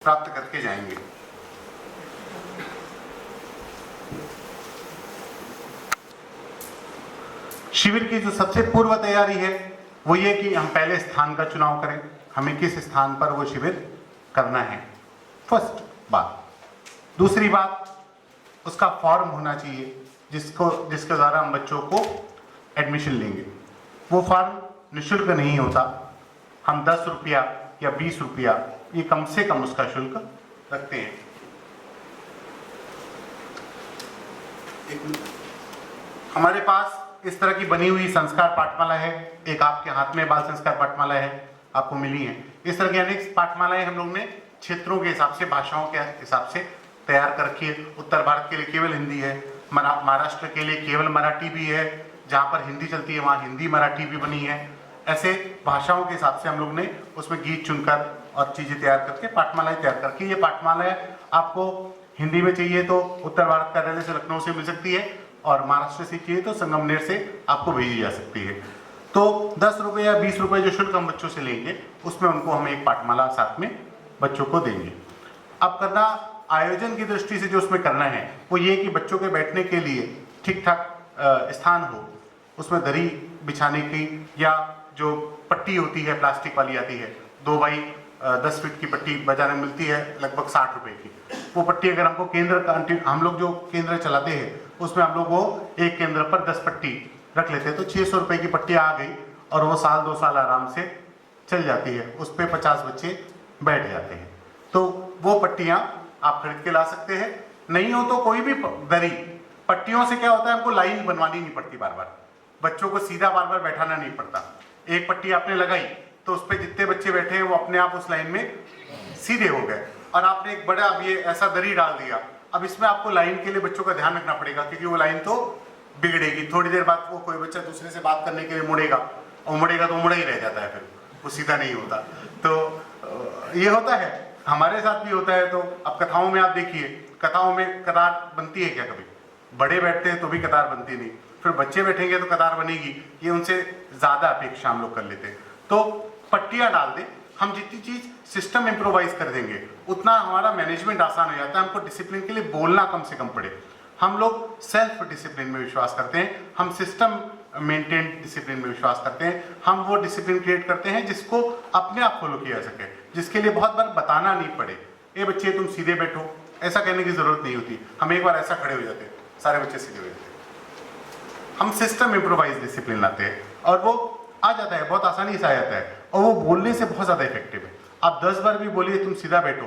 प्राप्त करके जाएंगे। शिविर की जो सबसे पूर्व तैयारी है वो ये कि हम पहले स्थान का चुनाव करें, हमें किस स्थान पर वो शिविर करना है, फर्स्ट बात। दूसरी बात, उसका फॉर्म होना चाहिए जिसके द्वारा हम बच्चों को एडमिशन लेंगे। वो फॉर्म निःशुल्क नहीं होता, हम 10 रुपया या 20 रुपया ये कम से कम उसका शुल्क रखते हैं। हमारे पास इस तरह की बनी हुई संस्कार पाठमाला है, एक आपके हाथ में बाल संस्कार पाठमाला है, आपको मिली है। इस तरह की अनेक पाठमालाएं हम लोग ने क्षेत्रों के हिसाब से, भाषाओं के हिसाब से तैयार कर रखी है। उत्तर भारत के लिए केवल हिंदी है, महाराष्ट्र के लिए केवल मराठी भी है, जहाँ पर हिंदी चलती है वहाँ हिंदी मराठी भी बनी है। ऐसे भाषाओं के हिसाब से हम लोग ने उसमें गीत चुनकर और चीज़ें तैयार करके पाठमालाएं तैयार करके, ये पाठमालाएं आपको हिंदी में चाहिए तो उत्तर भारत कार्यालय से लखनऊ से मिल सकती है, और महाराष्ट्र से चाहिए तो संगमनेर से आपको भेजी जा सकती है। तो 10 रुपये या 20 रुपये जो शुल्क हम बच्चों से लेंगे, उसमें उनको हम एक पाठमाला साथ में बच्चों को देंगे। अब करना आयोजन की दृष्टि से जो उसमें करना है वो ये कि बच्चों के बैठने के लिए ठीक ठाक स्थान हो, उसमें दरी बिछाने की, या जो पट्टी होती है प्लास्टिक वाली आती है, 2 बाई 10 फीट की पट्टी बाजार में मिलती है लगभग 60 रुपए की। वो पट्टी अगर हमको केंद्र का, हम लोग जो केंद्र चलाते हैं उसमें हम लोग वो एक केंद्र पर 10 पट्टी रख लेते हैं, तो 600 रुपए की पट्टी आ गई और वो साल 2 साल आराम से चल जाती है। उस पर 50 बच्चे बैठ जाते हैं। तो वो पट्टियाँ आप खरीद के ला सकते हैं। नहीं हो तो कोई भी दरी, पट्टियों से क्या होता है, हमको लाइन बनवानी नहीं पड़ती, बार बार बच्चों को सीधा बार बार बैठाना नहीं पड़ता। एक पट्टी आपने लगाई तो उस पर जितने बच्चे बैठे हैं वो अपने आप उस लाइन में सीधे हो गए, और आपने एक बड़ा अब ये ऐसा दरी डाल दिया। अब इसमें आपको लाइन के लिए बच्चों का ध्यान रखना पड़ेगा, क्योंकि वो लाइन तो बिगड़ेगी। थोड़ी देर बाद वो कोई बच्चा दूसरे से बात करने के लिए मुड़ेगा, और मुड़ेगा तो मुड़ा ही रह जाता है, फिर वो सीधा नहीं होता। तो ये होता है, हमारे साथ भी होता है। तो अब कथाओं में आप देखिए, कथाओं में कतार बनती है क्या? कभी बड़े बैठते हैं तो भी कतार बनती नहीं, फिर बच्चे बैठेंगे तो कतार बनेगी। ये उनसे ज़्यादा अपेक्षा हम लोग कर लेते हैं। तो पट्टियाँ डाल दें, हम जितनी चीज़ सिस्टम इम्प्रोवाइज कर देंगे उतना हमारा मैनेजमेंट आसान हो जाता है। हमको डिसिप्लिन के लिए बोलना कम से कम पड़े। हम लोग सेल्फ डिसिप्लिन में विश्वास करते हैं, हम सिस्टम मेंटेन डिसिप्लिन में विश्वास करते हैं। हम वो डिसिप्लिन क्रिएट करते हैं जिसको अपने आप फॉलो किया जा सके, जिसके लिए बहुत बार बताना नहीं पड़े। ए बच्चे तुम सीधे बैठो, ऐसा कहने की जरूरत नहीं होती। हम एक बार ऐसा खड़े हो जाते हैं, सारे बच्चे सीधे हो जाते हैं। हम सिस्टम इम्प्रोवाइज डिसिप्लिन लाते हैं और वो आ जाता है, बहुत आसानी से आ जाता है, और वो बोलने से बहुत ज़्यादा इफेक्टिव है। आप 10 बार भी बोलिए तुम सीधा बैठो,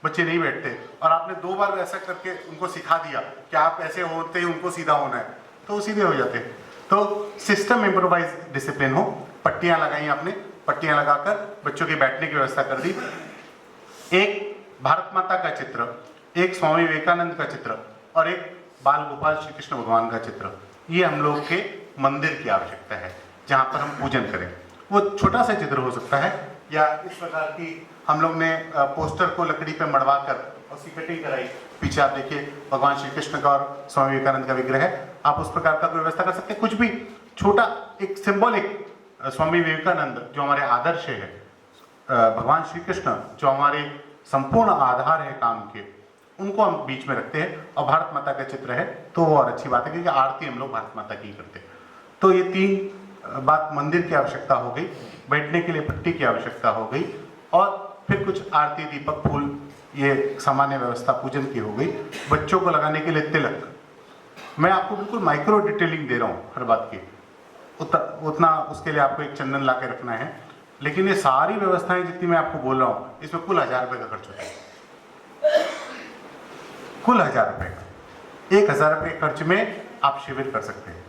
बच्चे नहीं बैठते, और आपने 2 बार ऐसा करके उनको सिखा दिया कि आप ऐसे होते ही उनको सीधा होना है, तो वो सीधे हो जाते हैं। तो सिस्टम इम्प्रोवाइज डिसिप्लिन हो। पट्टियाँ लगाई आपने, पट्टियाँ लगाकर बच्चों के बैठने की व्यवस्था कर दी। एक भारत माता का चित्र, एक स्वामी विवेकानंद का चित्र और एक बाल गोपाल श्री कृष्ण भगवान का चित्र, ये हम लोग के मंदिर की आवश्यकता है जहाँ पर हम पूजन करें। वो छोटा सा चित्र हो सकता है, या इस प्रकार की हम लोग ने पोस्टर को लकड़ी पे मड़वा कर उसकी कटिंग कराई। पीछे आप देखिए भगवान श्री कृष्ण का और स्वामी विवेकानंद का विग्रह है। आप उस प्रकार का कोई व्यवस्था कर सकते हैं, कुछ भी छोटा एक सिंबॉलिक। स्वामी विवेकानंद जो हमारे आदर्श है, भगवान श्री कृष्ण जो हमारे संपूर्ण आधार है काम के, उनको हम बीच में रखते हैं, और भारत माता का चित्र है तो वो और अच्छी बात है, क्योंकि आरती हम लोग भारत माता की करते हैं। तो ये 3 बात, मंदिर की आवश्यकता हो गई, बैठने के लिए पट्टी की आवश्यकता हो गई, और फिर कुछ आरती, दीपक, फूल, ये सामान्य व्यवस्था पूजन की हो गई। बच्चों को लगाने के लिए तिलक, मैं आपको बिल्कुल माइक्रो डिटेलिंग दे रहा हूँ हर बात की, उतना उसके लिए आपको एक चंदन ला के रखना है। लेकिन ये सारी व्यवस्थाएं जितनी मैं आपको बोल रहा हूँ, इसमें कुल 1000 रुपये का खर्च होता है, कुल 1000 रुपये का। 1000 रुपये खर्च में आप शिविर कर सकते हैं।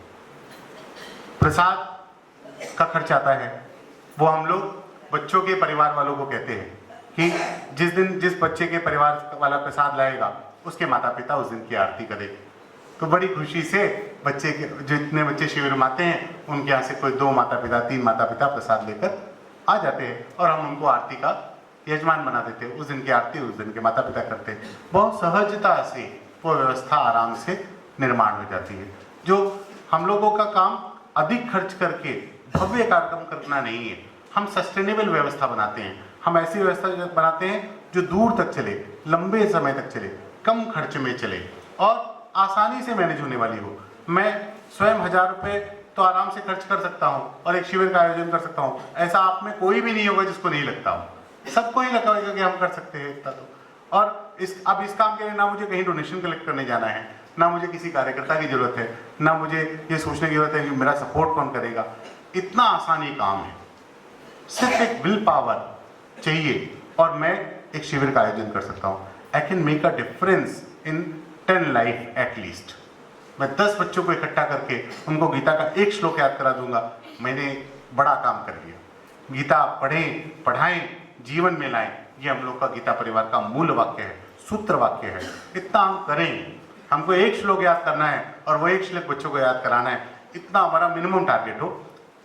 प्रसाद का खर्च आता है, वो हम लोग बच्चों के परिवार वालों को कहते हैं कि जिस दिन जिस बच्चे के परिवार वाला प्रसाद लाएगा उसके माता पिता उस दिन की आरती करें। तो बड़ी खुशी से बच्चे के, जितने बच्चे शिविर में आते हैं उनके यहाँ से कोई 2 माता पिता, 3 माता पिता प्रसाद लेकर आ जाते हैं, और हम उनको आरती का यजमान बना देते हैं। उस दिन की आरती उस दिन के माता पिता करते हैं। बहुत सहजता से वो व्यवस्था आराम से निर्माण हो जाती है। जो हम लोगों का काम अधिक खर्च करके भव्य कार्यक्रम करना नहीं है, हम सस्टेनेबल व्यवस्था बनाते हैं। हम ऐसी व्यवस्था बनाते हैं जो दूर तक चले, लंबे समय तक चले, कम खर्च में चले और आसानी से मैनेज होने वाली हो। मैं स्वयं 1000 रुपये तो आराम से खर्च कर सकता हूँ और एक शिविर का आयोजन कर सकता हूँ। ऐसा आप में कोई भी नहीं होगा जिसको नहीं लगता हो, सबको ही लगा होगा कि हम कर सकते हैं इतना। तो और अब इस काम के लिए ना मुझे कहीं डोनेशन कलेक्ट करने जाना है, ना मुझे किसी कार्यकर्ता की जरूरत है, ना मुझे ये सोचने की जरूरत है कि मेरा सपोर्ट कौन करेगा। इतना आसान ये काम है, सिर्फ एक विल पावर चाहिए और मैं एक शिविर का आयोजन कर सकता हूँ। I can make a difference in 10 life at least. मैं 10 बच्चों को इकट्ठा करके उनको गीता का एक श्लोक याद करा दूंगा, मैंने बड़ा काम कर लिया। गीता पढ़ें, पढ़ाएं, जीवन में लाएं, ये हम लोग का गीता परिवार का मूल वाक्य है, सूत्र वाक्य है। इतना हम करें, हमको एक श्लोक याद करना है और वो एक श्लोक बच्चों को याद कराना है, इतना हमारा मिनिमम टारगेट हो।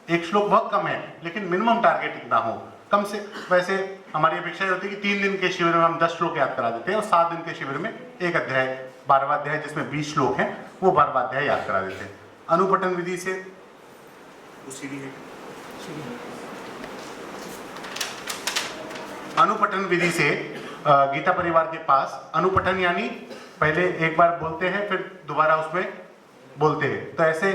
एक श्लोक बहुत कम है, लेकिन मिनिमम टारगेट इतना हो कम से। वैसे हमारी अपेक्षा होती है कि 3 दिन के शिविर में हम 10 श्लोक याद करा देते हैं और 7 दिन के शिविर में एक अध्याय, 12वां अध्याय जिसमें 20 श्लोक हैं, वो 12वां अध्याय याद करा देते हैं। अनुपठन विधि से अनुपठन विधि से गीता परिवार के पास अनुपठन यानी पहले एक बार बोलते हैं फिर दोबारा उसमें बोलते हैं, तो ऐसे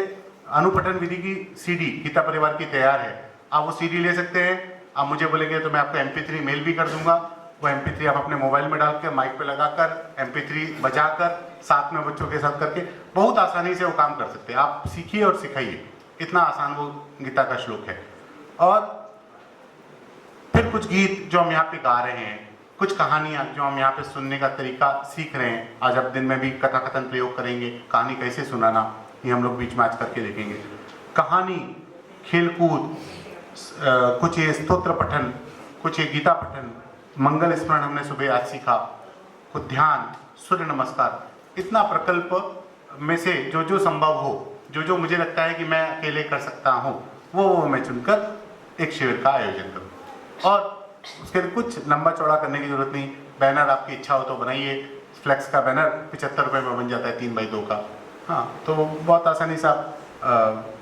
अनुपठन विधि की सीडी गीता परिवार की तैयार है। आप वो सीडी ले सकते हैं। आप मुझे बोलेंगे तो मैं आपको MP3 मेल भी कर दूंगा। वो MP3 आप अपने मोबाइल में डाल के माइक पे लगाकर MP3 बजाकर साथ में बच्चों के साथ करके बहुत आसानी से वो काम कर सकते हैं। आप सीखिए और सिखाइए, इतना आसान वो गीता का श्लोक है। और फिर कुछ गीत जो हम यहाँ पे गा रहे हैं, कुछ कहानियाँ जो हम यहाँ पे सुनने का तरीका सीख रहे हैं। आज अब दिन में भी कथा कथन प्रयोग करेंगे, कहानी कैसे सुनाना ये हम लोग बीच में आज करके देखेंगे। कहानी, खेलकूद, कुछ ये स्तोत्र पठन, कुछ ये गीता पठन, मंगल स्मरण हमने सुबह आज सीखा, कुछ ध्यान, सूर्य नमस्कार, इतना प्रकल्प में से जो जो संभव हो, जो जो मुझे लगता है कि मैं अकेले कर सकता हूँ, वो मैं चुनकर एक शिविर का आयोजन करूँ। और उसके लिए कुछ लंबा चौड़ा करने की जरूरत नहीं। बैनर आपकी इच्छा हो तो बनाइए। फ्लेक्स का बैनर 75 रुपये में बन जाता है 3x2 का। हाँ, तो बहुत आसानी से आप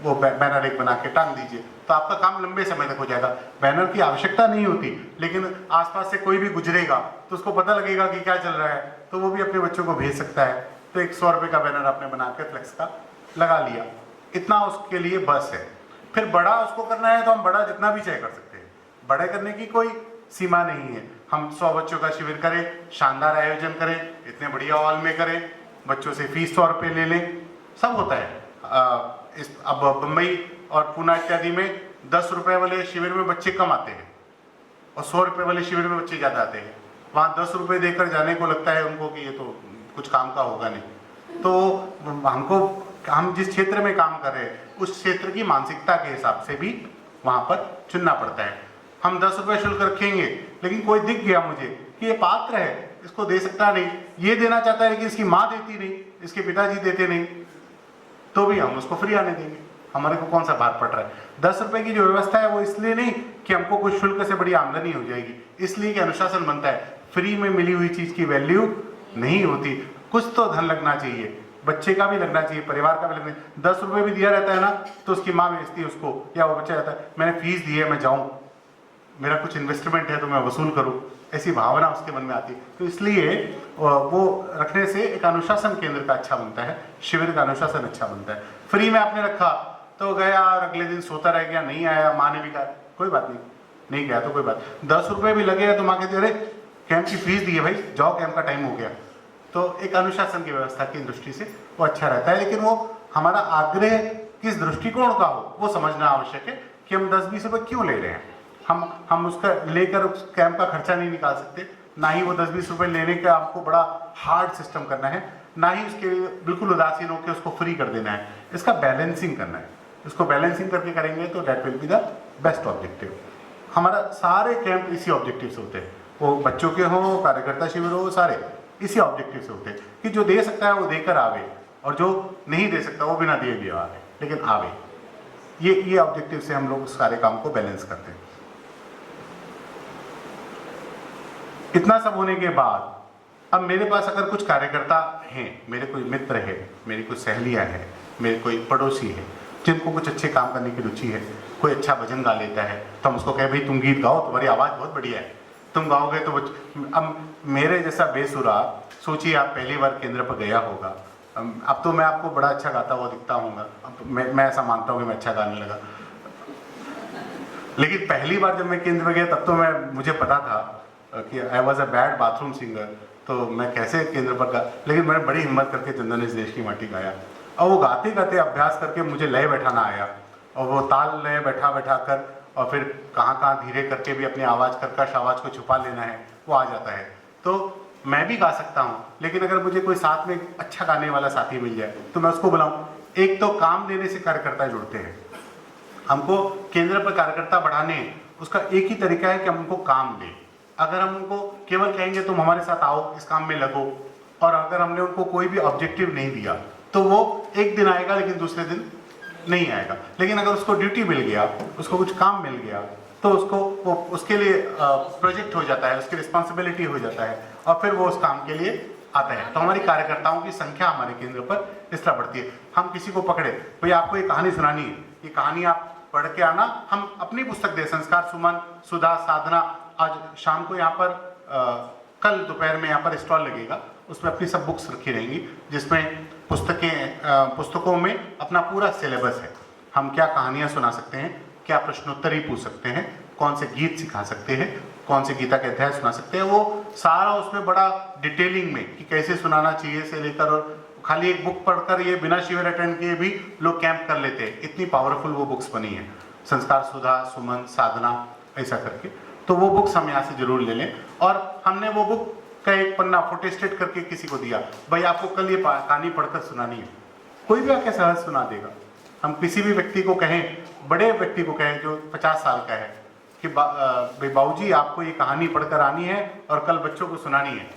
वो बैनर एक बना के टांग दीजिए, तो आपका काम लंबे समय तक हो जाएगा। बैनर की आवश्यकता नहीं होती, लेकिन आसपास से कोई भी गुजरेगा तो उसको पता लगेगा कि क्या चल रहा है, तो वो भी अपने बच्चों को भेज सकता है। तो एक 100 रुपये का बैनर आपने बना के फ्लेक्स का लगा लिया, इतना उसके लिए बस है। फिर बड़ा उसको करना है तो हम बड़ा जितना भी चाहे कर सकते हैं, बड़े करने की कोई सीमा नहीं है। हम 100 बच्चों का शिविर करें, शानदार आयोजन करें, इतने बढ़िया हॉल में करें, बच्चों से फीस 100 रुपये ले लें, सब होता है। अब बम्बई और पूना इत्यादि में 10 रुपये वाले शिविर में बच्चे कम आते हैं और 100 रुपये वाले शिविर में बच्चे ज़्यादा आते हैं। वहाँ 10 रुपये देकर जाने को लगता है उनको कि ये तो कुछ काम का होगा नहीं। तो हम जिस क्षेत्र में काम कर रहे हैं उस क्षेत्र की मानसिकता के हिसाब से भी वहाँ पर चुनना पड़ता है। हम 10 रुपये शुल्क रखेंगे, लेकिन कोई दिख गया मुझे कि ये पात्र है, इसको दे सकता नहीं, ये देना चाहता है लेकिन इसकी माँ देती नहीं, इसके पिताजी देते नहीं, तो भी हम उसको फ्री आने देंगे। हमारे को कौन सा भार पड़ रहा है। 10 रुपये की जो व्यवस्था है वो इसलिए नहीं कि हमको कुछ शुल्क से बड़ी आमदनी हो जाएगी, इसलिए कि अनुशासन बनता है। फ्री में मिली हुई चीज की वैल्यू नहीं होती, कुछ तो धन लगना चाहिए, बच्चे का भी लगना चाहिए, परिवार का भी लगना चाहिए। 10 रुपये भी दिया रहता है ना, तो उसकी माँ भेजती है उसको, या वो बच्चा रहता है मैंने फीस दी है, मैं जाऊँ, मेरा कुछ इन्वेस्टमेंट है तो मैं वसूल करूँ, ऐसी भावना उसके मन में आती है। तो इसलिए वो रखने से एक अनुशासन केंद्र का अच्छा बनता है, शिविर का अनुशासन अच्छा बनता है। फ्री में आपने रखा तो गया और अगले दिन सोता रह गया, नहीं आया, माँ ने भी कहा कोई बात नहीं गया तो कोई बात। 10 रुपये भी लगे तो माँ कहती अरे कैंप की फीस दी है भाई, जाओ, कैंप का टाइम हो गया। तो एक अनुशासन की व्यवस्था की दृष्टि से वो अच्छा रहता है। लेकिन वो हमारा आग्रह किस दृष्टिकोण का हो वो समझना आवश्यक है कि हम 10-20 रुपये क्यों ले रहे हैं। हम उसका लेकर उस कैंप का खर्चा नहीं निकाल सकते, ना ही वो 10-20 रुपये लेने का आपको बड़ा हार्ड सिस्टम करना है, ना ही उसके बिल्कुल उदासीन होकर उसको फ्री कर देना है। इसका बैलेंसिंग करना है, इसको बैलेंसिंग करके करेंगे तो that will be the best objective. हमारा सारे कैंप इसी ऑब्जेक्टिव से होते हैं, वो बच्चों के हों, कार्यकर्ता शिविर हो, सारे इसी ऑब्जेक्टिव से होते हैं कि जो दे सकता है वो देकर आवे और जो नहीं दे सकता वो बिना दिए भी आवे, लेकिन आवे। ये ऑब्जेक्टिव से हम लोग उस सारे काम को बैलेंस करते हैं। इतना सब होने के बाद अब मेरे पास अगर कुछ कार्यकर्ता हैं, मेरे कोई मित्र है, मेरी कुछ सहेलियां हैं, मेरे कोई पड़ोसी है जिनको कुछ अच्छे काम करने की रुचि है, कोई अच्छा भजन गा लेता है, तो हम उसको कहें भाई तुम गीत गाओ, तुम्हारी आवाज़ बहुत बढ़िया है, तुम गाओगे तो अब मेरे जैसा बेसुरा, सोचिए आप पहली बार केंद्र पर गया होगा, अब तो मैं आपको बड़ा अच्छा गाता हुआ दिखता हूँगा, अब मैं ऐसा मानता हूँ कि मैं अच्छा गाने लगा, लेकिन पहली बार जब मैं केंद्र में गया तब तो मुझे पता था कि I was a bad bathroom singer, तो मैं कैसे केंद्र पर गा, लेकिन मैंने बड़ी हिम्मत करके चंदन इस देश की माटी गाया। और वो गाते गाते अभ्यास करके मुझे लय बैठाना आया, और वो ताल लय बैठा बैठा कर, और फिर कहाँ कहाँ धीरे करके भी अपनी आवाज़ कर्कश आवाज़ को छुपा लेना है, वो आ जाता है। तो मैं भी गा सकता हूँ, लेकिन अगर मुझे कोई साथ में अच्छा गाने वाला साथी मिल जाए तो मैं उसको बुलाऊँ। एक तो काम देने से कार्यकर्ता जुड़ते हैं, हमको केंद्र पर कार्यकर्ता बढ़ाने, उसका एक ही तरीका है कि हम उनको काम दें। अगर हम उनको केवल कहेंगे तुम हमारे साथ आओ, इस काम में लगो, और अगर हमने उनको कोई भी ऑब्जेक्टिव नहीं दिया तो वो एक दिन आएगा लेकिन दूसरे दिन नहीं आएगा। लेकिन अगर उसको ड्यूटी मिल गया, उसको कुछ काम मिल गया, तो वो उसके लिए प्रोजेक्ट हो जाता है, उसकी रिस्पॉन्सिबिलिटी हो जाता है, और फिर वो उस काम के लिए आता है। तो हमारी कार्यकर्ताओं की संख्या हमारे केंद्र पर इस तरह बढ़ती है। हम किसी को पकड़े, भाई आपको ये कहानी सुनानी है, ये कहानी आप पढ़ के आना, हम अपनी पुस्तक दे, संस्कार सुमन, सुधा, साधना, आज शाम को यहाँ पर कल दोपहर में यहाँ पर स्टॉल लगेगा, उसमें अपनी सब बुक्स रखी रहेंगी, जिसमें पुस्तकों में अपना पूरा सिलेबस है। हम क्या कहानियाँ सुना सकते हैं, क्या प्रश्नोत्तरी पूछ सकते हैं, कौन से गीत सिखा सकते हैं, कौन से गीता के अध्याय सुना सकते हैं, वो सारा उसमें बड़ा डिटेलिंग में कि कैसे सुनाना चाहिए से लेकर, और खाली एक बुक पढ़कर ये बिना शिविर अटेंड किए भी लोग कैंप कर लेते हैं, इतनी पावरफुल वो बुक्स बनी है, संस्कार, सुधा, सुमन, साधना, ऐसा करके। तो वो बुक्स हम यहाँ से जरूर ले लें। और हमने वो बुक का एक पन्ना फोटोस्टेट करके किसी को दिया, भाई आपको कल ये कहानी पढ़कर सुनानी है, कोई भी आके सहज सुना देगा। हम किसी भी व्यक्ति को कहें, बड़े व्यक्ति को कहें जो 50 साल का है कि भाई बाबूजी आपको ये कहानी पढ़कर आनी है और कल बच्चों को सुनानी है,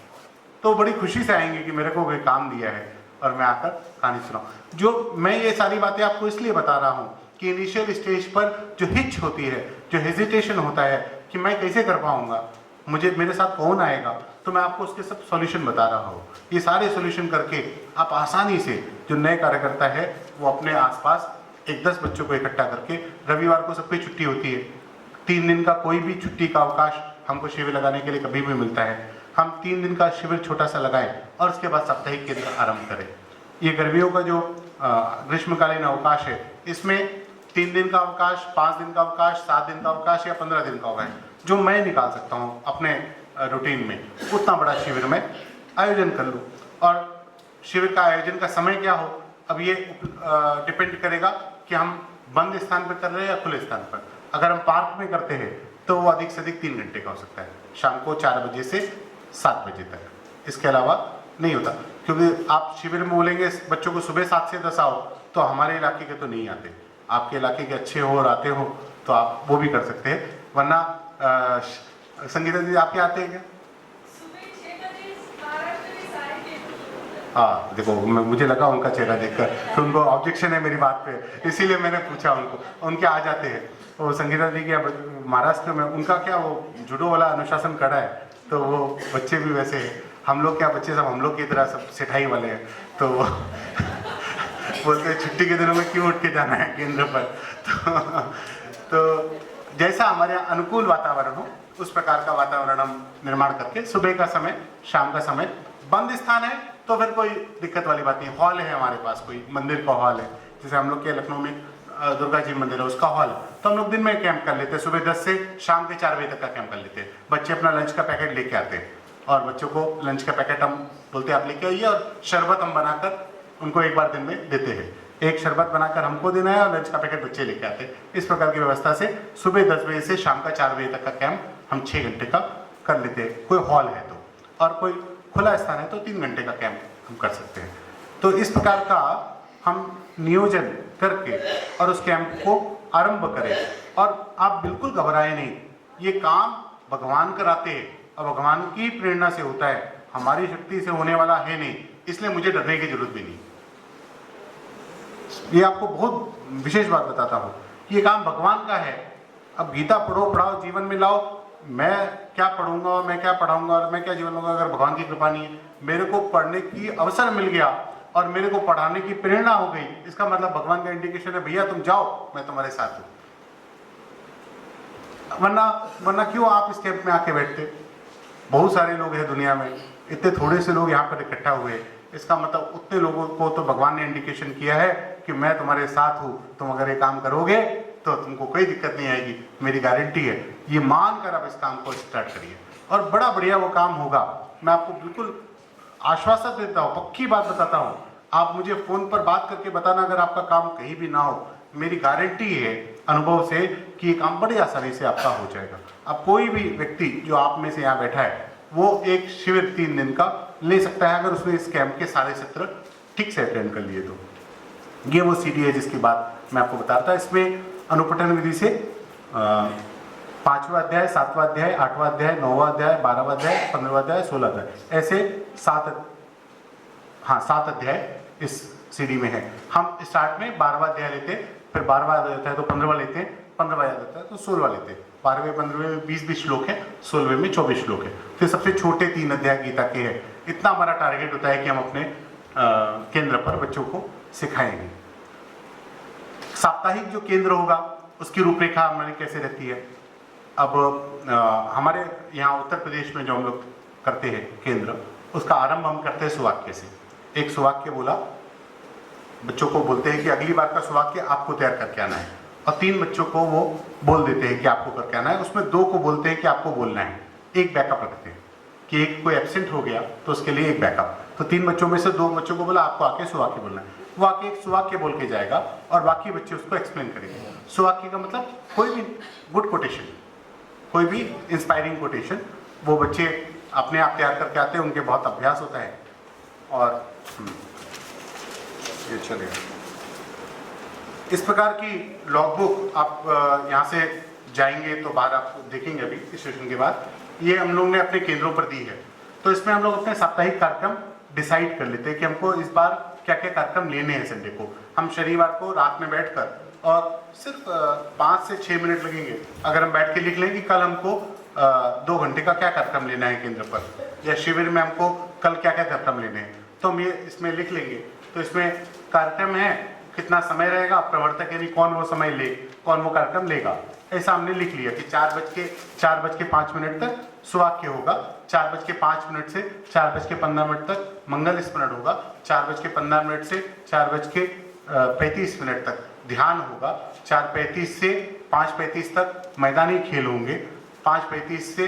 तो बड़ी खुशी से आएंगे कि मेरे को कोई काम दिया है और मैं आकर कहानी सुनाऊं। जो मैं ये सारी बातें आपको इसलिए बता रहा हूँ कि इनिशियल स्टेज पर जो हिच होती है, जो हेजिटेशन होता है कि मैं कैसे कर पाऊंगा, मेरे साथ कौन आएगा, तो मैं आपको उसके सब सॉल्यूशन बता रहा हूँ। ये सारे सॉल्यूशन करके आप आसानी से, जो नए कार्यकर्ता है वो अपने आसपास 10 बच्चों को इकट्ठा करके, रविवार को सबकी छुट्टी होती है, 3 दिन का कोई भी छुट्टी का अवकाश हमको शिविर लगाने के लिए कभी भी मिलता है, हम 3 दिन का शिविर छोटा सा लगाएं और उसके बाद साप्ताहिक केंद्र आरंभ करें। ये गर्मियों का जो ग्रीष्मकालीन अवकाश है, इसमें 3 दिन का अवकाश, 5 दिन का अवकाश, 7 दिन का अवकाश या 15 दिन का अवकाश, जो मैं निकाल सकता हूँ अपने रूटीन में, उतना बड़ा शिविर में आयोजन कर लूँ। और शिविर का आयोजन का समय क्या हो, अब ये डिपेंड करेगा कि हम बंद स्थान पर कर रहे हैं या खुले स्थान पर। अगर हम पार्क में करते हैं तो वो अधिक से अधिक 3 घंटे का हो सकता है, शाम को 4 बजे से 7 बजे तक, इसके अलावा नहीं होता। क्योंकि आप शिविर में बोलेंगे बच्चों को सुबह 7 से 10 आओ, तो हमारे इलाके के तो नहीं आते, आपके इलाके के अच्छे हो और आते हो तो आप वो भी कर सकते हैं। वरना संगीता दीदी आपके आते हैं क्या? हाँ, देखो मुझे लगा उनका चेहरा देखकर तो उनको ऑब्जेक्शन है मेरी बात पे, इसीलिए मैंने पूछा उनको। उनके आ जाते हैं वो संगीता दी के महाराष्ट्र में, उनका क्या वो जूडो वाला अनुशासन कड़ा है, तो वो बच्चे भी वैसे हैं। हम लोग क्या बच्चे सब हम लोग की तरह सब सिठाई वाले हैं, तो बोलते हैं छुट्टी के दिनों में क्यों उठ के जाना है केंद्र पर। तो जैसा हमारे यहाँ अनुकूल वातावरण हो उस प्रकार का वातावरण हम निर्माण करके, सुबह का समय, शाम का समय, बंद स्थान है तो फिर कोई दिक्कत वाली बात नहीं, हॉल है हमारे पास, कोई मंदिर का हॉल है, जैसे हम लोग के लखनऊ में दुर्गा जी मंदिर है उसका हॉल, तो हम लोग दिन में कैंप कर लेते हैं, सुबह 10 से शाम के 4 बजे तक का कैंप कर लेते हैं। बच्चे अपना लंच का पैकेट लेके आते हैं और बच्चों को लंच का पैकेट हम बोलते हैं आप लेके आइए, और शरबत हम बनाकर उनको एक बार दिन में देते हैं। एक शरबत बनाकर हमको देना है और लंच का पैकेट बच्चे लेके आते हैं। इस प्रकार की व्यवस्था से सुबह 10 बजे से शाम का 4 बजे तक का कैंप हम 6 घंटे का कर लेते हैं, कोई हॉल है तो, और कोई खुला स्थान है तो 3 घंटे का कैंप हम कर सकते हैं। तो इस प्रकार का हम नियोजन करके और उस कैंप को आरंभ करें। और आप बिल्कुल घबराए नहीं, ये काम भगवान कराते हैं और भगवान की प्रेरणा से होता है, हमारी शक्ति से होने वाला है नहीं, इसलिए मुझे डरने की जरूरत भी नहीं। ये आपको बहुत विशेष बात बताता हूँ, ये काम भगवान का है। अब गीता पढ़ो, पढ़ाओ, जीवन में लाओ, मैं क्या पढ़ूंगा और मैं क्या पढ़ाऊंगा और मैं क्या जीवन लूंगा अगर भगवान की कृपा नहीं है। मेरे को पढ़ने की अवसर मिल गया और मेरे को पढ़ाने की प्रेरणा हो गई, इसका मतलब भगवान का इंडिकेशन है, भैया तुम जाओ, मैं तुम्हारे साथ हूं। वरना क्यों आप इस कैंप में आके बैठते? बहुत सारे लोग हैं दुनिया में, इतने थोड़े से लोग यहाँ पर इकट्ठा हुए हैं, इसका मतलब उतने लोगों को तो भगवान ने इंडिकेशन किया है कि मैं तुम्हारे साथ हूँ, तुम अगर ये काम करोगे तो तुमको कोई दिक्कत नहीं आएगी, मेरी गारंटी है। ये मान कर आप इस काम को स्टार्ट करिए और बड़ा बढ़िया वो काम होगा। मैं आपको बिल्कुल आश्वासन देता हूँ, पक्की बात बताता हूँ। आप मुझे फ़ोन पर बात करके बताना अगर आपका काम कहीं भी ना हो, मेरी गारंटी है अनुभव से कि ये काम बड़ी आसानी से आपका हो जाएगा। अब कोई भी व्यक्ति जो आप में से यहाँ बैठा है वो एक शिविर 3 दिन का ले सकता है अगर उसने इस कैंप के सारे सत्र ठीक से अटेंड कर लिए तो। ये वो सीडी है जिसकी बात मैं आपको बता रहा था। इसमें अनुपठन विधि से 5वां अध्याय, 7वां अध्याय, 8वां अध्याय, 9वां अध्याय, 12वां अध्याय, 15वां अध्याय, 16वां अध्याय, ऐसे 7 अध्याय इस सीडी में है। हम स्टार्ट में 12वां अध्याय लेते हैं, फिर 12वां याद रहता है तो 15वां लेते हैं, 15वां याद रहता है तो 16वां लेते हैं। 12वें 15वें में 20-20 श्लोक है, 16वें में 24 श्लोक है। फिर सबसे छोटे 3 अध्याय गीता के हैं। इतना हमारा टारगेट होता है कि हम अपने केंद्र पर बच्चों को सिखाएंगे। साप्ताहिक जो केंद्र होगा उसकी रूपरेखा हमारी कैसे रहती है। अब हमारे यहाँ उत्तर प्रदेश में जो हम लोग करते हैं केंद्र, उसका आरंभ हम करते हैं सुवाक्य से। एक सुवाक्य बोला, बच्चों को बोलते हैं कि अगली बार का सुवाक्य आपको तैयार करके आना है, और 3 बच्चों को वो बोल देते हैं कि आपको करके आना है। उसमें 2 को बोलते हैं कि आपको बोलना है, एक बैकअप रखते हैं कि एक कोई एब्सेंट हो गया तो उसके लिए एक बैकअप। तो 3 बच्चों में से 2 बच्चों को बोला आपको आके सुवाक्य बोलना है, वो आके एक सुवाक्य बोल के जाएगा और बाकी बच्चे उसको एक्सप्लेन करेंगे। सुवाक्य का मतलब कोई भी गुड कोटेशन, कोई भी इंस्पायरिंग कोटेशन वो बच्चे अपने आप तैयार करके आते हैं, उनके बहुत अभ्यास होता है। और ये चलेगा इस प्रकार की लॉगबुक आप यहाँ से जाएंगे तो बाहर आप देखेंगे अभी इस सेशन के बाद, ये हम लोग ने अपने केंद्रों पर दी है। तो इसमें हम लोग अपने साप्ताहिक कार्यक्रम डिसाइड कर लेते हैं कि हमको इस बार क्या क्या कार्यक्रम लेने हैं। संडे को हम शनिवार को रात में बैठकर और सिर्फ 5 से 6 मिनट लगेंगे, अगर हम बैठ के लिख लें कि कल हमको 2 घंटे का क्या कार्यक्रम लेना है केंद्र पर, या शिविर में हमको कल क्या क्या कार्यक्रम लेने हैं, तो हम ये इसमें लिख लेंगे। तो इसमें कार्यक्रम है, कितना समय रहेगा, प्रवर्तक यानी कौन वो समय ले, कौन वो कार्यक्रम लेगा, ऐसा हमने लिख लिया कि 4:05 तक सुवाक्य होगा, 4:05 से 4:15 तक मंगल स्मरण होगा, 4:15 से 4:35 तक ध्यान होगा, 4:35 से 5:35 तक मैदानी खेल होंगे, 5:35 से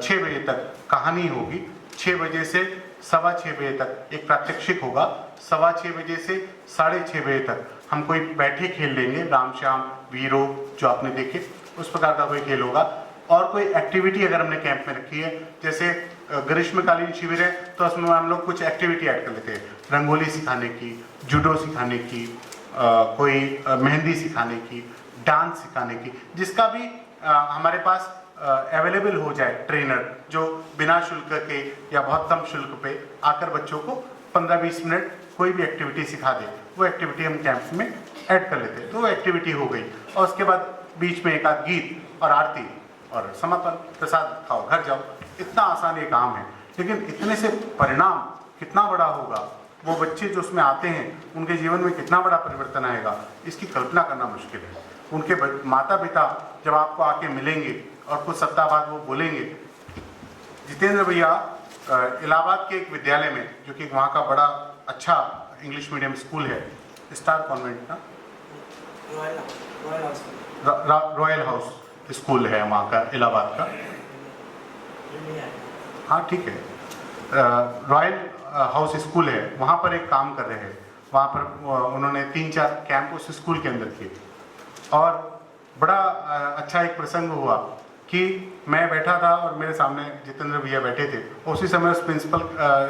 6 बजे तक कहानी होगी, 6 बजे से 6:15 बजे तक एक प्रात्यक्षिक होगा, 6:15 बजे से 6:30 बजे तक हम कोई बैठे खेल लेंगे, राम श्याम वीरो जो आपने देखे उस प्रकार का कोई खेल होगा। और कोई एक्टिविटी अगर हमने कैंप में रखी है, जैसे ग्रीष्मकालीन शिविर है तो उसमें हम लोग कुछ एक्टिविटी ऐड कर लेते हैं, रंगोली सिखाने की, जूडो सिखाने की, कोई मेहंदी सिखाने की, डांस सिखाने की, जिसका भी हमारे पास अवेलेबल हो जाए ट्रेनर जो बिना शुल्क के या बहुत कम शुल्क पे आकर बच्चों को 15-20 मिनट कोई भी एक्टिविटी सिखा दे, वो एक्टिविटी हम कैंप में ऐड कर लेते हैं। तो वो एक्टिविटी हो गई और उसके बाद बीच में एक आध गीत और आरती और समापन, प्रसाद खाओ घर जाओ। इतना आसान ये काम है, लेकिन इतने से परिणाम कितना बड़ा होगा, वो बच्चे जो उसमें आते हैं उनके जीवन में कितना बड़ा परिवर्तन आएगा, इसकी कल्पना करना मुश्किल है। उनके माता पिता जब आपको आके मिलेंगे और कुछ सप्ताह बाद वो बोलेंगे, जितेंद्र भैया इलाहाबाद के एक विद्यालय में, जो कि वहाँ का बड़ा अच्छा इंग्लिश मीडियम स्कूल है, स्टार कॉन्वेंट का रॉयल हाउस स्कूल है वहाँ का, इलाहाबाद का, हाँ ठीक है, रॉयल हाउस स्कूल है, वहाँ पर एक काम कर रहे हैं। वहाँ पर उन्होंने 3-4 कैंप उस स्कूल के अंदर किए और बड़ा अच्छा एक प्रसंग हुआ कि मैं बैठा था और मेरे सामने जितेंद्र भैया बैठे थे। उसी समय उस प्रिंसिपल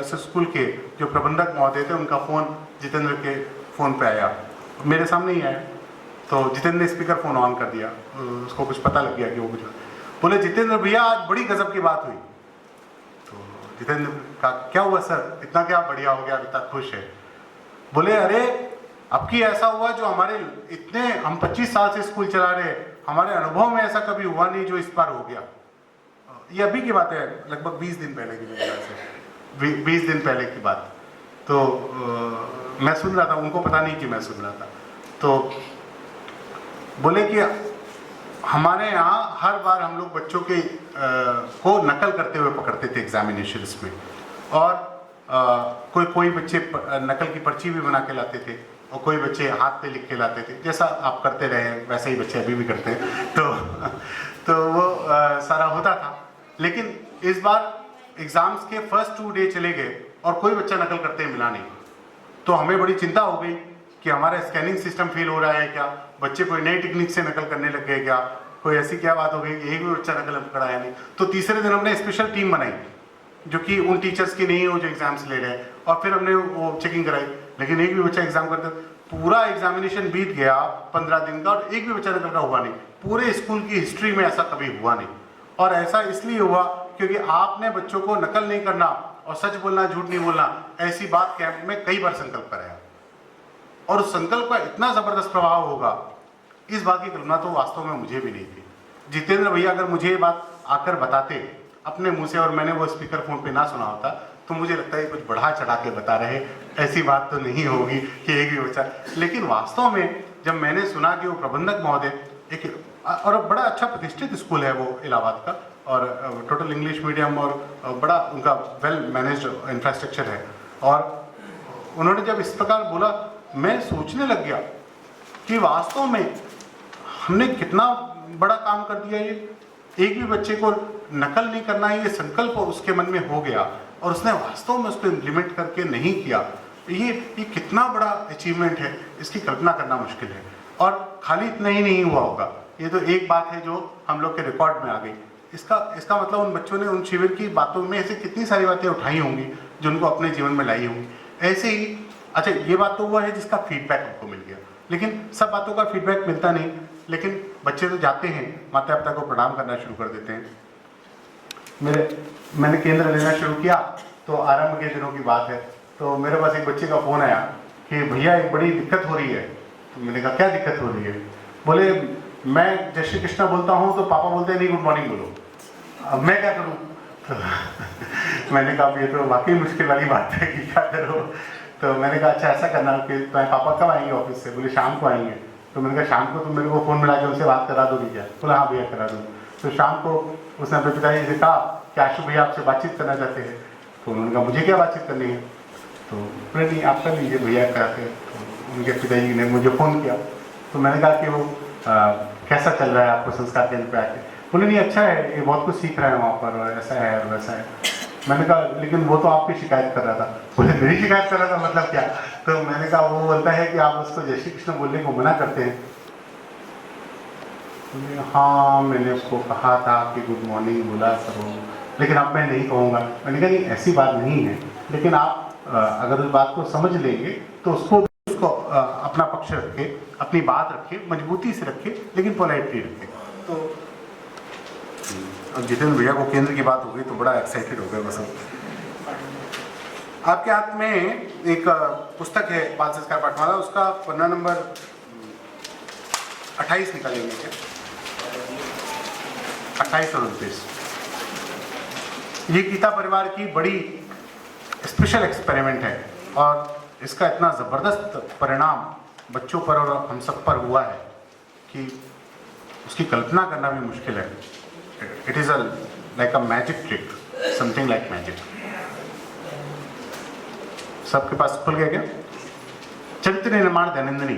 इस स्कूल के जो प्रबंधक महोदय थे, उनका फ़ोन जितेंद्र के फ़ोन पे आया, मेरे सामने ही आया। तो जितेंद्र ने स्पीकर फ़ोन ऑन कर दिया, उसको कुछ पता लग गया कि वो कुछ बोले, जितेंद्र भैया आज बड़ी गजब की बात हुई। तो जितेंद्र का क्या हुआ सर, इतना क्या बढ़िया हो गया, इतना खुश है। बोले अरे अब की ऐसा हुआ जो हमारे इतने, हम 25 साल से स्कूल चला रहे, हमारे अनुभव में ऐसा कभी हुआ नहीं जो इस बार हो गया। ये अभी की बात है, लगभग 20 दिन पहले की, मेरे ख्याल से 20 दिन पहले की बात। तो मैं सुन रहा था, उनको पता नहीं कि मैं सुन रहा था। तो बोले कि हमारे यहाँ हर बार हम लोग बच्चों के को नकल करते हुए पकड़ते थे एग्जामिनेशंस में, और कोई बच्चे नकल की पर्ची भी बना के लाते थे और कोई बच्चे हाथ पे लिख के लाते थे, जैसा आप करते रहे वैसे ही बच्चे अभी भी करते हैं। तो वो सारा होता था। लेकिन इस बार एग्जाम्स के फर्स्ट 2 डे चले गए और कोई बच्चा नकल करते मिला नहीं। तो हमें बड़ी चिंता हो गई कि हमारा स्कैनिंग सिस्टम फेल हो रहा है क्या, बच्चे कोई नई टेक्निक से नकल करने लग गए क्या, कोई ऐसी क्या बात हो गई, एक भी बच्चा नकल पकड़ाया नहीं। तो तीसरे दिन हमने स्पेशल टीम बनाई जो कि उन टीचर्स की नहीं हो जो एग्जाम्स ले रहे हैं, और फिर हमने वो चेकिंग कराई, लेकिन एक भी बच्चा एग्जाम करते, पूरा एग्जामिनेशन बीत गया 15 दिन का और एक भी बच्चा नकल का हुआ नहीं। पूरे स्कूल की हिस्ट्री में ऐसा कभी हुआ नहीं। और ऐसा इसलिए हुआ क्योंकि आपने बच्चों को नकल नहीं करना और सच बोलना, झूठ नहीं बोलना, ऐसी बात कैंप में कई बार संकल्प कराया, और उस संकल्प का इतना जबरदस्त प्रभाव होगा, इस बात की कल्पना तो वास्तव में मुझे भी नहीं थी। जितेंद्र भैया अगर मुझे ये बात आकर बताते अपने मुंह से और मैंने वो स्पीकर फोन पे ना सुना होता, तो मुझे लगता है कुछ बढ़ा चढ़ा के बता रहे, ऐसी बात तो नहीं होगी कि एक भी बच्चा। लेकिन वास्तव में जब मैंने सुना कि वो प्रबंधक महोदय एक, और बड़ा अच्छा प्रतिष्ठित स्कूल है वो इलाहाबाद का, और टोटल इंग्लिश मीडियम, और बड़ा उनका वेल मैनेज्ड इंफ्रास्ट्रक्चर है, और उन्होंने जब इस प्रकार बोला, मैं सोचने लग गया कि वास्तव में हमने कितना बड़ा काम कर दिया। ये एक भी बच्चे को नकल नहीं करना है, ये संकल्प उसके मन में हो गया और उसने वास्तव में उसको इम्प्लीमेंट करके नहीं किया। ये कितना बड़ा अचीवमेंट है, इसकी कल्पना करना मुश्किल है। और खाली इतना ही नहीं हुआ होगा, ये तो एक बात है जो हम लोग के रिकॉर्ड में आ गई। इसका मतलब उन बच्चों ने उन शिविर की बातों में ऐसे कितनी सारी बातें उठाई होंगी जो उनको अपने जीवन में लाई होंगी। ऐसे ही अच्छा, ये बात तो हुआ है जिसका फीडबैक हमको मिल गया, लेकिन सब बातों का फीडबैक मिलता नहीं। लेकिन बच्चे तो जाते हैं, माता पिता को प्रणाम करना शुरू कर देते हैं। मैंने केंद्र लेना शुरू किया तो आरंभ के दिनों की बात है, तो मेरे पास एक बच्चे का फ़ोन आया कि भैया एक बड़ी दिक्कत हो रही है। तो मैंने कहा क्या दिक्कत हो रही है? बोले मैं जय श्री कृष्णा बोलता हूँ तो पापा बोलते हैं नहीं गुड मॉर्निंग बोलो, अब मैं क्या करूँ? तो मैंने कहा ये तो वाकई मुश्किल वाली बात है कि क्या करो। तो मैंने कहा अच्छा ऐसा करना कि तुम्हारे पापा कब आएंगे ऑफिस से? बोले शाम को आएंगे। तो मैंने कहा शाम को तुम मेरे को फ़ोन मिला के उनसे बात करा दोगी क्या? बोला हाँ भैया करा दूँ। तो शाम को उसने अपने पिताजी से कहा कि आशु भैया आपसे बातचीत करना चाहते हैं। तो उन्होंने कहा मुझे क्या बातचीत करनी है? तो बोले नहीं आप कर लीजिए भैया कराते। तो उनके पिताजी ने मुझे फ़ोन किया, तो मैंने कहा कि वो कैसा चल रहा है आपको संस्कार केंद्र पे आके? बोले नहीं अच्छा है, ये बहुत कुछ सीख रहे हैं वहाँ पर, और ऐसा है और वैसा है। मैंने कहा लेकिन वो तो आपकी शिकायत कर रहा था। बोले मेरी शिकायत कर रहा था मतलब क्या? तो मैंने कहा वो बोलता है कि आप उसको जय श्री कृष्ण बोलने को मना करते हैं। हाँ मैंने उसको कहा था कि गुड मॉर्निंग बोला सर, लेकिन अब मैं नहीं कहूँगा। मैंने कहा नहीं ऐसी बात नहीं है, लेकिन आप अगर उस बात को समझ लेंगे तो उसको अपना पक्ष रखे, अपनी बात रखे, मजबूती से रखे, लेकिन पोलाइटली रखे। तो अब जितेंद्र भैया को केंद्र की बात हो गई तो बड़ा एक्साइटेड हो गया बस। आपके हाथ में एक पुस्तक है बाल संस्कार पाठमाला, उसका पन्ना नंबर 28 निकालेंगे क्या? 28 और 29। ये गीता परिवार की बड़ी स्पेशल एक्सपेरिमेंट है और इसका इतना ज़बरदस्त परिणाम बच्चों पर और हम सब पर हुआ है कि उसकी कल्पना करना भी मुश्किल है। It is like a magic trick, something like magic. सबके पास खुल गया क्या? चरित्र निर्माण दैनंदिनी,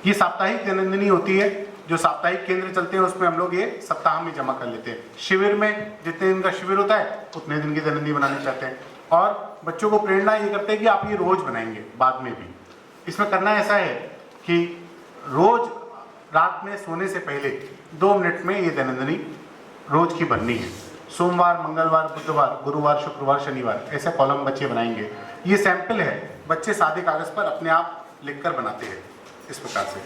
ये साप्ताहिक दैनंदिनी होती है। जो साप्ताहिक केंद्र चलते हैं उसमें हम लोग ये सप्ताह में जमा कर लेते हैं। शिविर में जितने दिन का शिविर होता है उतने दिन की दैनंदिनी बनाना चाहते हैं और बच्चों को प्रेरणा ये करते हैं कि आप ये रोज बनाएंगे बाद में भी। इसमें करना ऐसा है कि रोज रात में सोने से पहले 2 मिनट में ये दैनंदिनी रोज की बननी है। सोमवार, मंगलवार, बुधवार, गुरुवार, शुक्रवार, शनिवार, ऐसे कॉलम बच्चे बनाएंगे। ये सैंपल है, बच्चे सादे कागज पर अपने आप लिखकर बनाते हैं। इस प्रकार से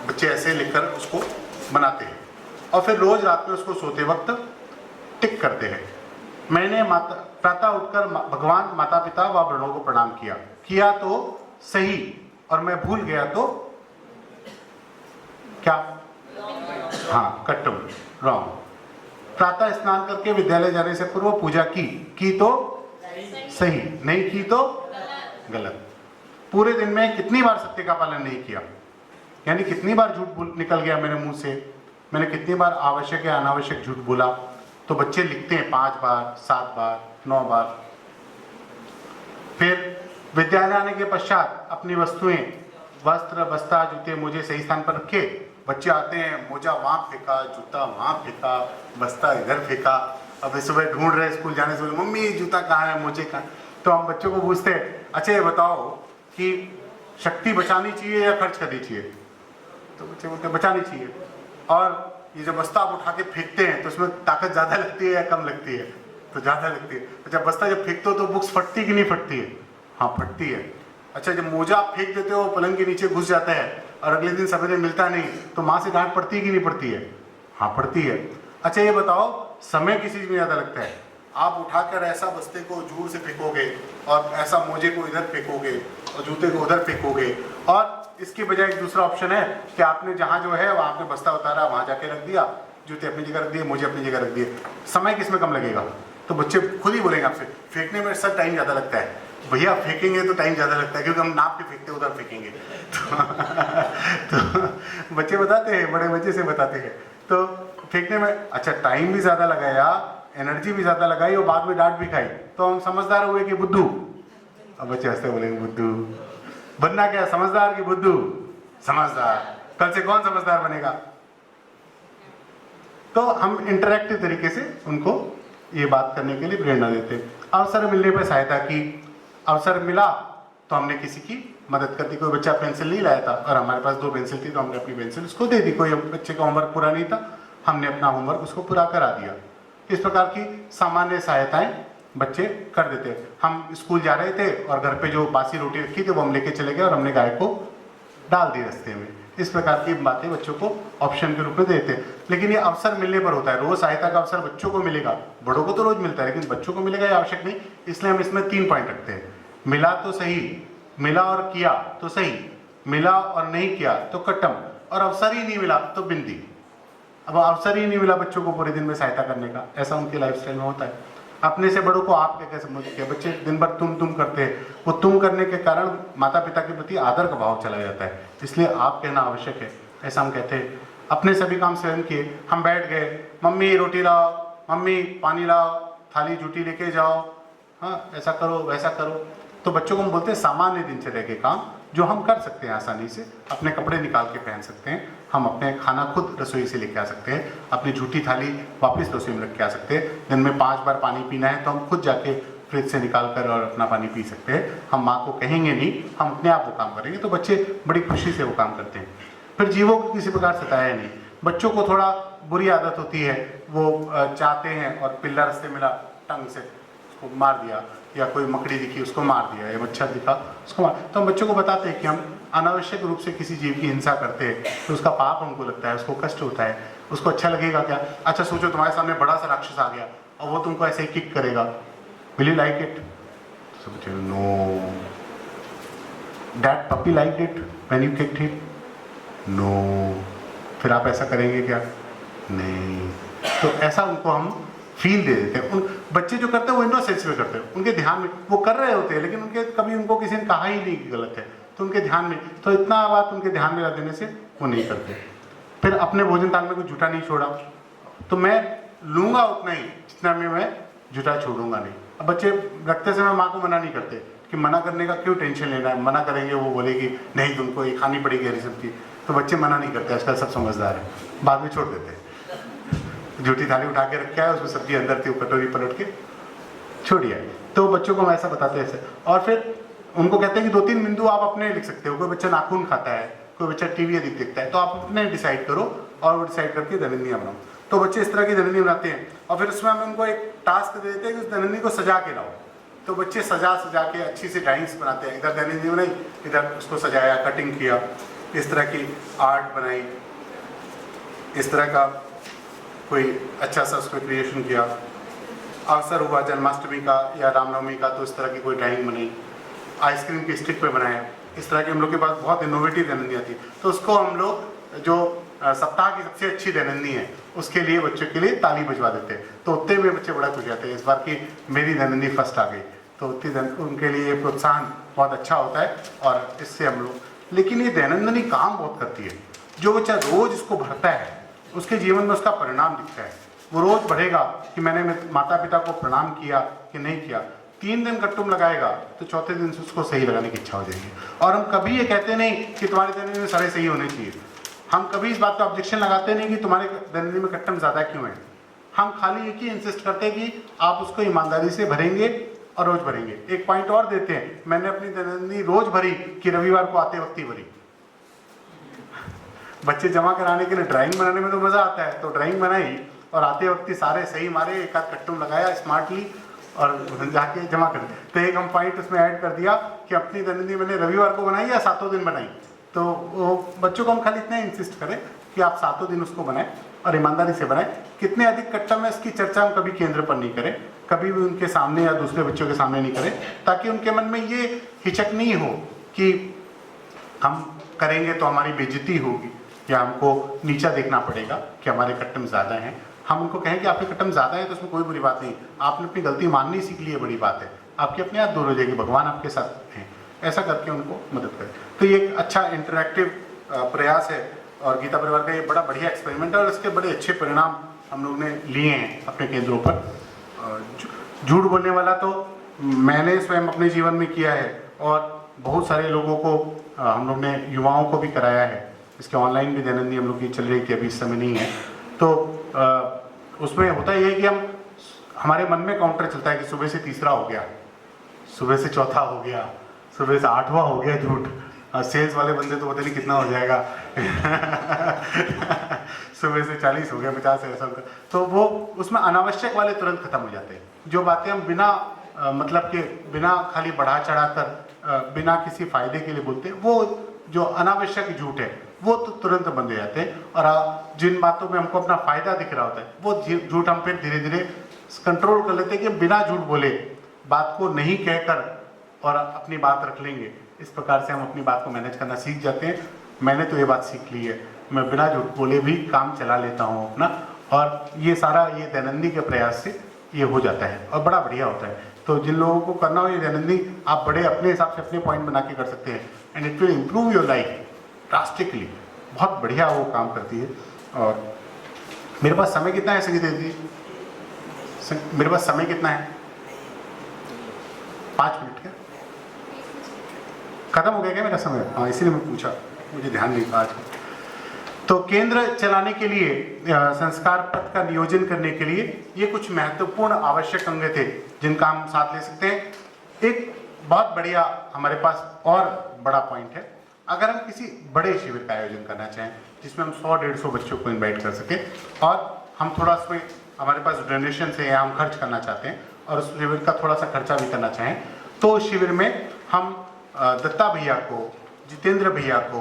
बच्चे ऐसे लिखकर उसको बनाते हैं और फिर रोज रात में उसको सोते वक्त टिक करते हैं। मैंने प्रातः उठकर भगवान, माता पिता व बड़ों को प्रणाम किया तो सही और मैं भूल गया तो क्या? हाँ, कट्टम, रॉन्ग। प्रातः स्नान करके विद्यालय जाने से पूर्व पूजा की तो सही, नहीं की तो गलत। पूरे दिन में कितनी बार सत्य का पालन नहीं किया, यानी कितनी बार झूठ निकल गया मेरे मुंह से, मैंने कितनी बार आवश्यक या अनावश्यक झूठ बोला, तो बच्चे लिखते हैं 5 बार, 7 बार, 9 बार। फिर विद्यालय आने के पश्चात अपनी वस्तुएं, वस्त्र, बस्ता, जूते, मोजे सही स्थान पर रखे। बच्चे आते हैं, मोजा वहाँ फेंका, जूता वहाँ फेंका, बस्ता इधर फेंका। अब सुबह ढूंढ रहे स्कूल जाने से, मम्मी जूता कहाँ है, मोजे कहाँ। तो हम बच्चों को पूछते हैं, अच्छा ये बताओ कि शक्ति बचानी चाहिए या खर्च करनी चाहिए? तो बच्चे बोलते हैं बचानी चाहिए। और ये जब बस्ता आप उठा के फेंकते हैं तो उसमें ताकत ज़्यादा लगती है या कम लगती है? तो ज़्यादा लगती है। अच्छा, बस्ता जब फेंकते हो तो बुक्स फटती कि नहीं फटती है? हाँ, फटती है। अच्छा, जब मोजा आप फेंक देते हो, पलंग के नीचे घुस जाता है और अगले दिन सवेरे मिलता नहीं, तो माँ से डांट पड़ती है कि नहीं पड़ती है? हाँ, पड़ती है। अच्छा, ये बताओ समय किस चीज़ में ज़्यादा लगता है? आप उठाकर ऐसा बस्ते को जोर से फेंकोगे और ऐसा मोजे को इधर फेंकोगे और जूते को उधर फेंकोगे, और इसके बजाय एक दूसरा ऑप्शन है कि आपने जहाँ जो है वहाँ पे बस्ता उतारा, वहाँ जाके रख दिया, जूते अपनी जगह रख दिए, मोजे अपनी जगह रख दिए। समय किस में कम लगेगा? तो बच्चे खुद ही बोलेंगे आपसे, फेंकने में सर टाइम ज़्यादा लगता है। भैया फेंकेंगे तो टाइम ज़्यादा लगता है, क्योंकि हम नाप के फेंकते उधर फेंकेंगे। तो बच्चे बताते हैं, बड़े बच्चे से बताते हैं। तो फेंकने में अच्छा टाइम भी ज़्यादा लगाया, एनर्जी भी ज़्यादा लगाई और बाद में डांट भी खाई, तो हम समझदार हुए कि बुद्धू? अब बच्चे हंसते बोलेंगे बुद्धू। बनना क्या, समझदार कि बुद्धू? समझदार। कल से कौन समझदार बनेगा? तो हम इंटरैक्टिव तरीके से उनको ये बात करने के लिए प्रेरणा देते हैं। अवसर मिलने पर सहायता की। अवसर मिला तो हमने किसी की मदद कर दी। कोई बच्चा पेंसिल नहीं लाया था और हमारे पास 2 पेंसिल थी, तो हमने अपनी पेंसिल उसको दे दी। कोई बच्चे का होमवर्क पूरा नहीं था, हमने अपना होमवर्क उसको पूरा करा दिया। इस प्रकार की सामान्य सहायताएं बच्चे कर देते। हम स्कूल जा रहे थे और घर पे जो बासी रोटी रखी थी वो हम लेके चले गए और हमने गाय को डाल दी रास्ते में। इस प्रकार की बातें बच्चों को ऑप्शन के रूप में देते हैं। लेकिन ये अवसर मिलने पर होता है। रोज सहायता का अवसर बच्चों को मिलेगा, बड़ों को तो रोज मिलता है, लेकिन बच्चों को मिलेगा ये आवश्यक नहीं। इसलिए हम इसमें 3 पॉइंट रखते हैं। मिला तो सही, मिला और किया तो सही, मिला और नहीं किया तो कटम, और अवसर ही नहीं मिला तो बिंदी। अब अवसर ही नहीं मिला बच्चों को पूरे दिन में सहायता करने का, ऐसा उनके लाइफस्टाइल में होता है। अपने से बड़ों को आप क्या समझते हैं? बच्चे दिन भर तुम करते हैं, वो तुम करने के कारण माता पिता के प्रति आदर का भाव चला जाता है, इसलिए आप कहना आवश्यक है, ऐसा हम कहते हैं। अपने सभी काम स्वयं किए। हम बैठ गए, मम्मी रोटी लाओ, मम्मी पानी लाओ, थाली जूठी लेके जाओ, हाँ ऐसा करो वैसा करो। तो बच्चों को हम बोलते हैं सामान्य दिनचर्या के काम जो हम कर सकते हैं आसानी से। अपने कपड़े निकाल के पहन सकते हैं, हम अपने खाना खुद रसोई से लेके आ सकते हैं, अपनी जूठी थाली वापस रसोई में रख के आ सकते हैं। दिन में 5 बार पानी पीना है तो हम खुद जाके फ्रिज से निकाल कर और अपना पानी पी सकते हैं। हम माँ को कहेंगे नहीं, हम अपने आप वो काम करेंगे। तो बच्चे बड़ी खुशी से वो काम करते हैं। फिर जीवों को किसी प्रकार सताया नहीं। बच्चों को थोड़ा बुरी आदत होती है, वो चाहते हैं और पिल्ला रास्ते मिला टंग से उसको मार दिया, या कोई मकड़ी दिखी उसको मार दिया, या मच्छर दिखा उसको मार। तो हम बच्चों को बताते हैं कि हम अनावश्यक रूप से किसी जीव की हिंसा करते हैं तो उसका पाप हमको लगता है, उसको कष्ट होता है, उसको अच्छा लगेगा क्या? अच्छा सोचो तुम्हारे सामने बड़ा सा राक्षस आ गया और वो तुमको ऐसे ही किक करेगा, will you like it? No. That puppy like it when you kicked him? No. फिर आप ऐसा करेंगे क्या? नहीं। तो ऐसा उनको हम फील दे देते हैं। उन बच्चे जो करते हैं वो इनोसेंस में करते हैं, उनके ध्यान में वो कर रहे होते हैं, लेकिन उनके कभी उनको किसी ने कहा ही नहीं कि गलत है, तो उनके ध्यान में, तो इतना बात उनके ध्यान में रख देने से वो नहीं करते। फिर अपने भोजन ताल में कोई जूठा नहीं छोड़ा तो मैं लूँगा उतना ही जितना में मैं जूठा छोड़ूंगा नहीं। अब बच्चे रखते समय माँ को मना नहीं करते कि मना करने का क्यों टेंशन लेना है, मना करेंगे वो बोलेगी नहीं तुमको ये खानी पड़ेगी हरी सब्जी, तो बच्चे मना नहीं करते। आजकल सब समझदार है, बाद में छोड़ देते हैं। जूठी थाली उठा के रखा है, उसमें सब्जी अंदर थी, वो कटोरी पलट के छोड़िए। तो बच्चों को हम ऐसा बताते हैं ऐसे। और फिर उनको कहते हैं कि 2-3 बिंदु आप अपने लिख सकते हो। कोई बच्चा नाखून खाता है, कोई बच्चा टीवी अधिक देखता है, तो आप अपने डिसाइड करो और वो डिसाइड करके दैनंदिनी बनाओ। तो बच्चे इस तरह की दैनंदिनी बनाते हैं और फिर उसमें हम उनको एक टास्क दे देते हैं कि उस दैनंदिनी को सजा के लाओ। तो बच्चे सजा के अच्छी सी ड्राइंग्स बनाते हैं, इधर दैनंदिनी बनाई, इधर उसको सजाया, कटिंग किया, इस तरह की आर्ट बनाई, इस तरह का कोई अच्छा सा उसमें क्रिएशन किया। अवसर हुआ जन्माष्टमी का या रामनवमी का तो इस तरह की कोई ड्राइंग बनाई, आइसक्रीम की स्टिक पे बनाया। इस तरह के हम लोग के पास बहुत इनोवेटिव दैनंदिनियाँ थी। तो उसको हम लोग जो सप्ताह की सबसे अच्छी दैनंदिनी है उसके लिए बच्चों के लिए ताली बजवा देते हैं। तो उतने में बच्चे बड़ा खुश जाते हैं इस बार की मेरी दैनंदिनी फर्स्ट आ गई, तो उनके लिए प्रोत्साहन बहुत अच्छा होता है। और इससे हम लोग, लेकिन ये दैनंदिनी काम बहुत करती है। जो बच्चा रोज इसको भरता है उसके जीवन में उसका परिणाम दिखता है। वो रोज बढ़ेगा कि मैंने माता पिता को प्रणाम किया कि नहीं किया। 3 दिन कट्टुम लगाएगा तो चौथे दिन से उसको सही लगाने की इच्छा हो जाएगी। और हम कभी ये कहते नहीं कि तुम्हारे दैनिक में सारे सही होने चाहिए। हम कभी इस बात का ऑब्जेक्शन लगाते नहीं कि तुम्हारे दैनिक में कट्टम ज़्यादा क्यों है। हम खाली एक ही इंसिस्ट करते हैं कि आप उसको ईमानदारी से भरेंगे और रोज भरेंगे। एक पॉइंट और देते हैं, मैंने अपनी दैनिक रोज भरी कि रविवार को आते वक्त ही भरी। बच्चे जमा कराने के लिए ड्राइंग बनाने में तो मज़ा आता है, तो ड्राइंग बनाई और आते वक्त ही सारे सही मारे, एक आध कट्टुम लगाया स्मार्टली और जाके जमा कर दिया। तो एक हम पॉइंट उसमें ऐड कर दिया कि अपनी दैनिक मैंने रविवार को बनाई या 7 दिन बनाई। तो वो बच्चों को हम खाली इतना इंसिस्ट करें कि आप 7 दिन उसको बनाएं और ईमानदारी से बनाएं। कितने अधिक कट्टम है इसकी चर्चा हम कभी केंद्र पर नहीं करें, कभी भी उनके सामने या दूसरे बच्चों के सामने नहीं करें, ताकि उनके मन में ये हिचक नहीं हो कि हम करेंगे तो हमारी बेइज्जती होगी या हमको नीचा देखना पड़ेगा कि हमारे कट्टम ज़्यादा हैं। हम उनको कहें कि आपके कट्टम ज़्यादा है तो उसमें कोई बुरी बात नहीं, आपने अपनी गलती माननी सीख ली है, बड़ी बात है, आपकी अपने आप दूर हो जाएगी, भगवान आपके साथ हैं। ऐसा करके उनको मदद करें। तो ये एक अच्छा इंटरैक्टिव प्रयास है और गीता परिवार का ये बड़ा बढ़िया एक्सपेरिमेंट है और इसके बड़े अच्छे परिणाम हम लोग ने लिए हैं अपने केंद्रों पर। झूठ बोलने वाला तो मैंने स्वयं अपने जीवन में किया है और बहुत सारे लोगों को हम लोग ने युवाओं को भी कराया है। इसके ऑनलाइन भी दैनंदिनी हम लोग की चल रही थी, अभी इस समय नहीं है। तो उसमें होता यह है कि हम हमारे मन में काउंटर चलता है कि सुबह से तीसरा हो गया, सुबह से चौथा हो गया, सुबह से 8वां हो गया झूठ। सेल्स वाले बंदे तो पता नहीं कितना हो जाएगा सुबह से 40 हो गया, 50 ऐसा होगा। तो वो उसमें अनावश्यक वाले तुरंत खत्म हो जाते हैं। जो बातें हम बिना मतलब के बिना खाली बढ़ा चढ़ा कर बिना किसी फायदे के लिए बोलते हैं, वो जो अनावश्यक झूठ है वो तो तुरंत बंद हो जाते हैं। और जिन बातों में हमको अपना फायदा दिख रहा होता है वो झूठ हम फिर धीरे धीरे कंट्रोल कर लेते हैं कि बिना झूठ बोले, बात को नहीं कहकर और अपनी बात रख लेंगे। इस प्रकार से हम अपनी बात को मैनेज करना सीख जाते हैं। मैंने तो ये बात सीख ली है, मैं बिना झूठ बोले भी काम चला लेता हूँ अपना, और ये सारा ये दैनंदिनी के प्रयास से ये हो जाता है और बड़ा बढ़िया होता है। तो जिन लोगों को करना हो ये दैनंदिनी, आप बड़े अपने हिसाब से अपने पॉइंट बना के कर सकते हैं and it will improve your life drastically. बहुत बढ़िया वो काम करती है। और मेरे पास समय कितना है संगीता दीदी? मेरे पास समय कितना है? 5 मिनट क्या खत्म हो गया क्या मेरा समय? हाँ, इसीलिए मैं पूछा, मुझे ध्यान नहीं था आज। तो केंद्र चलाने के लिए संस्कार पथ का नियोजन करने के लिए ये कुछ महत्वपूर्ण आवश्यक अंग थे जिनका हम साथ ले सकते हैं। एक बहुत बढ़िया हमारे पास और बड़ा पॉइंट है, अगर हम किसी बड़े शिविर का आयोजन करना चाहें जिसमें हम 100-150 बच्चों को इनवाइट कर सकें और हम थोड़ा उसमें हमारे पास डोनेशन से या हम खर्च करना चाहते हैं और उस शिविर का थोड़ा सा खर्चा भी करना चाहें, तो उस शिविर में हम दत्ता भैया को, जितेंद्र भैया को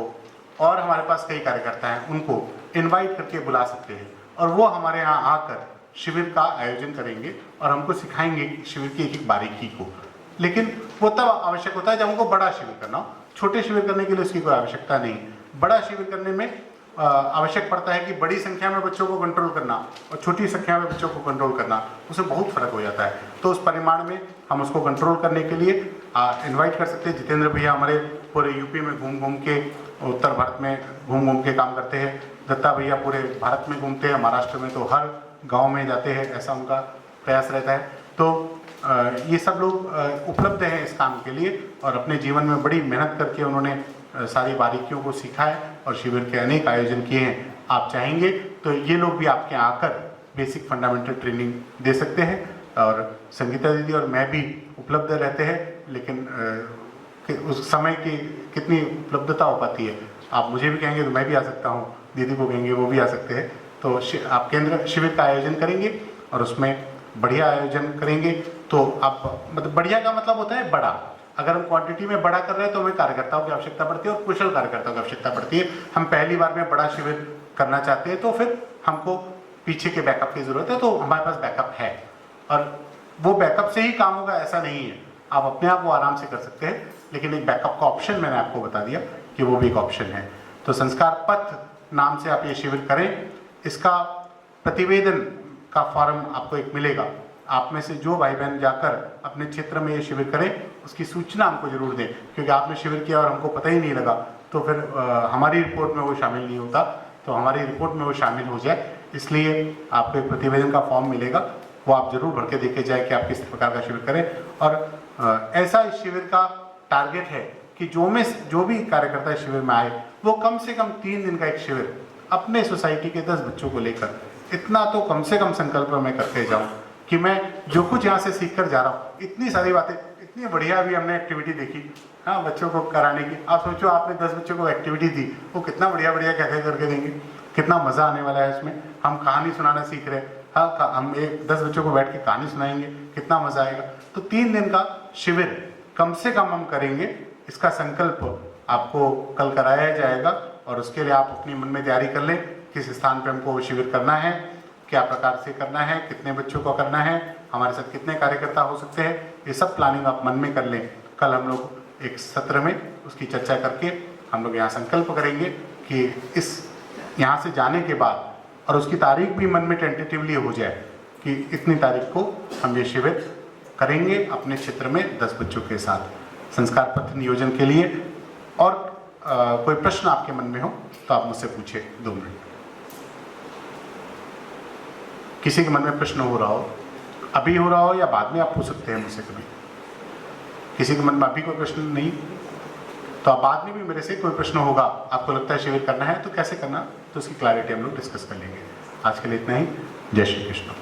और हमारे पास कई कार्यकर्ता हैं उनको इनवाइट करके बुला सकते हैं और वो हमारे यहाँ आकर शिविर का आयोजन करेंगे और हमको सिखाएंगे शिविर की एक एक बारीकी को। लेकिन वो तब आवश्यक होता है जब हमको बड़ा शिविर करना हो। छोटे शिविर करने के लिए उसकी कोई आवश्यकता नहीं। बड़ा शिविर करने में आवश्यक पड़ता है कि बड़ी संख्या में बच्चों को कंट्रोल करना और छोटी संख्या में बच्चों को कंट्रोल करना, उसमें बहुत फर्क हो जाता है। तो उस परिमाण में हम उसको कंट्रोल करने के लिए इनवाइट कर सकते हैं। जितेंद्र भैया हमारे पूरे यूपी में घूम घूम के, उत्तर भारत में घूम घूम के काम करते हैं। दत्ता भैया पूरे भारत में घूमते हैं, महाराष्ट्र में तो हर गाँव में जाते हैं, ऐसा उनका प्रयास रहता है। तो ये सब लोग उपलब्ध हैं इस काम के लिए और अपने जीवन में बड़ी मेहनत करके उन्होंने सारी बारीकियों को सीखा है और शिविर के अनेक आयोजन किए हैं। आप चाहेंगे तो ये लोग भी आपके यहाँ आकर बेसिक फंडामेंटल ट्रेनिंग दे सकते हैं और संगीता दीदी और मैं भी उपलब्ध रहते हैं। लेकिन उस समय की कितनी उपलब्धता हो पाती है, आप मुझे भी कहेंगे तो मैं भी आ सकता हूँ, दीदी को कहेंगे वो भी आ सकते हैं। तो आप केंद्र शिविर का आयोजन करेंगे और उसमें बढ़िया आयोजन करेंगे तो आप मतलब बढ़िया का मतलब होता है बड़ा। अगर हम क्वांटिटी में बड़ा कर रहे हैं तो हमें कार्यकर्ताओं की आवश्यकता पड़ती है और कुशल कार्यकर्ताओं की आवश्यकता पड़ती है। हम पहली बार में बड़ा शिविर करना चाहते हैं तो फिर हमको पीछे के बैकअप की जरूरत है, तो हमारे पास बैकअप है और वो बैकअप से ही काम होगा ऐसा नहीं है। आप अपने आप वो आराम से कर सकते हैं, लेकिन एक बैकअप का ऑप्शन मैंने आपको बता दिया कि वो भी एक ऑप्शन है। तो संस्कार पथ नाम से आप ये शिविर करें। इसका प्रतिवेदन का फॉर्म आपको एक मिलेगा। आप में से जो भाई बहन जाकर अपने क्षेत्र में ये शिविर करें उसकी सूचना हमको जरूर दें, क्योंकि आपने शिविर किया और हमको पता ही नहीं लगा तो फिर हमारी रिपोर्ट में वो शामिल नहीं होता। तो हमारी रिपोर्ट में वो शामिल हो जाए। इसलिए आपको एक प्रतिवेदन का फॉर्म मिलेगा, वो आप जरूर भर के देके जाए कि आप किस प्रकार का शिविर करें। और ऐसा इस शिविर का टारगेट है कि जो भी कार्यकर्ता शिविर में आए वो कम से कम 3 दिन का एक शिविर अपने सोसाइटी के 10 बच्चों को लेकर, इतना तो कम से कम संकल्प मैं करके जाऊं कि मैं जो कुछ यहाँ से सीख कर जा रहा हूँ, इतनी सारी बातें, इतनी बढ़िया भी हमने एक्टिविटी देखी, हाँ, बच्चों को कराने की। आप सोचो, आपने 10 बच्चों को एक्टिविटी दी, वो कितना बढ़िया बढ़िया क्या करके देंगे, कितना मज़ा आने वाला है उसमें। हम कहानी सुनाना सीख रहे हैं, हाँ, हम 10 बच्चों को बैठ के कहानी सुनाएंगे, कितना मज़ा आएगा। तो 3 दिन का शिविर कम से कम हम करेंगे, इसका संकल्प आपको कल कराया जाएगा। और उसके लिए आप अपनी मन में तैयारी कर लें, किस स्थान पे हमको शिविर करना है, क्या प्रकार से करना है, कितने बच्चों को करना है, हमारे साथ कितने कार्यकर्ता हो सकते हैं, ये सब प्लानिंग आप मन में कर लें। कल हम लोग एक सत्र में उसकी चर्चा करके हम लोग यहाँ संकल्प करेंगे कि इस यहाँ से जाने के बाद, और उसकी तारीख भी मन में टेंटेटिवली हो जाए कि इतनी तारीख को हम ये शिविर करेंगे अपने क्षेत्र में 10 बच्चों के साथ संस्कार पत्र नियोजन के लिए। और कोई प्रश्न आपके मन में हो तो आप मुझसे पूछिए, 2 मिनट। किसी के मन में प्रश्न हो रहा हो, अभी हो रहा हो या बाद में, आप पूछ सकते हैं मुझसे कभी। किसी के मन में अभी कोई प्रश्न नहीं, तो आप बाद में भी मेरे से कोई प्रश्न होगा, आपको लगता है शिविर करना है तो कैसे करना, तो उसकी क्लैरिटी हम लोग डिस्कस कर लेंगे। आज के लिए इतना ही। जय श्री कृष्ण।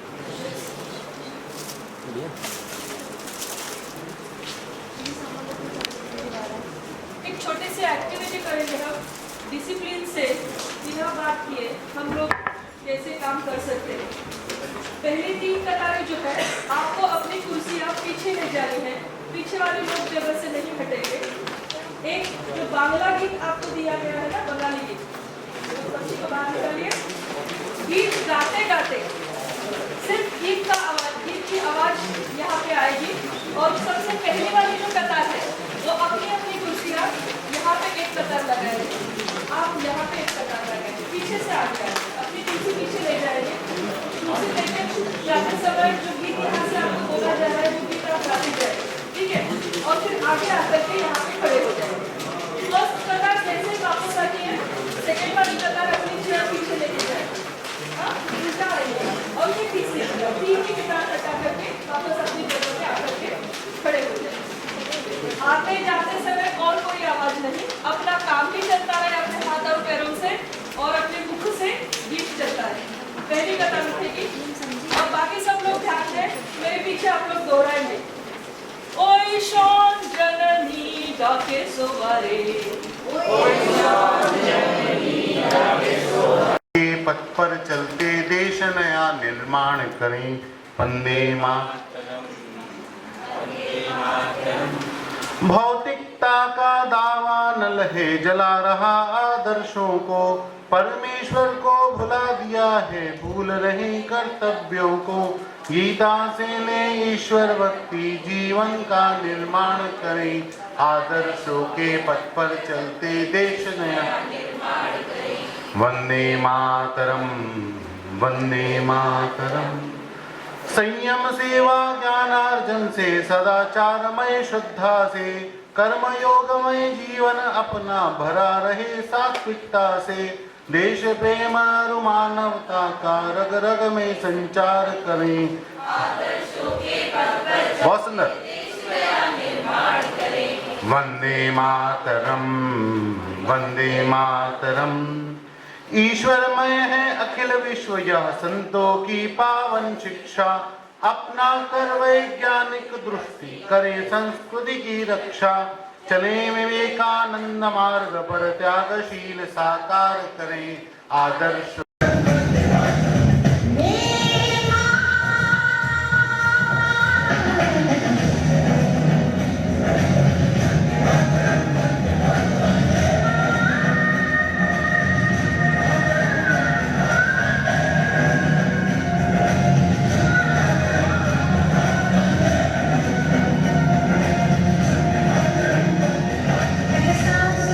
एक छोटी सी एक्टिविटी करेंगे हम, डिसिप्लिन से बिना बात किए हम लोग कैसे काम कर सकते हैं। पहली 3 कतारें जो है, आपको अपनी कुर्सियाँ पीछे ले जानी है, पीछे वाले लोग जगह से नहीं हटेंगे। एक जो बांग्ला गीत आपको दिया गया है ना, बंगाली गीत, तो बच्ची को बाहर निकालिए। गीत गाते गाते सिर्फ गीत की आवाज यहाँ पे आएगी। और सबसे पहले वाली जो कतार है वो अपनी अपनी कुर्सियाँ यहाँ पे एक कतार लगाएंगे, आप यहाँ पे एक कतार लगाएंगे, पीछे से आगे आएंगे, अपनी कुर्सी पीछे ले जाएंगे। कुर्सी लेके जाते समय जो गीत यहाँ से आपको बोला जा रहा है वो गीत आप गाते जाएंगे, ठीक है। और फिर आगे आकर के यहाँ पे खड़े हो जाएंगे। फर्स्ट कतार जैसे वापस आती है, सेकेंड वाली कतार अपनी चेयर पीछे लेके जाएंगे, हाँ, उल्टा आएगा। और फिर तीसरी की कतार हटा करके वापस अपनी जगह पे आकर के खड़े हो जाएंगे। आते जाते समय और कोई आवाज नहीं, अपना काम भी चलता रहे अपने हाथ और पैरों से, और अपने मुख से गीत चलता रहे। पहली कतार उठेगी और बाकी सब लोग ध्यान दें, मेरे पीछे आप लोग दोहराएंगे। ओय शान जननी डाके सोवारे, ओय शान जननी डाके सोवारे, पथ पर चलते देश नया निर्माण करें, वंदे मातरम। भौतिकता का दावा न लहे जला रहा आदर्शों को, परमेश्वर को भुला दिया है, भूल रहे कर्तव्यों को। गीता से ले ईश्वर भक्ति जीवन का निर्माण करें, आदर्शों के पथ पर चलते देश नया निर्माण करें। वंदे मातरम, वंदे मातरम। संयम सेवा ज्ञानार्जन से, सदाचारमय श्रद्धा से, कर्मयोगमय जीवन अपना भरा रहे सात्विकता से। देश प्रेम और मानवता का रग रग में संचार करें, आदर्शों के पथ पर बहुत सुंदर निर्माण करें। वंदे मातरम, वंदे मातरम। ईश्वरमय है अखिल विश्व यह संतों की पावन शिक्षा, अपना कर वैज्ञानिक दृष्टि करे संस्कृति की रक्षा। चले विवेकानंद मार्ग पर त्यागशील साकार करें, आदर्श।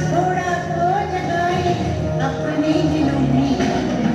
थोड़ा तो जगाए अपने दिलों में।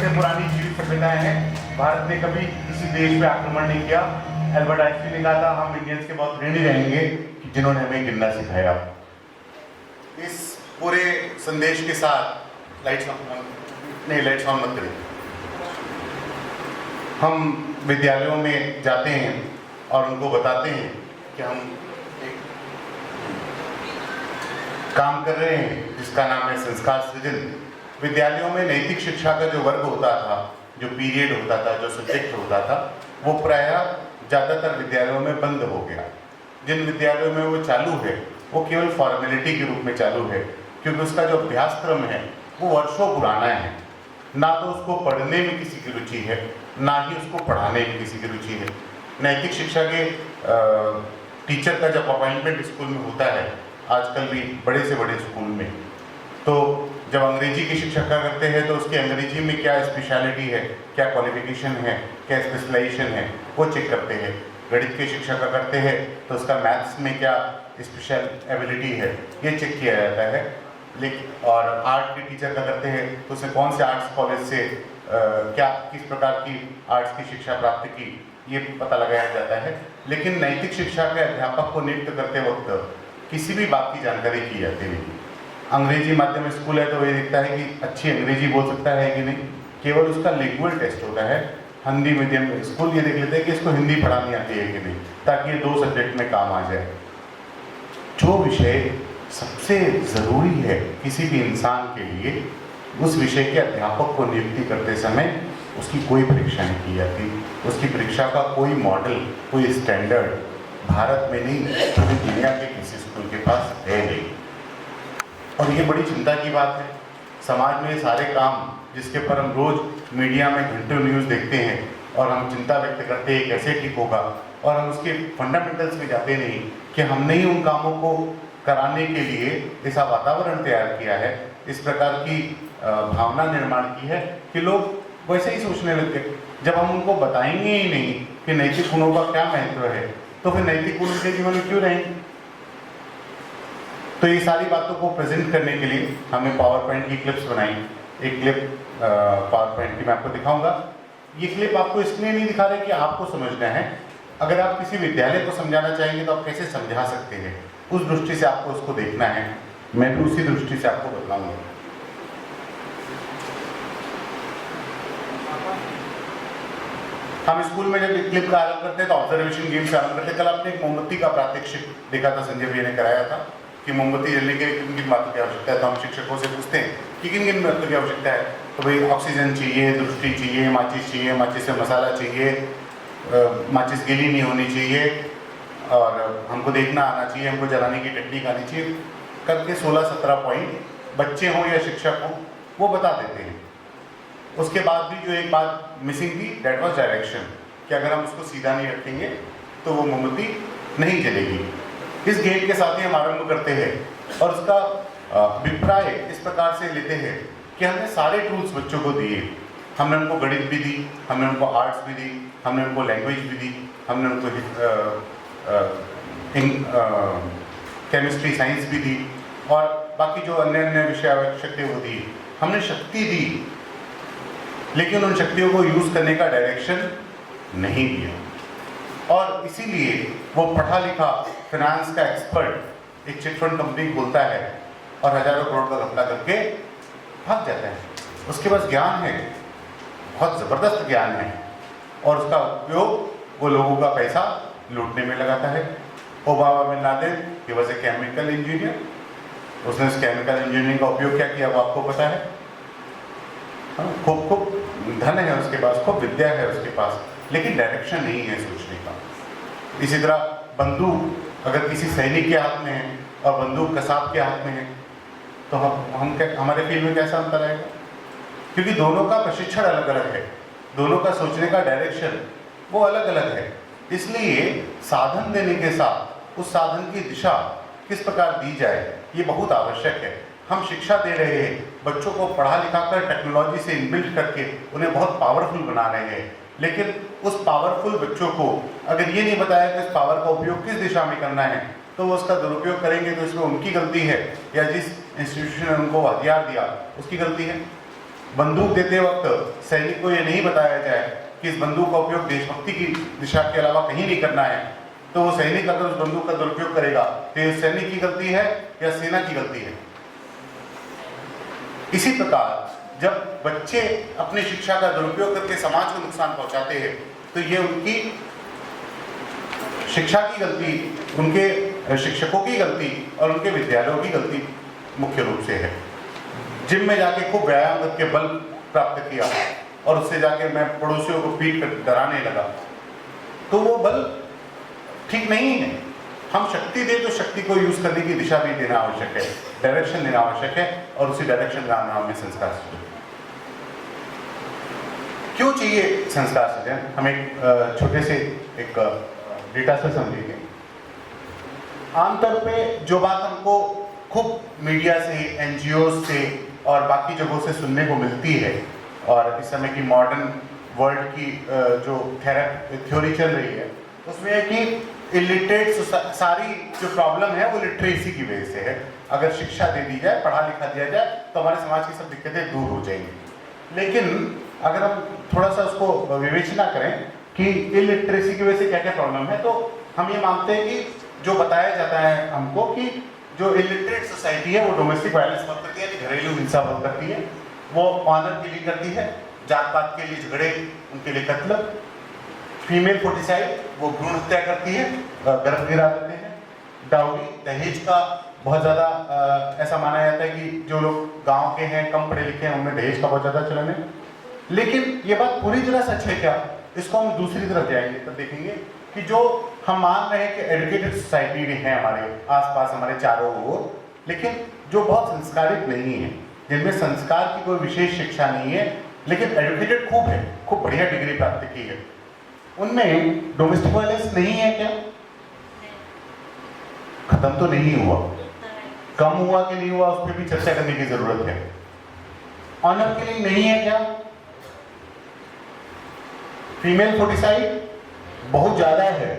से पुरानी जीवित सभ्यताएं हैं। भारत ने कभी किसी देश पे आक्रमण नहीं किया। एल्बर्ट आइंस्टीन ने कहा था हम इंडियंस के बहुत ऋणी रहेंगे जिन्होंने हमें गिनना सिखाया। इस पूरे संदेश के साथ लाइट्स ऑन मत करें। हम विद्यालयों में जाते हैं और उनको बताते हैं कि हम एक काम कर रहे हैं जिसका नाम है संस्कार सृजन। विद्यालयों में नैतिक शिक्षा का जो वर्ग होता था, जो पीरियड होता था, जो सब्जेक्ट होता था, वो प्रायः ज़्यादातर विद्यालयों में बंद हो गया। जिन विद्यालयों में वो चालू है वो केवल फॉर्मेलिटी के रूप में चालू है, क्योंकि उसका जो अभ्यासक्रम है वो वर्षों पुराना है। ना तो उसको पढ़ने में किसी की रुचि है, ना ही उसको पढ़ाने में किसी की रुचि है। नैतिक शिक्षा के टीचर का जब अपॉइंटमेंट स्कूल में होता है, आजकल भी बड़े से बड़े स्कूल में, तो जब अंग्रेजी की शिक्षा करते हैं तो उसकी अंग्रेजी में क्या स्पेशलिटी है, क्या क्वालिफिकेशन है, क्या स्पेशलाइजेशन है, वो चेक करते हैं। गणित की शिक्षा का करते हैं तो उसका मैथ्स में क्या स्पेशल एबिलिटी है, ये चेक किया जाता है। लेकिन और आर्ट के टीचर का करते हैं तो उसने कौन से आर्ट्स कॉलेज से क्या किस प्रकार की आर्ट्स की शिक्षा प्राप्त की, ये पता लगाया जाता है। लेकिन नैतिक शिक्षा के अध्यापक को नियुक्त करते वक्त किसी भी बात की जानकारी की जाती नहीं। अंग्रेजी माध्यम स्कूल है तो ये दिखता है कि अच्छी अंग्रेजी बोल सकता है कि नहीं, केवल उसका लिंगुअल टेस्ट होता है। हिंदी मीडियम स्कूल ये देख लेते हैं कि इसको हिंदी पढ़ानी आती है कि नहीं, ताकि ये 2 सब्जेक्ट में काम आ जाए। जो विषय सबसे ज़रूरी है किसी भी इंसान के लिए, उस विषय के अध्यापक को नियुक्ति करते समय उसकी कोई परीक्षा नहीं की जाती। उसकी परीक्षा का कोई मॉडल, कोई स्टैंडर्ड भारत में नहीं, पूरी दुनिया के किसी स्कूल के पास है नहीं। और ये बड़ी चिंता की बात है। समाज में सारे काम जिसके पर हम रोज़ मीडिया में घंटों न्यूज़ देखते हैं और हम चिंता व्यक्त करते हैं कैसे ठीक होगा, और हम उसके फंडामेंटल्स में जाते नहीं कि हमने ही उन कामों को कराने के लिए ऐसा वातावरण तैयार किया है, इस प्रकार की भावना निर्माण की है कि लोग वैसे ही सोचने लगते। जब हम उनको बताएंगे ही नहीं कि नैतिक गुणों का क्या महत्व है, तो फिर नैतिक गुण उनके जीवन में क्यों रहेंगे। तो ये सारी बातों को प्रेजेंट करने के लिए हमने पावर पॉइंट की क्लिप्स बनाई। एक क्लिप पावर पॉइंट की मैं आपको दिखाऊंगा। ये क्लिप आपको इसलिए नहीं दिखा रहे कि आपको समझना है। अगर आप किसी विद्यालय को समझाना चाहेंगे तो आप कैसे समझा सकते हैं, उस दृष्टि से आपको उसको देखना है। मैं भी उसी दृष्टि से आपको बताऊंगा। हम स्कूल में जब क्लिप का आरंभ करते हैं तो ऑब्जर्वेशन गेम से आरंभ करते हैं। कल आपने एक मोमबत्ती का प्रात्यक्षिक देखा था, संजय भैया ने कराया था कि मोमबत्ती जलने के लिए किन किन बातों की आवश्यकता है। तो हम शिक्षकों से पूछते हैं कि किन किन बातों की आवश्यकता है। तो भाई ऑक्सीजन चाहिए, दृष्टि चाहिए, माचिस से मसाला चाहिए, माचिस गीली नहीं होनी चाहिए, और हमको देखना आना चाहिए, हमको जलाने की टेक्निक आनी चाहिए, करके 16-17 पॉइंट बच्चे हों या शिक्षक हों वो बता देते हैं। उसके बाद भी जो एक बात मिसिंग थी, दैट वाज डायरेक्शन, कि अगर हम उसको सीधा नहीं रखेंगे तो वो मोमबत्ती नहीं जलेगी। इस गेम के साथ ही हम आरंभ करते हैं और उसका अभिप्राय इस प्रकार से लेते हैं कि हमने सारे टूल्स बच्चों को दिए। हमने उनको गणित भी दी, हमने उनको आर्ट्स भी दी, हमने उनको लैंग्वेज भी दी, हमने उनको केमिस्ट्री साइंस भी दी, और बाकी जो अन्य अन्य विषय आवश्यक थे वो दी। हमने शक्ति दी, लेकिन उन शक्तियों को यूज़ करने का डायरेक्शन नहीं दिया। और इसीलिए वो पढ़ा लिखा फाइनेंस का एक्सपर्ट एक चिटफंड कंपनी खोलता है और हजारों करोड़ का घपला करके भाग जाता है। उसके पास ज्ञान है, बहुत ज़बरदस्त ज्ञान है, और उसका उपयोग वो लोगों का पैसा लूटने में लगाता है। Obama bin Laden he was a chemical engineer, उसने उस केमिकल इंजीनियरिंग का उपयोग क्या किया वो आपको पता है। खूब धन है उसके पास, खूब विद्या है उसके पास, लेकिन डायरेक्शन नहीं है सोचने का। इसी तरह बंदूक अगर किसी सैनिक के हाथ में है और बंदूक कसाब के हाथ में है तो हमारे फील्ड में कैसा अंतर आएगा, क्योंकि दोनों का प्रशिक्षण अलग अलग है, दोनों का सोचने का डायरेक्शन वो अलग अलग है। इसलिए साधन देने के साथ उस साधन की दिशा किस प्रकार दी जाए ये बहुत आवश्यक है। हम शिक्षा दे रहे हैं, बच्चों को पढ़ा लिखा कर टेक्नोलॉजी से इनबिल्ट करके उन्हें बहुत पावरफुल बना रहे हैं, लेकिन उस पावरफुल बच्चों को अगर ये नहीं बताया कि इस पावर का उपयोग किस दिशा में करना है तो वो उसका दुरुपयोग करेंगे, तो इसमें उनकी गलती है या जिस इंस्टीट्यूशन ने उनको हथियार दिया उसकी गलती है। बंदूक देते वक्त सैनिक को ये नहीं बताया जाए कि इस बंदूक का उपयोग देशभक्ति की दिशा के अलावा कहीं नहीं करना है, तो वो सैनिक अगर उस बंदूक का दुरुपयोग करेगा तो ये सैनिक की गलती है या सेना की गलती है। इसी प्रकार जब बच्चे अपनी शिक्षा का दुरुपयोग करके समाज को नुकसान पहुंचाते हैं तो ये उनकी शिक्षा की गलती, उनके शिक्षकों की गलती और उनके विद्यालयों की गलती मुख्य रूप से है। जिम में जाके खूब व्यायाम करके बल प्राप्त किया और उससे जाके मैं पड़ोसियों को पीट कर डराने लगा, तो वो बल ठीक नहीं है। हम शक्ति दे तो शक्ति को यूज करने की दिशा भी देना आवश्यक है, डायरेक्शन देना आवश्यक है, और उसी डायरेक्शन का नाम है संस्कार सृजन। क्यों चाहिए संस्कार सृजन? हम एक छोटे से एक डेटा से समझेंगे। आमतौर पे जो बात हमको खूब मीडिया से, एनजीओ से और बाकी जगहों से सुनने को मिलती है, और इस समय की मॉडर्न वर्ल्ड की जो थ्योरी चल रही है उसमें है कि इलिटरेट सारी जो प्रॉब्लम है वो लिटरेसी की वजह से है। अगर शिक्षा दे दी जाए, पढ़ा लिखा दिया जाए तो हमारे समाज की सब दिक्कतें दूर हो जाएंगी। लेकिन अगर हम थोड़ा सा उसको विवेचना करें कि इलिटरेसी की वजह से क्या क्या प्रॉब्लम है, तो हम ये मानते हैं कि जो बताया जाता है हमको कि जो इलिटरेट सोसाइटी है वो डोमेस्टिक वायलेंस बहुत करती है, घरेलू हिंसा बहुत करती है, वो ऑनर के लिए करती है, जात पात के लिए झगड़े, उनके लिए कत्ल, फीमेल फोर्टिसाइड वो भ्रूण हत्या करती है, गर्भ गिरा देते हैं, डाउरी दहेज का बहुत ज़्यादा ऐसा माना जाता है कि जो लोग गांव के हैं, कम पढ़े लिखे हैं, उनमें दहेज का बहुत ज़्यादा चलन है। लेकिन ये बात पूरी तरह सच है क्या? इसको हम दूसरी तरफ जाएंगे तो देखेंगे कि जो हम मान रहे हैं कि एजुकेटेड सोसाइटी है हमारे आसपास, हमारे चारों ओर, लेकिन जो बहुत संस्कारित नहीं है, जिनमें संस्कार की कोई विशेष शिक्षा नहीं है, लेकिन एजुकेटेड खूब है, खूब बढ़िया डिग्री प्राप्त की है, उनमें डोमेस्टिक वायलेंस नहीं है क्या? खत्म तो नहीं हुआ, कम हुआ कि नहीं हुआ उस पर भी चर्चा करने की जरूरत है। ऑनर के लिए नहीं है क्या? फीमेल फोर्टिसाइड बहुत ज्यादा है।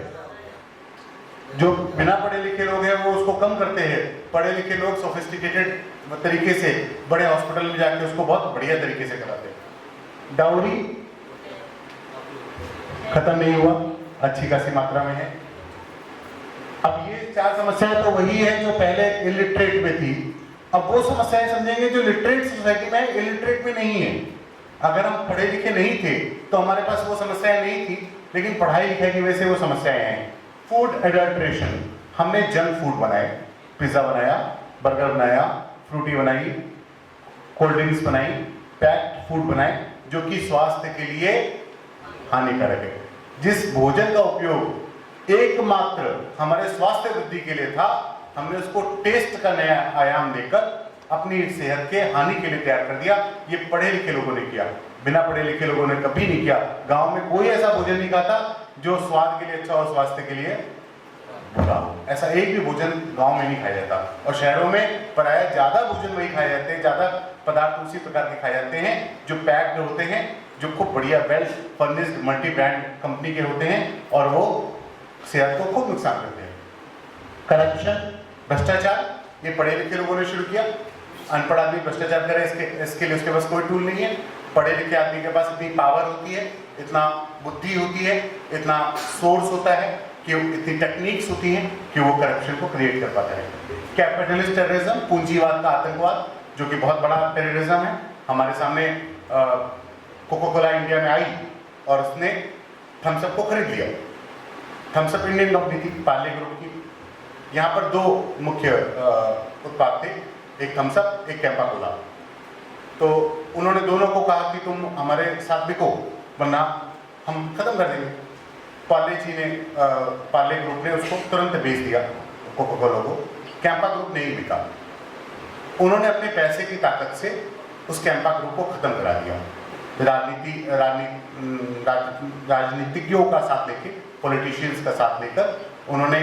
जो बिना पढ़े लिखे लोग हैं वो उसको कम करते हैं, पढ़े लिखे लोग सोफिस्टिकेटेड तरीके से बड़े हॉस्पिटल में जाके उसको बहुत बढ़िया तरीके से कराते हैं। डाउरी खत्म नहीं हुआ, अच्छी खासी मात्रा में है। अब ये चार समस्याएं तो वही है जो पहले इलिटरेट में थी, अब वो समस्याएं समझेंगे जो लिटरेट सोसाइटी में, इलिटरेट में नहीं है। अगर हम पढ़े लिखे नहीं थे तो हमारे पास वो समस्याएं नहीं थी, लेकिन पढ़ाई लिखाई की वजह से वो समस्याएं हैं। फूड एडल्ट्रेशन, हमने जंक फूड बनाए, पिज्जा बनाया, बर्गर बनाया, फ्रूटी बनाई, कोल्ड ड्रिंक्स बनाई, पैक्ड फूड बनाए जो कि स्वास्थ्य के लिए हानिकारक है। जिस भोजन का उपयोग एकमात्र हमारे स्वास्थ्य वृद्धि के लिए था, हमने उसको टेस्ट का नया आयाम देकर अपनी सेहत के हानि के लिए तैयार कर दिया। ये पढ़े लिखे लोगों ने किया, बिना पढ़े लिखे लोगों ने कभी नहीं किया। गांव में कोई ऐसा भोजन नहीं खाता जो स्वाद के लिए अच्छा और स्वास्थ्य के लिए बुरा हो। ऐसा एक भी भोजन गांव में नहीं खाया जाता, और शहरों में प्रायः ज्यादा भोजन वही खाए जाते हैं, ज्यादा पदार्थ उसी प्रकार के खाए जाते हैं जो पैक्ड होते हैं, जो खूब बढ़िया well furnished multi brand company के होते हैं, और वो सेहत को खूब नुकसान करते हैं। करप्शन, भ्रष्टाचार, ये पढ़े लिखे लोगों ने शुरू किया। अनपढ़ आदमी भ्रष्टाचार करे इसके लिए उसके पास कोई टूल नहीं है। पढ़े लिखे आदमी के पास इतनी पावर होती है, इतना बुद्धि होती है, इतना सोर्स होता है, कि इतनी टेक्निक्स होती हैं कि वो करप्शन को क्रिएट कर पाता है। कैपिटलिस्ट टेररिज्म, पूंजीवाद का आतंकवाद, जो कि बहुत बड़ा टेररिज्म है। हमारे सामने कोका कोला इंडिया में आई और उसने थम्सअप को खरीद लिया। थम्सअप इंडियन कंपनी थी, पार्ले ग्रुप की। यहाँ पर दो मुख्य उत्पाद थे, एक थम्सअप, एक कैंपा कोला। तो उन्होंने दोनों को कहा कि तुम हमारे साथ बिको, वरना हम खत्म कर देंगे। पार्ले ग्रुप ने उसको तुरंत बेच दिया कोका कोला को। कैंपा ग्रुप नहीं बिका। उन्होंने अपने पैसे की ताकत से उस कैंपा ग्रुप को खत्म करा दिया। राजनीतिज्ञों का साथ लेके, पॉलिटिशियंस का साथ लेकर उन्होंने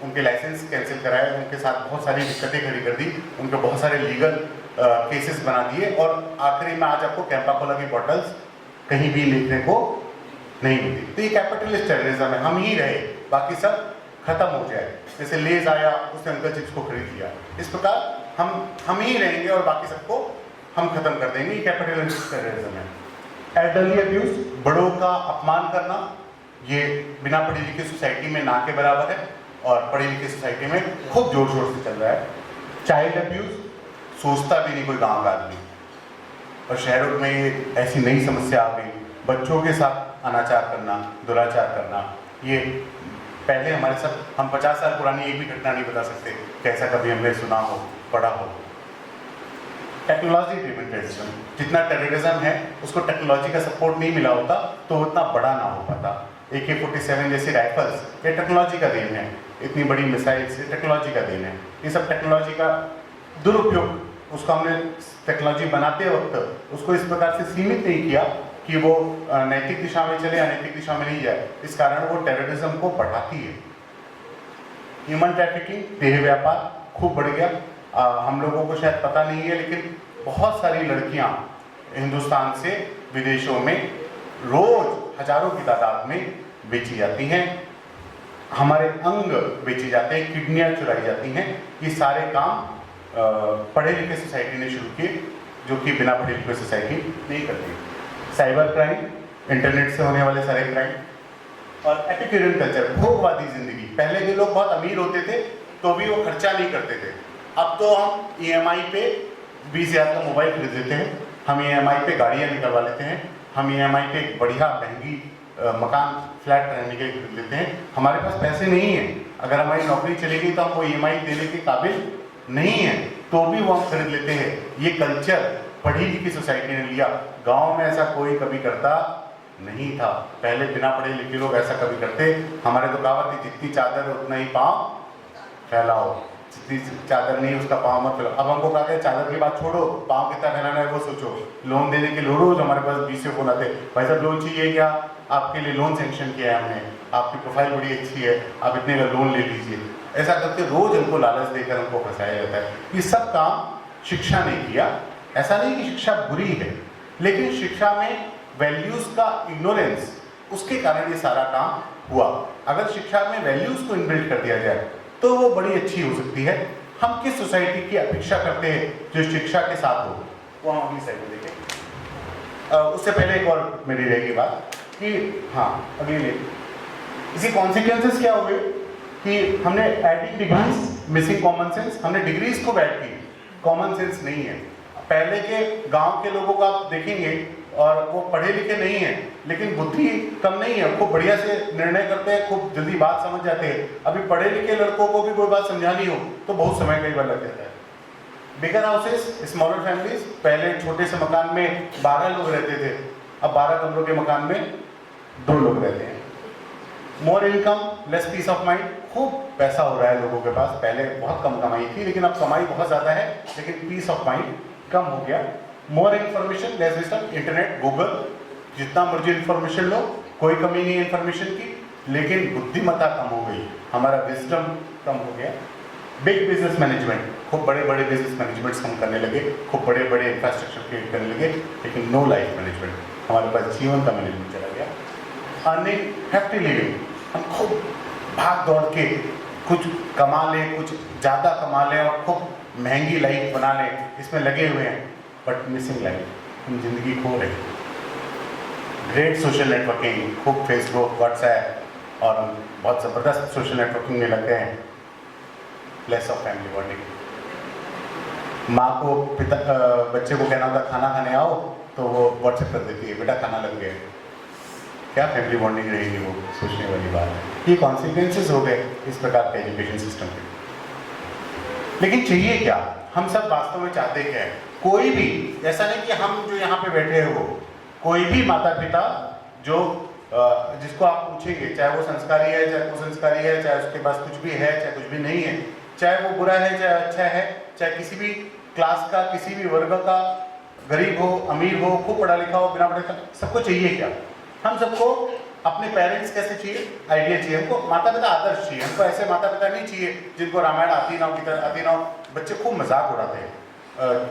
उनके लाइसेंस कैंसिल कराए, उनके साथ बहुत सारी दिक्कतें खड़ी कर दी, उनके बहुत सारे लीगल केसेस बना दिए, और आखिरी में आज आपको कैंपा कोला की बॉटल्स कहीं भी देखने को नहीं मिलती। तो ये कैपिटलिस्ट टेररिज्म है। हम ही रहे, बाकी सब खत्म हो जाए। जैसे लेज आया, उसने अंकल चिप्स को खरीद लिया। इस प्रकार हम ही रहेंगे और बाकी सबको हम खत्म कर देंगे। ये कैपिटलिस्ट टेररिज्म है। एल्डरली अब्यूज, बड़ों का अपमान करना, ये बिना पढ़ी लिखी सोसाइटी में ना के बराबर है और पढ़ी लिखी सोसाइटी में खूब जोर शोर से चल रहा है। चाइल्ड अब्यूज, सोचता भी नहीं कोई गांव का आदमी, और शहरों में ये ऐसी नई समस्या आ गई, बच्चों के साथ अनाचार करना, दुराचार करना। ये पहले हमारे साथ, हम 50 साल पुरानी एक भी घटना नहीं बता सकते कैसा कभी हमने सुना हो, पढ़ा हो। टेक्नोलॉजी ड्रिवन टेररिज्म, जितना टेररिज्म है उसको टेक्नोलॉजी का सपोर्ट नहीं मिला होता तो उतना बड़ा ना हो पाता। AK-47 जैसी राइफल्स, ये टेक्नोलॉजी का देन है। इतनी बड़ी मिसाइल्स, ये टेक्नोलॉजी का देन है। ये सब टेक्नोलॉजी का दुरुपयोग, उसको हमने टेक्नोलॉजी बनाते वक्त उसको इस प्रकार से सीमित नहीं किया कि वो नैतिक दिशा में चले, अनैतिक दिशा में नहीं जाए। इस कारण वो टेररिज्म को बढ़ाती है। ह्यूमन ट्रैफिकिंग, देह व्यापार खूब बढ़ गया। हम लोगों को शायद पता नहीं है, लेकिन बहुत सारी लड़कियां हिंदुस्तान से विदेशों में रोज हजारों की तादाद में बेची जाती हैं। हमारे अंग बेचे जाते हैं, किडनियां चुराई जाती हैं। ये सारे काम पढ़े लिखे सोसाइटी ने शुरू किए, जो कि बिना पढ़े लिखे सोसाइटी नहीं करती। साइबर क्राइम, इंटरनेट से होने वाले सारे क्राइम और एपिक्यूरियन कल्चर, भोगवादी जिंदगी। पहले के लोग बहुत अमीर होते थे तो भी वो खर्चा नहीं करते थे। अब तो हम EMI पे 20,000 का मोबाइल खरीद लेते हैं, हम EMI पे गाड़ियाँ निकलवा लेते हैं, हम EMI पे एक बढ़िया महंगी मकान फ्लैट रहने के लिए खरीद लेते हैं। हमारे पास पैसे नहीं है, अगर हमारी नौकरी चली गई तो हम वो EMI देने के काबिल नहीं है, तो भी वो हम खरीद लेते हैं। ये कल्चर पढ़ी लिखी सोसाइटी ने लिया। गांव में ऐसा कोई कभी करता नहीं था। पहले बिना पढ़े लिखे लोग ऐसा कभी करते। हमारे तो कहावत थी, जितनी चादर उतना ही पाँव फैलाओ, जितनी चादर नहीं उसका पाँव मत फैलाओ। अब हमको कहा गया चादर की बात छोड़ो, पाँव कितना फैलाना है वो सोचो। लोन देने के लिए रोज हमारे पास 20 से फोन आते, भाई साहब लोन चाहिए क्या? आपके लिए लोन सेंक्शन किया है हमने, आपकी प्रोफाइल बड़ी अच्छी है, आप इतने का लोन ले लीजिए। ऐसा करके रोज हमको लालच देकर हमको फंसाया जाता है। ये सब काम शिक्षा ने किया। ऐसा नहीं कि शिक्षा बुरी है, लेकिन शिक्षा में वैल्यूज का इग्नोरेंस, उसके कारण ये सारा काम हुआ। अगर शिक्षा में वैल्यूज को इनबिल्ट कर दिया जाए तो वो बड़ी अच्छी हो सकती है। हम किस सोसाइटी की अपेक्षा करते हैं जो शिक्षा के साथ हो, वो हम अगली साइड में देखें। उससे पहले एक और मेरी रहेगी बात कि हाँ, अगली इसी कॉन्सिक्वेंसेस क्या हुए कि हमने adding degrees, missing common sense. हमने डिग्रीज को ऐड की, कॉमन सेंस नहीं है। पहले के गांव के लोगों को आप देखेंगे और वो पढ़े लिखे नहीं हैं, लेकिन बुद्धि कम नहीं है, खूब बढ़िया से निर्णय करते हैं, खूब जल्दी बात समझ जाते हैं। अभी पढ़े लिखे लड़कों को भी कोई बात समझानी हो तो बहुत समय कई बार लग जाता है। बिगर हाउसेस, स्मॉलर फैमिलीज, पहले छोटे से मकान में 12 लोग रहते थे, अब 12 कमरों के मकान में 2 लोग रहते हैं। More income, less peace of mind, खूब पैसा हो रहा है लोगों के पास। पहले बहुत कम कमाई थी, लेकिन अब कमाई बहुत ज़्यादा है, लेकिन पीस ऑफ माइंड कम हो गया। More information, less wisdom, internet, Google, जितना मर्जी इन्फॉर्मेशन लो, कोई कमी नहीं है इन्फॉर्मेशन की, लेकिन बुद्धिमत्ता कम हो गई, हमारा विजडम कम हो गया। बिग बिजनेस मैनेजमेंट, खूब बड़े बड़े बिजनेस मैनेजमेंट्स हम करने लगे, खूब बड़े बड़े इंफ्रास्ट्रक्चर क्रिएट करने लगे, लेकिन नो लाइफ मैनेजमेंट, हमारे पास जीवन का मैनेजमेंट चला गया। अर्निंग, हैप्पी लिविंग, हम खूब भाग दौड़ के कुछ कमा लें, कुछ ज़्यादा कमा लें और खूब महंगी लाइफ बना लें, इसमें लगे हुए हैं, बट मिसिंग लाइफ, हम जिंदगी खो रहे हैं। ग्रेट सोशल नेटवर्किंग, खूब फेसबुक, व्हाट्सएप और हम बहुत ज़बरदस्त सोशल नेटवर्किंग में लग गए हैं। Less of family bonding. माँ को बच्चे को कहना होता खाना खाने आओ तो वो व्हाट्सएप कर देती है, बेटा खाना लग गया। क्या फैमिली बॉन्डिंग रहेगी, वो सोचने वाली बात है। ये कॉन्सिक्वेंसेस हो गए इस प्रकार के एजुकेशन सिस्टम के। लेकिन चाहिए क्या? हम सब वास्तव में चाहते क्या है? कोई भी, ऐसा नहीं कि हम जो यहाँ पे बैठे हैं वो, कोई भी माता पिता जो जिसको आप पूछेंगे, चाहे वो संस्कारी है, चाहे कुसंस्कारी है, चाहे उसके पास कुछ भी है, चाहे कुछ भी नहीं है, चाहे वो बुरा है, चाहे अच्छा है, चाहे किसी भी क्लास का, किसी भी वर्ग का, गरीब हो, अमीर हो, खूब पढ़ा लिखा हो, बिना पढ़ा लिखा, सबको चाहिए क्या? हम सबको अपने पेरेंट्स कैसे चाहिए? आइडिया चाहिए हमको, माता पिता आदर्श चाहिए हमको। ऐसे माता पिता नहीं चाहिए जिनको रामायण आती ना हो, की तरह आती ना हो। बच्चे खूब मजाक उड़ाते हैं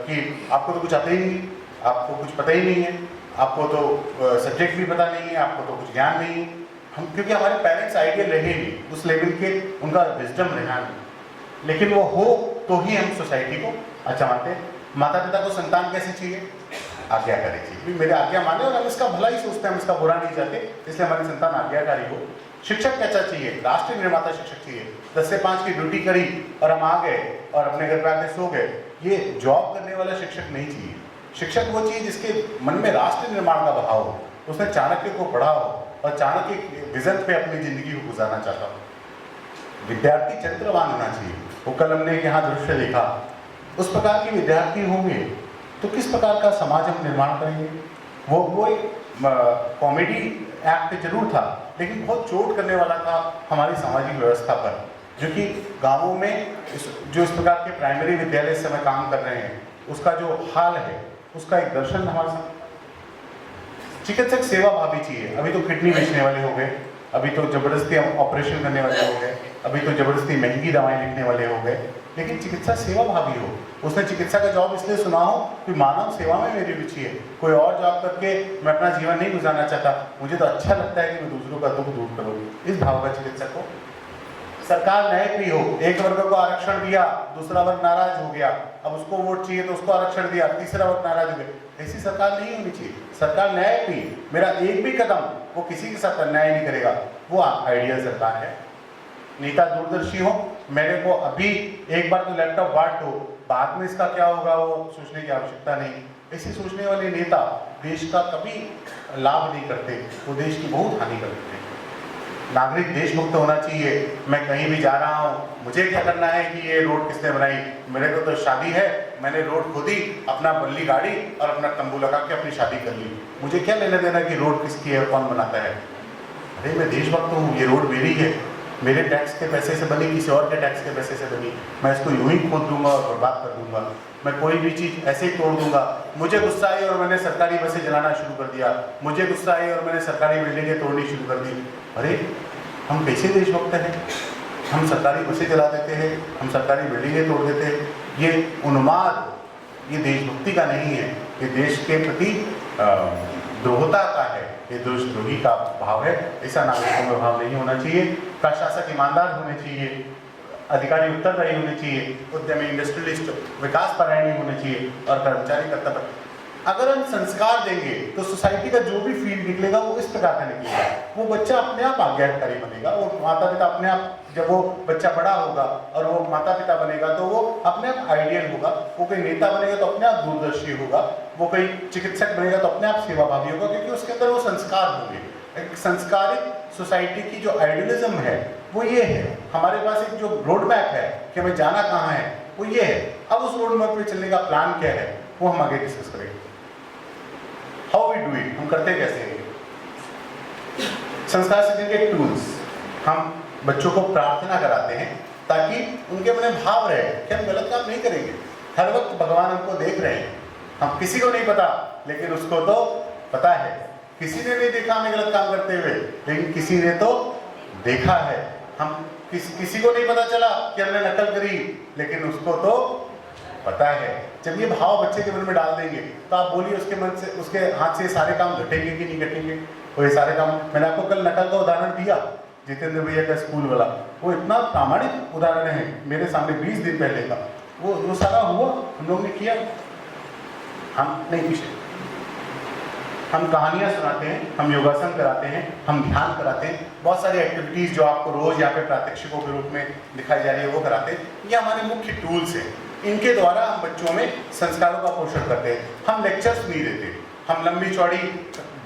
कि आपको तो कुछ आता ही नहीं, आपको कुछ पता ही नहीं है, आपको तो सब्जेक्ट भी पता नहीं है, आपको तो कुछ ज्ञान नहीं है। हम, क्योंकि हमारे पेरेंट्स आइडिया रहे नहीं, उस लेवल के उनका विजडम रहा नहीं। लेकिन वो हो तो ही हम सोसाइटी को अच्छा मानते हैं। माता पिता को संतान कैसे चाहिए? आज्ञाकारी चाहिए, मेरे आज्ञा माने, और हम इसका भला ही सोचते हैं, हम इसका बुरा नहीं चाहते, इसलिए हमारी संतान आज्ञाकारी हो। शिक्षक कैसा चाहिए? राष्ट्र निर्माता शिक्षक चाहिए। 10 से 5 की ड्यूटी करी और हम आ गए और अपने घर पे आके सो गए, ये जॉब करने वाला शिक्षक नहीं चाहिए। शिक्षक वो चाहिए जिसके मन में राष्ट्र निर्माण का भाव हो, उसने चाणक्य को पढ़ा हो और चाणक्य के विजन पे अपनी जिंदगी को गुजारना चाहता हो। विद्यार्थी चरित्रवान होना चाहिए। वो कल हमने यहाँ दृश्य देखा, उस प्रकार के विद्यार्थी होंगे तो किस प्रकार का समाज हम निर्माण करेंगे? वो एक कॉमेडी एक्ट जरूर था, लेकिन बहुत चोट करने वाला था हमारी सामाजिक व्यवस्था पर, जो कि गांवों में जो इस प्रकार के प्राइमरी विद्यालय इस समय काम कर रहे हैं, उसका जो हाल है उसका एक दर्शन हमारे साथ। चिकित्सक सेवा भावी चाहिए। अभी तो किडनी बेचने वाले हो गए, अभी तो जबरदस्ती ऑपरेशन करने वाले हो गए, अभी तो जबरदस्ती महंगी दवाएं लिखने वाले हो गए, लेकिन चिकित्सा सेवा भावी हो। उसने चिकित्सा का जॉब इसलिए सुना हो कि मानव सेवा में मेरी रुचि है, कोई और जॉब करके मैं अपना जीवन नहीं गुजारना चाहता, मुझे तो अच्छा लगता है कि मैं दूसरों का दुख दूर करूँ, इस भाव का चिकित्सक हो। सरकार न्यायप्रिय हो। एक वर्ग को आरक्षण दिया, दूसरा वर्ग नाराज हो गया, अब उसको वोट चाहिए तो उसको आरक्षण दिया, तीसरा वर्ग नाराज हो गया। ऐसी सरकार नहीं होनी चाहिए। सरकार न्यायप्रिय, मेरा एक भी कदम वो किसी के साथ अन्याय नहीं करेगा, वो आइडियल सरकार है। नेता दूरदर्शी हो, मेरे को अभी एक बार तो लैपटॉप बांट दो, बाद में इसका क्या होगा वो सोचने की आवश्यकता नहीं। ऐसे सोचने वाले नेता देश का कभी लाभ नहीं करते, वो देश की बहुत हानि करते हैं। नागरिक देशभक्त होना चाहिए। मैं कहीं भी जा रहा हूँ, मुझे क्या करना है कि ये रोड किसने बनाई? मेरे को तो शादी है, मैंने रोड खोदी, अपना बल्ली गाड़ी और अपना तंबू लगा के अपनी शादी कर ली, मुझे क्या लेना देना कि रोड किसकी है, कौन बनाता है? अरे मैं देशभक्त हूँ, ये रोड मेरी है, मेरे टैक्स के पैसे से बनी, किसी और के टैक्स के पैसे से बनी, मैं इसको यूं ही खोद दूंगा और बर्बाद कर दूंगा, मैं कोई भी चीज़ ऐसे ही तोड़ दूंगा। मुझे गुस्सा आई और मैंने सरकारी बसें जलाना शुरू कर दिया, मुझे गुस्सा आई और मैंने सरकारी बिल्डिंगें तोड़नी शुरू कर दी। अरे हम कैसे देशभक्त हैं? हम सरकारी बसें जला देते हैं, हम सरकारी बिल्डिंगें तोड़ देते हैं। ये उन्माद, ये देशभक्ति का नहीं है, ये देश के प्रति द्रोहता का है, ये देशद्रोही का भाव है। ऐसा नागरिकों में भाव नहीं होना चाहिए। प्रशासक ईमानदार होने चाहिए, अधिकारी उत्तरदायी होने चाहिए, उद्यमी इंडस्ट्रियलिस्ट विकास परायणी होने चाहिए और कर्मचारी कर्तव्य। अगर हम संस्कार देंगे तो सोसाइटी का जो भी फील्ड निकलेगा वो इस प्रकार का निकलेगा। वो बच्चा अपने आप आज्ञाकारी बनेगा, वो माता पिता अपने आप, जब वो बच्चा बड़ा होगा और वो माता पिता बनेगा तो वो अपने आप आइडियल होगा, वो कोई नेता बनेगा तो अपने आप दूरदर्शी होगा, वो कोई चिकित्सक बनेगा तो अपने आप सेवाभावी होगा, क्योंकि उसके अंदर वो संस्कार होंगे। एक संस्कारित सोसाइटी की जो आइडियलिज्म है वो ये है। हमारे पास एक जो रोड मैप है कि हमें जाना कहाँ है वो ये है। अब उस रोड मैप पे चलने का प्लान क्या है वो हम आगे डिस्कस करेंगे। हाउ वी डू इट, हम करते कैसे हैं? संस्कार सीखने के टूल्स, हम बच्चों को प्रार्थना कराते हैं ताकि उनके मन में भाव रहे कि हम गलत काम नहीं करेंगे। हर वक्त भगवान हमको देख रहे हैं, हम किसी को नहीं पता लेकिन उसको तो पता है। किसी ने नहीं देखा हमें गलत काम करते हुए, लेकिन किसी ने तो देखा है। हम किसी को नहीं पता चला कि हमने नकल करी, लेकिन उसको तो पता है। जब ये भाव बच्चे के मन में डाल देंगे तो आप बोलिए उसके मन से, उसके हाथ से सारे काम घटेंगे कि नहीं घटेंगे? वो ये सारे काम, मैंने आपको कल नकल का उदाहरण दिया, जितेंद्र भैया का स्कूल वाला, वो इतना प्रामाणिक उदाहरण है, मेरे सामने 20 दिन पहले का। वो सारा हुआ, हम लोग ने किया। हम नहीं पीछे, हम कहानियाँ सुनाते हैं, हम योगासन कराते हैं, हम ध्यान कराते हैं, बहुत सारी एक्टिविटीज़ जो आपको रोज़ यहाँ पे प्रात्यक्षिकों के रूप में दिखाई जा रही है वो कराते हैं। ये हमारे मुख्य टूल्स हैं, इनके द्वारा हम बच्चों में संस्कारों का पोषण करते हैं। हम लेक्चर्स नहीं देते, हम लंबी चौड़ी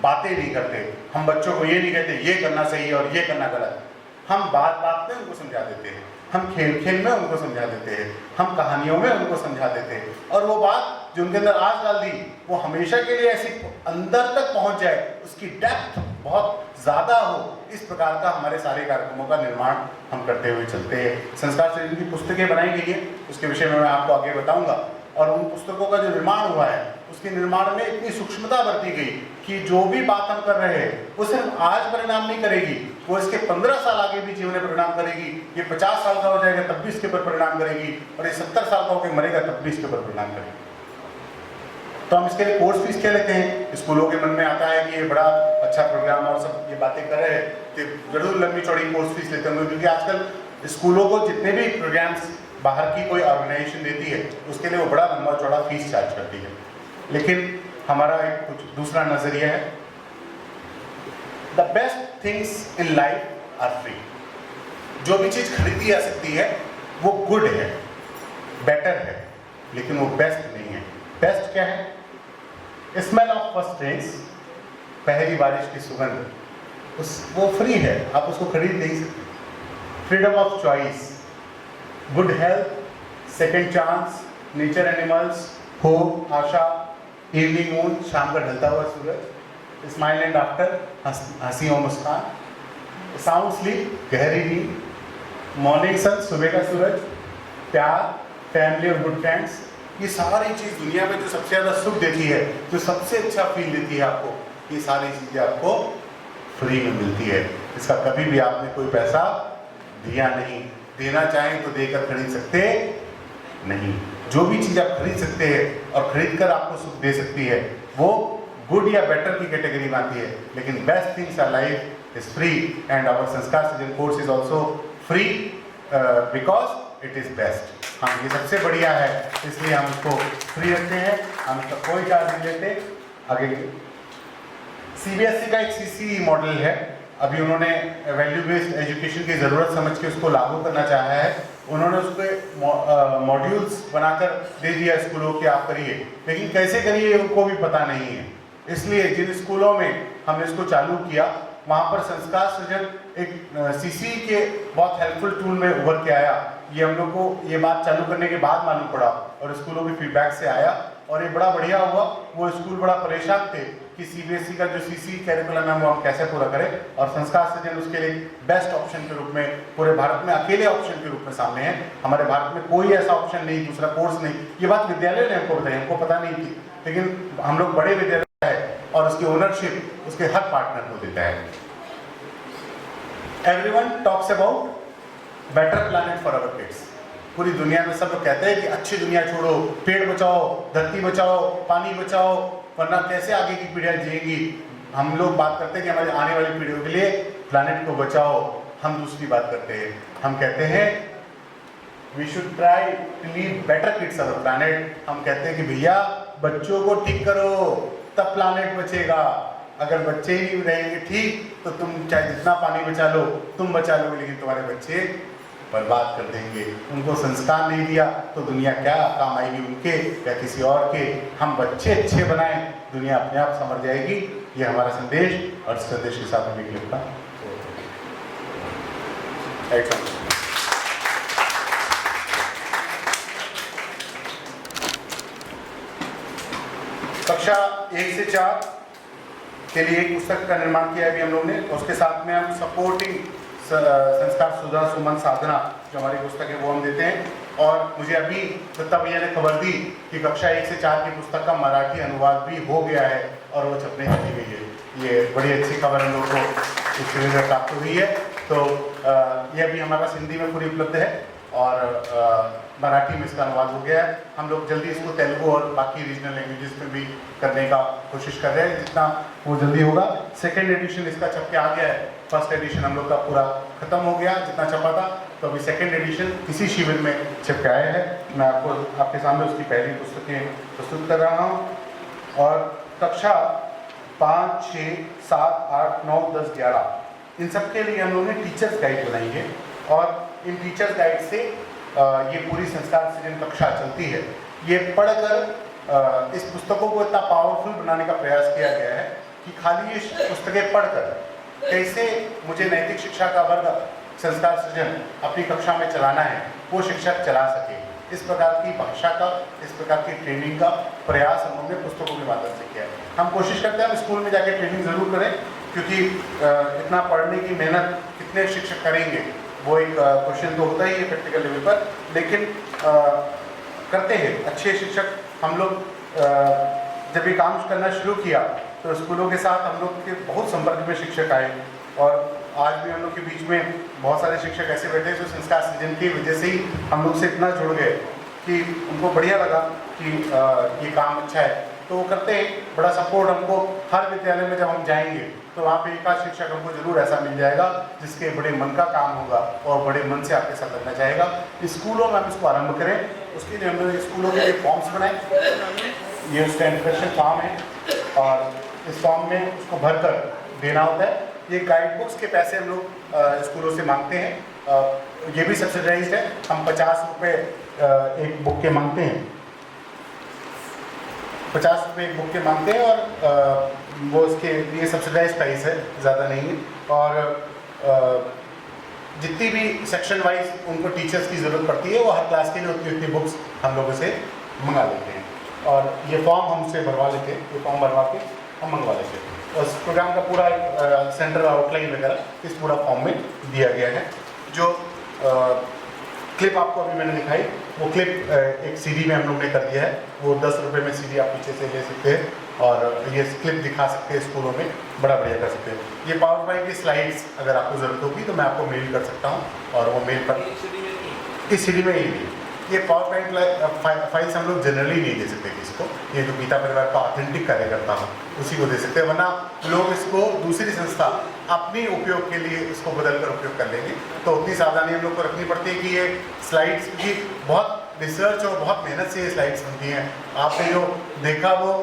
बातें नहीं करते, हम बच्चों को ये नहीं कहते ये करना सही है और ये करना गलत। हम बात बात में उनको समझा देते हैं, हम खेल खेल में उनको समझा देते हैं, हम कहानियों में उनको समझा देते हैं, और वो बात जो उनके अंदर आज डाल दी वो हमेशा के लिए ऐसी अंदर तक पहुंच जाए, उसकी डेप्थ बहुत ज़्यादा हो। इस प्रकार का हमारे सारे कार्यक्रमों का निर्माण हम करते हुए चलते हैं। संस्कार सृजन की पुस्तकें बनाई गई हैं, उसके विषय में मैं आपको आगे बताऊंगा। और उन पुस्तकों का जो निर्माण हुआ है उसके निर्माण में इतनी सूक्ष्मता बरती गई कि जो भी बात हम कर रहे हैं वो सिर्फ आज परिणाम नहीं करेगी, वो इसके 15 साल आगे भी जीवन में परिणाम करेगी। ये 50 साल का हो जाएगा तब भी इसके ऊपर परिणाम करेगी, और ये 70 साल का होकर मरेगा तब भी इसके ऊपर परिणाम करेगी। तो हम इसके लिए कोर्स फीस क्या लेते हैं? स्कूलों के मन में आता है कि ये बड़ा अच्छा प्रोग्राम और सब ये बातें कर रहे हैं तो जरूर लंबी चौड़ी कोर्स फीस लेते होंगे, क्योंकि आजकल स्कूलों को जितने भी प्रोग्राम्स बाहर की कोई ऑर्गेनाइजेशन देती है उसके लिए वो बड़ा लंबा चौड़ा फीस चार्ज करती है, लेकिन हमारा एक कुछ दूसरा नजरिया है। The best things in life are free. जो भी चीज़ खरीदी जा सकती है वो गुड है, बेटर है, लेकिन वो बेस्ट नहीं है। बेस्ट क्या है? स्मेल ऑफ फर्स्ट रेन्स, पहली बारिश की सुगंध, वो फ्री है, आप उसको खरीद नहीं सकते। Freedom of choice, good health, second chance, nature animals, hope, Asha, evening moon, शाम का ढलता हुआ सूरज, स्माइल एंड आफ्टर, हंसी और मुस्कान, साउंड स्लीप, गहरी नींद, मॉर्निंग सन, सुबह का सूरज, प्यार, फैमिली और गुड फ्रेंड्स। ये सारी चीज़ दुनिया में जो सबसे ज़्यादा सुख देती है, जो सबसे अच्छा फील देती है आपको, ये सारी चीज़ें आपको फ्री में मिलती है। इसका कभी भी आपने कोई पैसा दिया नहीं, देना चाहें तो देकर खरीद सकते नहीं। जो भी चीज़ आप खरीद सकते हैं और खरीद कर आपको सुख दे सकती है वो गुड या बेटर की कैटेगरी में आती है, लेकिन best things are life is free and our Sanskar Srijan course is also free because it is best. हाँ, ये सबसे बढ़िया है, इसलिए हम इसको फ्री रखते हैं, हम इसका कोई चार्ज नहीं लेते। आगे सीबीएसई का एक सीसी मॉडल है, अभी उन्होंने वैल्यू बेस्ड एजुकेशन की ज़रूरत समझ के उसको लागू करना चाहा है। उन्होंने उसको मॉड्यूल्स बनाकर दे दिया स्कूलों के, आप करिए, लेकिन कैसे करिए उनको भी पता नहीं है। इसलिए जिन स्कूलों में हमने इसको चालू किया वहाँ पर संस्कार सृजन एक सीसी के बहुत हेल्पफुल टूल में उभर के आया। ये हम लोग को ये बात चालू करने के बाद मालूम पड़ा और स्कूलों के फीडबैक से आया, और ये बड़ा बढ़िया हुआ। वो स्कूल बड़ा परेशान थे कि सीबीएसई का जो सीसी कैरिकुलम है वो हम कैसे पूरा करें, और संस्कार सृजन उसके लिए बेस्ट ऑप्शन के रूप में पूरे भारत में अकेले ऑप्शन के रूप में सामने है। हमारे भारत में कोई ऐसा ऑप्शन नहीं, दूसरा कोर्स नहीं। ये बात विद्यालय ने हमको बताई, हमको पता नहीं थी, लेकिन हम लोग बड़े विद्यालय है और उसकी ओनरशिप उसके हर पार्टनर को देता है। Everyone talks about better planet for our kids. पूरी दुनिया में सब लोग कहते हैं कि अच्छी दुनिया छोड़ो, पेड़ बचाओ, धरती बचाओ, पानी बचाओ, वरना कैसे आगे की पीढ़ियां जिएंगी। हम लोग बात करते हैं कि हमारी आने वाली पीढ़ियों के लिए प्लैनेट को बचाओ। हम दूसरी बात करते हैं, हम कहते हैं we should try to leave better kids our planet. हम कहते हैं कि भैया बच्चों को ठीक करो तब प्लैनेट बचेगा। अगर बच्चे ही नहीं रहेंगे ठीक तो तुम चाहे जितना पानी बचा लो तुम बचा लोगे, लेकिन तुम्हारे बच्चे बर्बाद कर देंगे। उनको संस्कार नहीं दिया तो दुनिया क्या काम आएगी उनके या किसी और के। हम बच्चे अच्छे बनाएं, दुनिया अपने आप संवर जाएगी। ये हमारा संदेश, और संदेश के साथ में लिखता कक्षा 1 से 4 के लिए एक पुस्तक का निर्माण किया है अभी हम लोग ने। उसके साथ में हम सपोर्टिंग संस्कार सुधा सुमन साधना जो हमारी पुस्तक है वो हम देते हैं। और मुझे अभी दत्ता भैया ने खबर दी कि कक्षा 1 से 4 की पुस्तक का मराठी अनुवाद भी हो गया है और वो छपने चली गई है। ये बड़ी अच्छी खबर हम लोग को इस शिविर में प्राप्त हुई है। तो ये अभी हमारे पास हिंदी में पूरी उपलब्ध है और मराठी में इसका अनुवाद हो गया है। हम लोग जल्दी इसको तेलुगु और बाकी रीजनल लैंग्वेजेस में भी करने का कोशिश कर रहे हैं, जितना वो जल्दी होगा। सेकेंड एडिशन इसका छप के आ गया है। फर्स्ट एडिशन हम लोग का पूरा खत्म हो गया जितना छपा था, तो अभी सेकेंड एडिशन इसी शिविर में छप के आया है। मैं आपके सामने उसकी पहली पुस्तकें प्रस्तुत कर रहा हूँ। और कक्षा 5, 6, 7, 8, 9, 10, 11 इन सब के लिए हम लोगों ने टीचर्स गाइड बनाई है, और इन टीचर्स गाइड से ये पूरी संस्कार सृजन कक्षा चलती है। ये पढ़कर इस पुस्तकों को इतना पावरफुल बनाने का प्रयास किया गया है कि खाली ये पुस्तकें पढ़कर कैसे मुझे नैतिक शिक्षा का वर्ग संस्कार सृजन अपनी कक्षा में चलाना है वो शिक्षक चला सके। इस प्रकार की भाषा का, इस प्रकार की ट्रेनिंग का प्रयास हम लोगों ने पुस्तकों के माध्यम से किया है। हम कोशिश करते हैं हम स्कूल में जाके ट्रेनिंग ज़रूर करें, क्योंकि इतना पढ़ने की मेहनत कितने शिक्षक करेंगे वो एक क्वेश्चन तो होता ही है प्रैक्टिकल लेवल पर, लेकिन करते हैं अच्छे शिक्षक। हम लोग जब ये काम करना शुरू किया तो स्कूलों के साथ हम लोग के बहुत संपर्क में शिक्षक आए, और आज भी हम लोग के बीच में बहुत सारे शिक्षक ऐसे बैठे जो संस्कार सृजन की वजह से ही हम लोग से इतना जुड़ गए कि उनको बढ़िया लगा कि ये काम अच्छा है। तो वो करते हैं, बड़ा सपोर्ट हमको हर विद्यालय में जब हम जाएंगे तो वहाँ पे एक आध शिक्षक हमको जरूर ऐसा मिल जाएगा जिसके बड़े मन का काम होगा और बड़े मन से आपके साथ लगना चाहेगा। स्कूलों में हम इसको आरंभ करें, उसके लिए हमने स्कूलों के लिए फॉर्म्स बनाए। ये उसका इंस्ट्रक्शन फॉर्म है और इस फॉर्म में उसको भरकर देना होता है। ये गाइड बुक्स के पैसे हम लोग स्कूलों से मांगते हैं, ये भी सब्सिडाइज्ड है। हम 50 रुपये एक बुक के मांगते हैं, 50 रुपये एक बुक के मांगते हैं और वो उसके लिए सब्सिडाइज प्राइस है, ज़्यादा नहीं है। और जितनी भी सेक्शन वाइज उनको टीचर्स की ज़रूरत पड़ती है वो हर क्लास के लिए उतनी उतनी बुक्स हम लोगों से मंगा लेते हैं और ये फॉर्म हमसे भरवा लेते हैं, ये फॉर्म भरवा के हम मंगवा लेते हैं। और इस प्रोग्राम का पूरा सेंट्रल आउटलाइन वगैरह इस पूरा फॉर्म में दिया गया है। जो क्लिप आपको अभी मैंने दिखाई वो क्लिप एक सीडी में हम लोग ने कर दिया है, वो 10 रुपये में सीडी आप पीछे से ले सकते हैं और ये क्लिप दिखा सकते हैं स्कूलों में, बड़ा बढ़िया कर सकते हैं। ये पावर पॉइंट की स्लाइड्स अगर आपको ज़रूरत होगी तो मैं आपको मेल कर सकता हूँ और वो मेल पर इस सीडी में ही ये पावर पॉइंट फाइल्स हम लोग जनरली नहीं दे सकते किसी को। ये जो गीता परिवार का ऑथेंटिक कार्यकर्ता हो उसी को दे सकते हैं, वरना लोग इसको दूसरी संस्था अपनी उपयोग के लिए इसको बदल कर उपयोग कर लेंगे। तो उतनी सावधानी हम लोग को रखनी पड़ती है कि ये स्लाइड्स की बहुत रिसर्च और बहुत मेहनत से ये स्लाइड्स बनती हैं। आपने जो देखा वो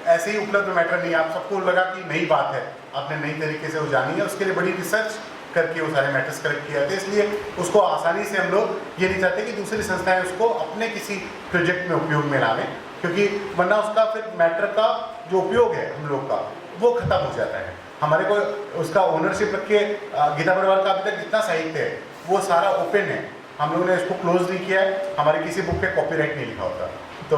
ऐसे ही उपलब्ध मैटर नहीं है, आप सबको लगा कि नई बात है, आपने नई तरीके से वो जानी है, उसके लिए बड़ी रिसर्च करके वो सारे मैटर्स कलेक्ट किए जाते हैं। इसलिए उसको आसानी से हम लोग ये नहीं चाहते कि दूसरी संस्थाएं उसको अपने किसी प्रोजेक्ट में उपयोग में ला लें, क्योंकि वरना उसका फिर मैटर का जो उपयोग है हम लोग का वो खत्म हो जाता है। हमारे को उसका ओनरशिप रख के गीता परिवार का अभी तक जितना साहित्य है वो सारा ओपन है, हम लोगों ने इसको क्लोज नहीं किया है, हमारे किसी बुक पे कॉपीराइट नहीं लिखा होता, तो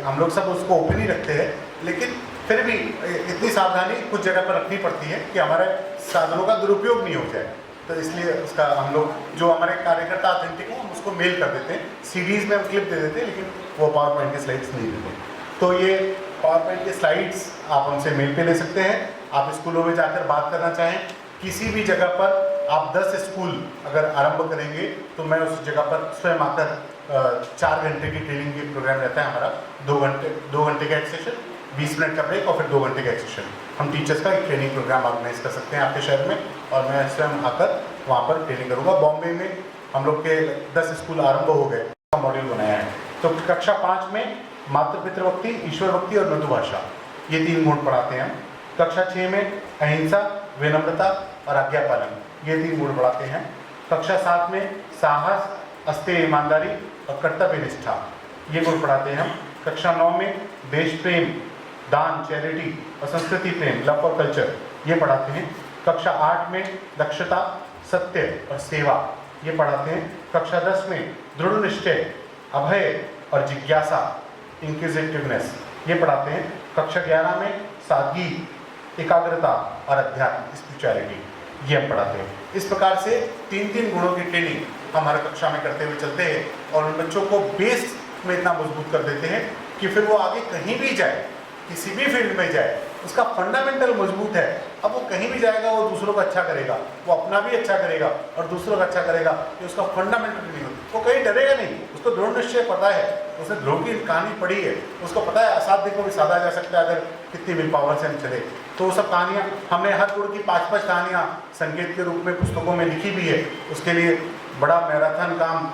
हम लोग सब उसको ओपन ही रखते हैं। लेकिन फिर भी इतनी सावधानी कुछ जगह पर रखनी पड़ती है कि हमारे साधनों का दुरुपयोग नहीं हो जाए। तो इसलिए उसका हम लोग जो हमारे कार्यकर्ता ऑथेंटिक हो हम उसको मेल कर देते हैं, सीडीज़ में हम क्लिप दे देते हैं, लेकिन वो पावर पॉइंट की स्लाइड्स नहीं देते। तो ये पावर पॉइंट की स्लाइड्स आप हमसे मेल पे ले सकते हैं। आप स्कूलों में जाकर बात करना चाहें, किसी भी जगह पर आप 10 स्कूल अगर आरंभ करेंगे तो मैं उस जगह पर स्वयं आकर 4 घंटे की ट्रेनिंग की प्रोग्राम रहता है हमारा, 2 घंटे का एक सेशन, 20 मिनट का ब्रेक और फिर 2 घंटे का एक सेशन। हम टीचर्स का एक ट्रेनिंग प्रोग्राम ऑर्गेनाइज कर सकते हैं आपके शहर में और मैं स्वयं आकर वहाँ पर ट्रेनिंग करूँगा। बॉम्बे में हम लोग के 10 स्कूल आरंभ हो गए, मॉड्यूल बनाया है। तो कक्षा 5 में मातृ पितृभक्ति, ईश्वर भक्ति और मृदु भाषा, ये 3 गुण पढ़ाते हैं हम। कक्षा 6 में अहिंसा, विनम्रता और आज्ञा पालन, ये 3 गुण पढ़ाते हैं। कक्षा 7 में साहस, अस्तेय ईमानदारी और कर्तव्य निष्ठा, ये गुण पढ़ाते हैं हम। कक्षा 9 में देश प्रेम, दान, चैरिटी और संस्कृति प्रेम, लव और कल्चर, ये पढ़ाते हैं। कक्षा 8 में दक्षता, सत्य और सेवा, ये पढ़ाते हैं। कक्षा 10 में दृढ़ निश्चय, अभय और जिज्ञासा, इंक्विजिटिवनेस, ये पढ़ाते हैं। कक्षा 11 में सादगी, एकाग्रता और अध्यात्म, स्पिरिचुअलिटी, ये हम पढ़ाते हैं। इस प्रकार से 3-3 गुणों की ट्रेनिंग हम हर कक्षा में करते हुए चलते हैं और उन बच्चों को बेस में इतना मजबूत कर देते हैं कि फिर वो आगे कहीं भी जाए, किसी भी फील्ड में जाए, उसका फंडामेंटल मजबूत है। अब वो कहीं भी जाएगा वो दूसरों का अच्छा करेगा, वो अपना भी अच्छा करेगा और दूसरों का अच्छा करेगा, ये उसका फंडामेंटल नहीं होता। वो कहीं डरेगा नहीं, उसको दृढ़ निश्चय पता है, उसने ध्रुव की कहानी पढ़ी है, उसको पता है असाध्य को भी साधा जा सकता है अगर कितनी विल पावर से हम चले। तो वो सब कहानियाँ हमने हर गुण की 5-5 कहानियाँ संकेत के रूप में पुस्तकों में लिखी भी है। उसके लिए बड़ा मैराथन काम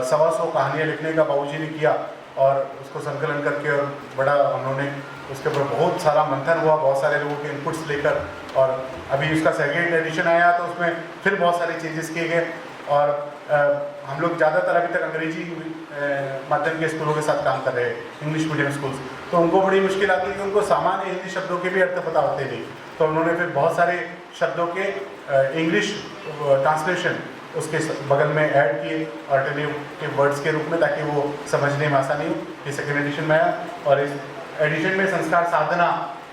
125 कहानियाँ लिखने का बाबूजी ने किया और उसको संकलन करके और बड़ा उन्होंने उसके ऊपर बहुत सारा मंथन हुआ, बहुत सारे लोगों के इनपुट्स लेकर, और अभी उसका सेकेंड एडिशन आया तो उसमें फिर बहुत सारे चेंजेस किए गए। और हम लोग ज़्यादातर अभी तक अंग्रेजी माध्यम के स्कूलों के साथ काम कर रहे हैं, इंग्लिश मीडियम स्कूल्स, तो उनको बड़ी मुश्किल आती है कि उनको सामान्य हिंदी शब्दों के भी अर्थ पता होते नहीं। तो उन्होंने फिर बहुत सारे शब्दों के इंग्लिश ट्रांसलेशन उसके बगल में ऐड किए अल्टरनेटिव वर्ड्स के रूप में, ताकि वो समझने में आसानी हो। ये सेकेंड एडिशन में आया और इस एडिशन में संस्कार साधना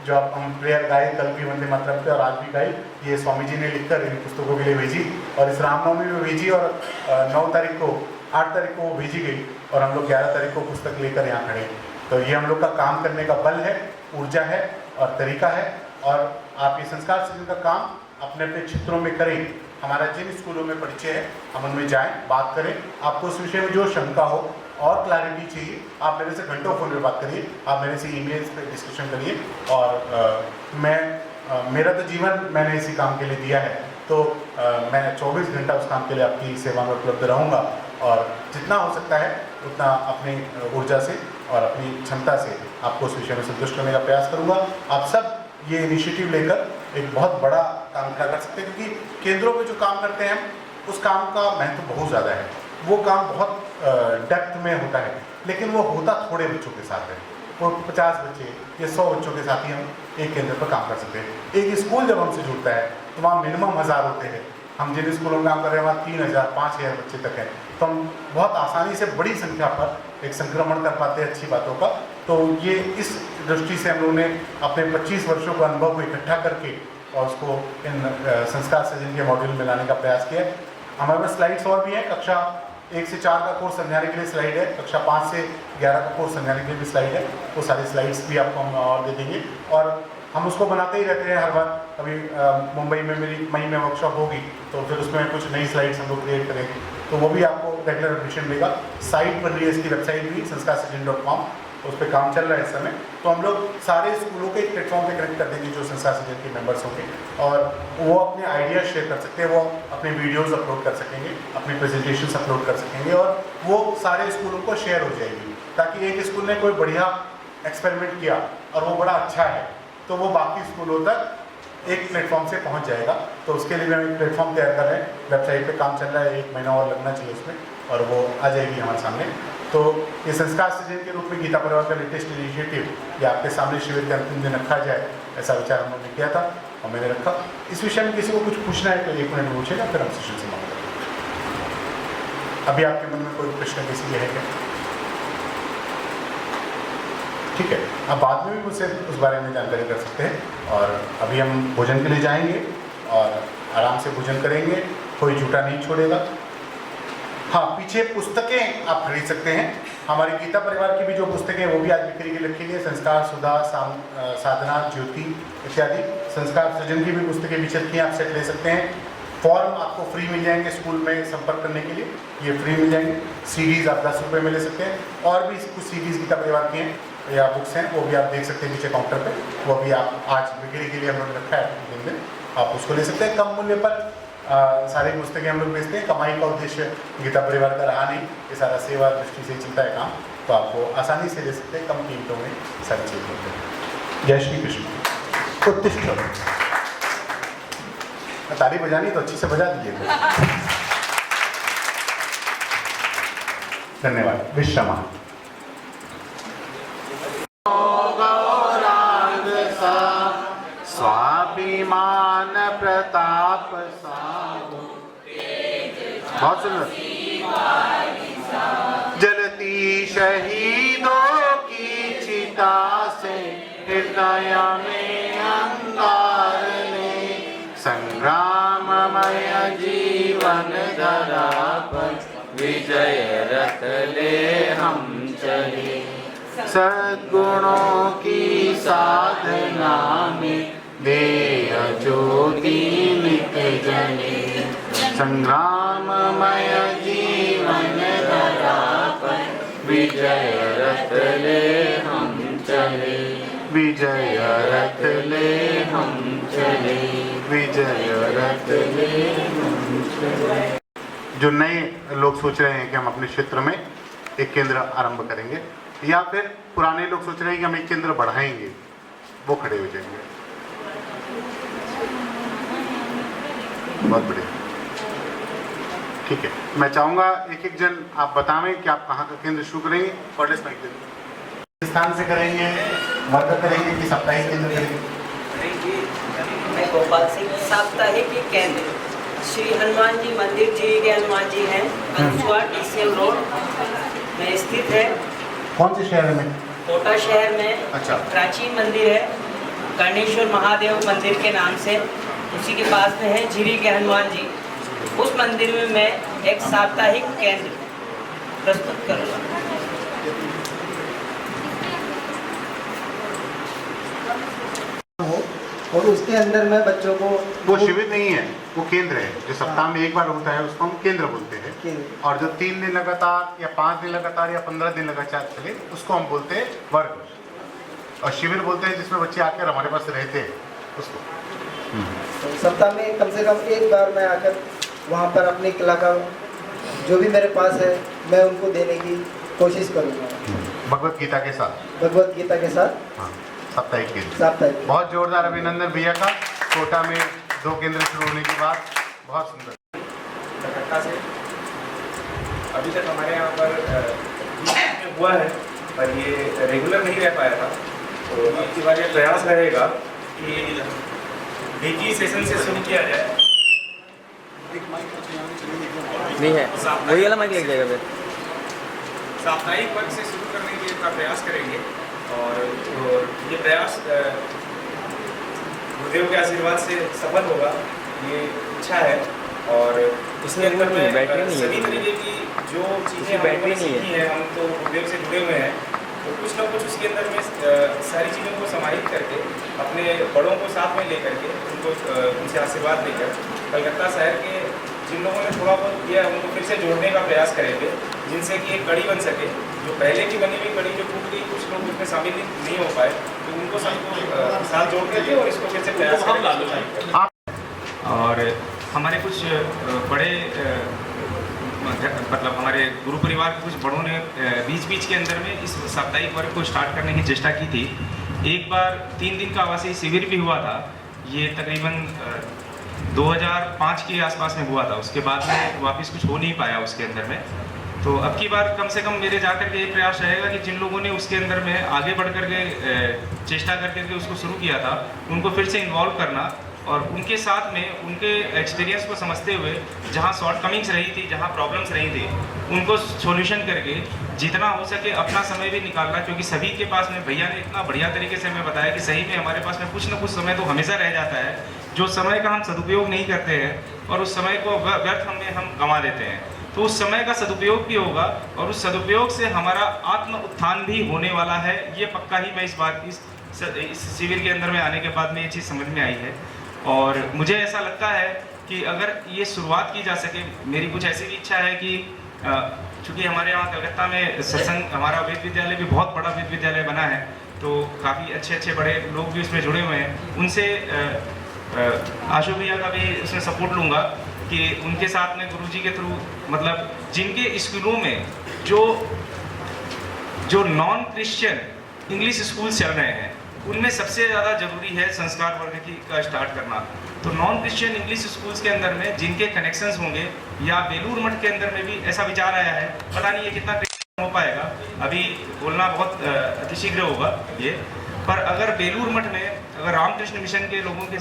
जो आप हम प्रेयर गाए, कल भी वंदे मातरम पे और आज भी गाई, ये स्वामी जी ने लिखकर इन पुस्तकों के लिए भेजी और इस रामनवमी में भेजी और 8 तारीख को वो भेजी गई और हम लोग 11 तारीख को पुस्तक लेकर यहाँ खड़े। तो ये हम लोग का काम करने का बल है, ऊर्जा है और तरीका है। और आप ये संस्कार सृजन का काम अपने अपने क्षेत्रों में करें। हमारा जिन स्कूलों में परिचय है हम उनमें जाएं, बात करें। आपको उस विषय में जो शंका हो और क्लैरिटी चाहिए, आप मेरे से घंटों फ़ोन पे बात करिए, आप मेरे से ईमेल्स पे डिस्कशन करिए। और मेरा तो जीवन मैंने इसी काम के लिए दिया है, तो मैं 24 घंटा उस काम के लिए आपकी सेवा में उपलब्ध रहूँगा और जितना हो सकता है उतना अपनी ऊर्जा से और अपनी क्षमता से आपको उस विषय में संतुष्ट करने का प्रयास करूँगा। आप सब ये इनिशिएटिव लेकर एक बहुत बड़ा काम कर सकते हैं, क्योंकि केंद्रों में जो काम करते हैं उस काम का महत्व बहुत ज़्यादा है। वो काम बहुत डेप्थ में होता है, लेकिन वो होता थोड़े बच्चों के साथ है। वो 50 बच्चे या 100 बच्चों के साथ ही हम एक केंद्र पर काम कर सकते हैं। एक स्कूल जब हमसे जुड़ता है तो वहाँ मिनिमम 1000 होते हैं। हम जिन स्कूलों में काम कर रहे हैं वहाँ 3000 5000 बच्चे तक हैं, तो हम बहुत आसानी से बड़ी संख्या पर एक संक्रमण कर पाते हैं अच्छी बातों का। तो ये इस दृष्टि से हम लोगों ने अपने 25 वर्षों का अनुभव को इकट्ठा करके और उसको इन संस्कार सृजन के मॉड्यूल में लाने का प्रयास किया। हमारे पास स्लाइड्स और भी हैं। कक्षा 1 से 4 का कोर्स समझाने के लिए स्लाइड है, कक्षा 5 से 11 का कोर्स समझाने के लिए भी स्लाइड है। वो सारी स्लाइड्स भी आपको हम और दे देंगे और हम उसको बनाते ही रहते हैं हर बार। अभी मुंबई में मेरी मई में वर्कशॉप होगी तो फिर उसमें कुछ नई स्लाइड्स हम लोग क्रिएट करेंगे, तो वो भी आपको रेगुलर अपडेशन मिलेगा। साइट बन रही है इसकी, वेबसाइट भी sanskarsrijan.com, उस पर काम चल रहा है इस समय। तो हम लोग सारे स्कूलों के एक प्लेटफॉर्म पे कनेक्ट कर देंगे जो संस्कार सृजन के मेंबर्स होंगे, और वो अपने आइडिया शेयर कर सकते हैं, वो अपने वीडियोस अपलोड कर सकेंगे, अपनी प्रेजेंटेशंस अपलोड कर सकेंगे और वो सारे स्कूलों को शेयर हो जाएगी, ताकि एक स्कूल ने कोई बढ़िया एक्सपेरिमेंट किया और वो बड़ा अच्छा है तो वो बाकी स्कूलों तक एक प्लेटफॉर्म से पहुंच जाएगा। तो उसके लिए हम एक प्लेटफॉर्म तैयार कर रहे हैं, वेबसाइट पे काम चल रहा है, 1 महीना और लगना चाहिए उसमें और वो आ जाएगी हमारे सामने। तो ये संस्कार सृजन के रूप में गीता परिवार का लेटेस्ट इनिशिएटिव ये आपके सामने शिविर के अंतिम दिन रखा जाए, ऐसा विचार हम लोगों ने किया था और मैंने रखा। इस विषय में किसी को कुछ पूछना है तो 1 मिनट में पूछेगा, फिर हम सेशन समाप्त करेंगे। अभी आपके मन में कोई प्रश्न किसी के है क्या? ठीक है, अब बाद में भी मुझसे उस बारे में जानकारी कर सकते हैं। और अभी हम भोजन के लिए जाएंगे और आराम से भोजन करेंगे, कोई झूठा नहीं छोड़ेगा। हाँ, पीछे पुस्तकें आप खरीद सकते हैं। हमारी गीता परिवार की भी जो पुस्तकें हैं वो भी आज बिक्री के लिए रखी गई है, संस्कार सुधा, साधना, ज्योति इत्यादि। संस्कार सृजन की भी पुस्तकें बीच रखी हैं, आप सेट ले सकते हैं। फॉर्म आपको फ्री मिल जाएंगे स्कूल में संपर्क करने के लिए, ये फ्री मिल जाएंगे। सीडीज़ आप 10 रुपये में ले सकते हैं और भी कुछ सीडीज़ गीता परिवार की हैं या बुक्स हैं, वो भी आप देख सकते हैं नीचे काउंटर पे, वो भी आप आज बिक्री के लिए हम लोग ने रखा है दिन, आप उसको ले सकते हैं। कम मूल्य पर सारी पुस्तकें हम लोग बेचते हैं। कमाई का उद्देश्य गीता परिवार का रहा नहीं, ये सारा सेवा दृष्टि से चलता है काम, तो आपको आसानी से ले सकते हैं, कम कीमतों में सारी चीज़ मिलती है। जय श्री कृष्ण। उत्तिष्ठ, ताली बजानी तो अच्छी से बजा दीजिए। धन्यवाद। विश्राम। स्वाभिमान प्रताप साहु, बहुत सुंदर। जलती शहीदों की चिता से हृदय में अंगार ले, संग्राममय जीवन धरा पर विजय रथ ले हम चले। सद्गुणों की साधना में देय ज्योति नित जले, संग्राममय जीवन धरा पर विजय रथ ले हम चले, विजय रथ ले हम चले, विजय रथ ले हम चले। जो नए लोग सोच रहे हैं कि हम अपने क्षेत्र में एक केंद्र आरंभ करेंगे, या फिर पुराने लोग सोच रहे हैं कि हम एक केंद्र बढ़ाएंगे, वो खड़े हो जाएंगे। बहुत बढ़िया, ठीक है। मैं चाहूँगा एक एक जन आप बतावें कि आप कहाँ का केंद्र शुरू करेंगे। कॉर्डलेस माइक देंगे, स्थान से करेंगे, वर्ग करेंगे कि साप्ताहिक केंद्र करेंगे? मैं गोपाल सिंह। साप्ताहिक केंद्र श्री हनुमान जी मंदिर, जी के हनुमान जी हैं, कंसुआ DCM रोड में स्थित है। कौन से शहर में? कोटा शहर में। अच्छा। प्राचीन मंदिर है कर्णेश्वर महादेव मंदिर के नाम से, उसी के पास में है झिरी के हनुमान जी। उस मंदिर में मैं एक साप्ताहिक केंद्र प्रस्तुत करूँगा। और उसके अंदर में बच्चों को वो शिविर नहीं है, वो केंद्र है जो सप्ताह में एक बार होता है, उसको हम केंद्र बोलते हैं। केंद्र। और जो 3 दिन लगातार या 5 दिन लगातार या 15 दिन लगातार चले उसको हम बोलते हैं वर्ग। और शिविर बोलते हैं जिसमें बच्चे आकर हमारे पास रहते हैं उसको। तो सप्ताह में कम से कम एक बार मैं आकर वहाँ पर अपनी कला का जो भी मेरे पास है मैं उनको देने की कोशिश करूँगा, भगवत गीता के साथ। भगवत गीता के साथ। हाँ, साप्ताहिक केंद्र। साप्ताहिक। बहुत जोरदार अभिनंदन भैया का। कोटा में 2 केंद्र शुरू होने के बाद बहुत सुंदर। कलकत्ता से अभी तक हमारे यहाँ पर हुआ है, पर ये रेगुलर नहीं रह पाया था। तो अब की बार ये प्रयास रहेगा कि DG सेशन से शुरू किया जाए। नहीं है, वही वाला माइक लग जाएगा फिर। साप्ताहिक वर्ग से शुरू करने के का प्रयास करेंगे और ये प्रयास गुरुदेव के आशीर्वाद से सफल होगा, ये इच्छा है। और इसके अंदर में सभी तरीके की जो चीज़ें हमने सीखी हैं, हम तो गुरुदेव से जुड़े हुए हैं, तो कुछ ना कुछ उसके अंदर में सारी चीज़ों को समाहित करके अपने बड़ों को साथ में लेकर के उनको उनसे आशीर्वाद लेकर कलकत्ता शहर के जिन लोगों ने थोड़ा बहुत किया है उनको फिर से जोड़ने का प्रयास करेंगे, जिनसे कि एक कड़ी बन सके। जो पहले की बनी हुई कड़ी जो टूट गई, कुछ लोग उसमें शामिल नहीं हो पाए, तो उनको सबको साथ जोड़ करके और इसको फिर से प्रयास करेंगे। और हमारे कुछ बड़े मतलब हमारे गुरु परिवार के कुछ बड़ों ने बीच के अंदर में इस साप्ताहिक वर्ग को स्टार्ट करने की चेष्टा की थी। एक बार 3 दिन का आवासीय शिविर भी हुआ था, ये तकरीबन 2005 के आसपास में हुआ था। उसके बाद में वापस कुछ हो नहीं पाया उसके अंदर में। तो अब की बार कम से कम मेरे जाकर के ये प्रयास रहेगा कि जिन लोगों ने उसके अंदर में आगे बढ़ कर के चेष्टा कर करके उसको शुरू किया था, उनको फिर से इन्वॉल्व करना और उनके साथ में उनके एक्सपीरियंस को समझते हुए जहाँ शॉर्टकमिंग्स रही थी, जहाँ प्रॉब्लम्स रही थी, उनको सॉल्यूशन करके जितना हो सके अपना समय भी निकालना। क्योंकि सभी के पास में भैया ने इतना बढ़िया तरीके से हमें बताया कि सही में हमारे पास में कुछ ना कुछ समय तो हमेशा रह जाता है, जो समय का हम सदुपयोग नहीं करते हैं और उस समय को व्यर्थ हम गंवा देते हैं। तो उस समय का सदुपयोग भी होगा और उस सदुपयोग से हमारा आत्म उत्थान भी होने वाला है। ये पक्का ही मैं इस शिविर के अंदर में आने के बाद में ये चीज़ समझ में आई है। और मुझे ऐसा लगता है कि अगर ये शुरुआत की जा सके, मेरी कुछ ऐसी भी इच्छा है कि चूँकि हमारे यहाँ कलकत्ता में सत्संग, हमारा वेद विद्यालय भी बहुत बड़ा वेद विद्यालय बना है, तो काफ़ी अच्छे बड़े लोग भी उसमें जुड़े हुए हैं। उनसे आशु भैया का भी उसमें सपोर्ट लूँगा कि उनके साथ में गुरुजी के थ्रू, मतलब जिनके स्कूलों में जो नॉन क्रिश्चियन इंग्लिश स्कूल चल रहे हैं, उनमें सबसे ज़्यादा ज़रूरी है संस्कार वर्ग का स्टार्ट करना। तो नॉन क्रिश्चियन इंग्लिश स्कूल्स के अंदर में जिनके कनेक्शंस होंगे, या बेलूर मठ के अंदर में भी ऐसा विचार आया है, पता नहीं ये कितना हो पाएगा, अभी बोलना बहुत अतिशीघ्र होगा ये, पर अगर बेलूर मठ में अगर रामकृष्ण मिशन के लोगों के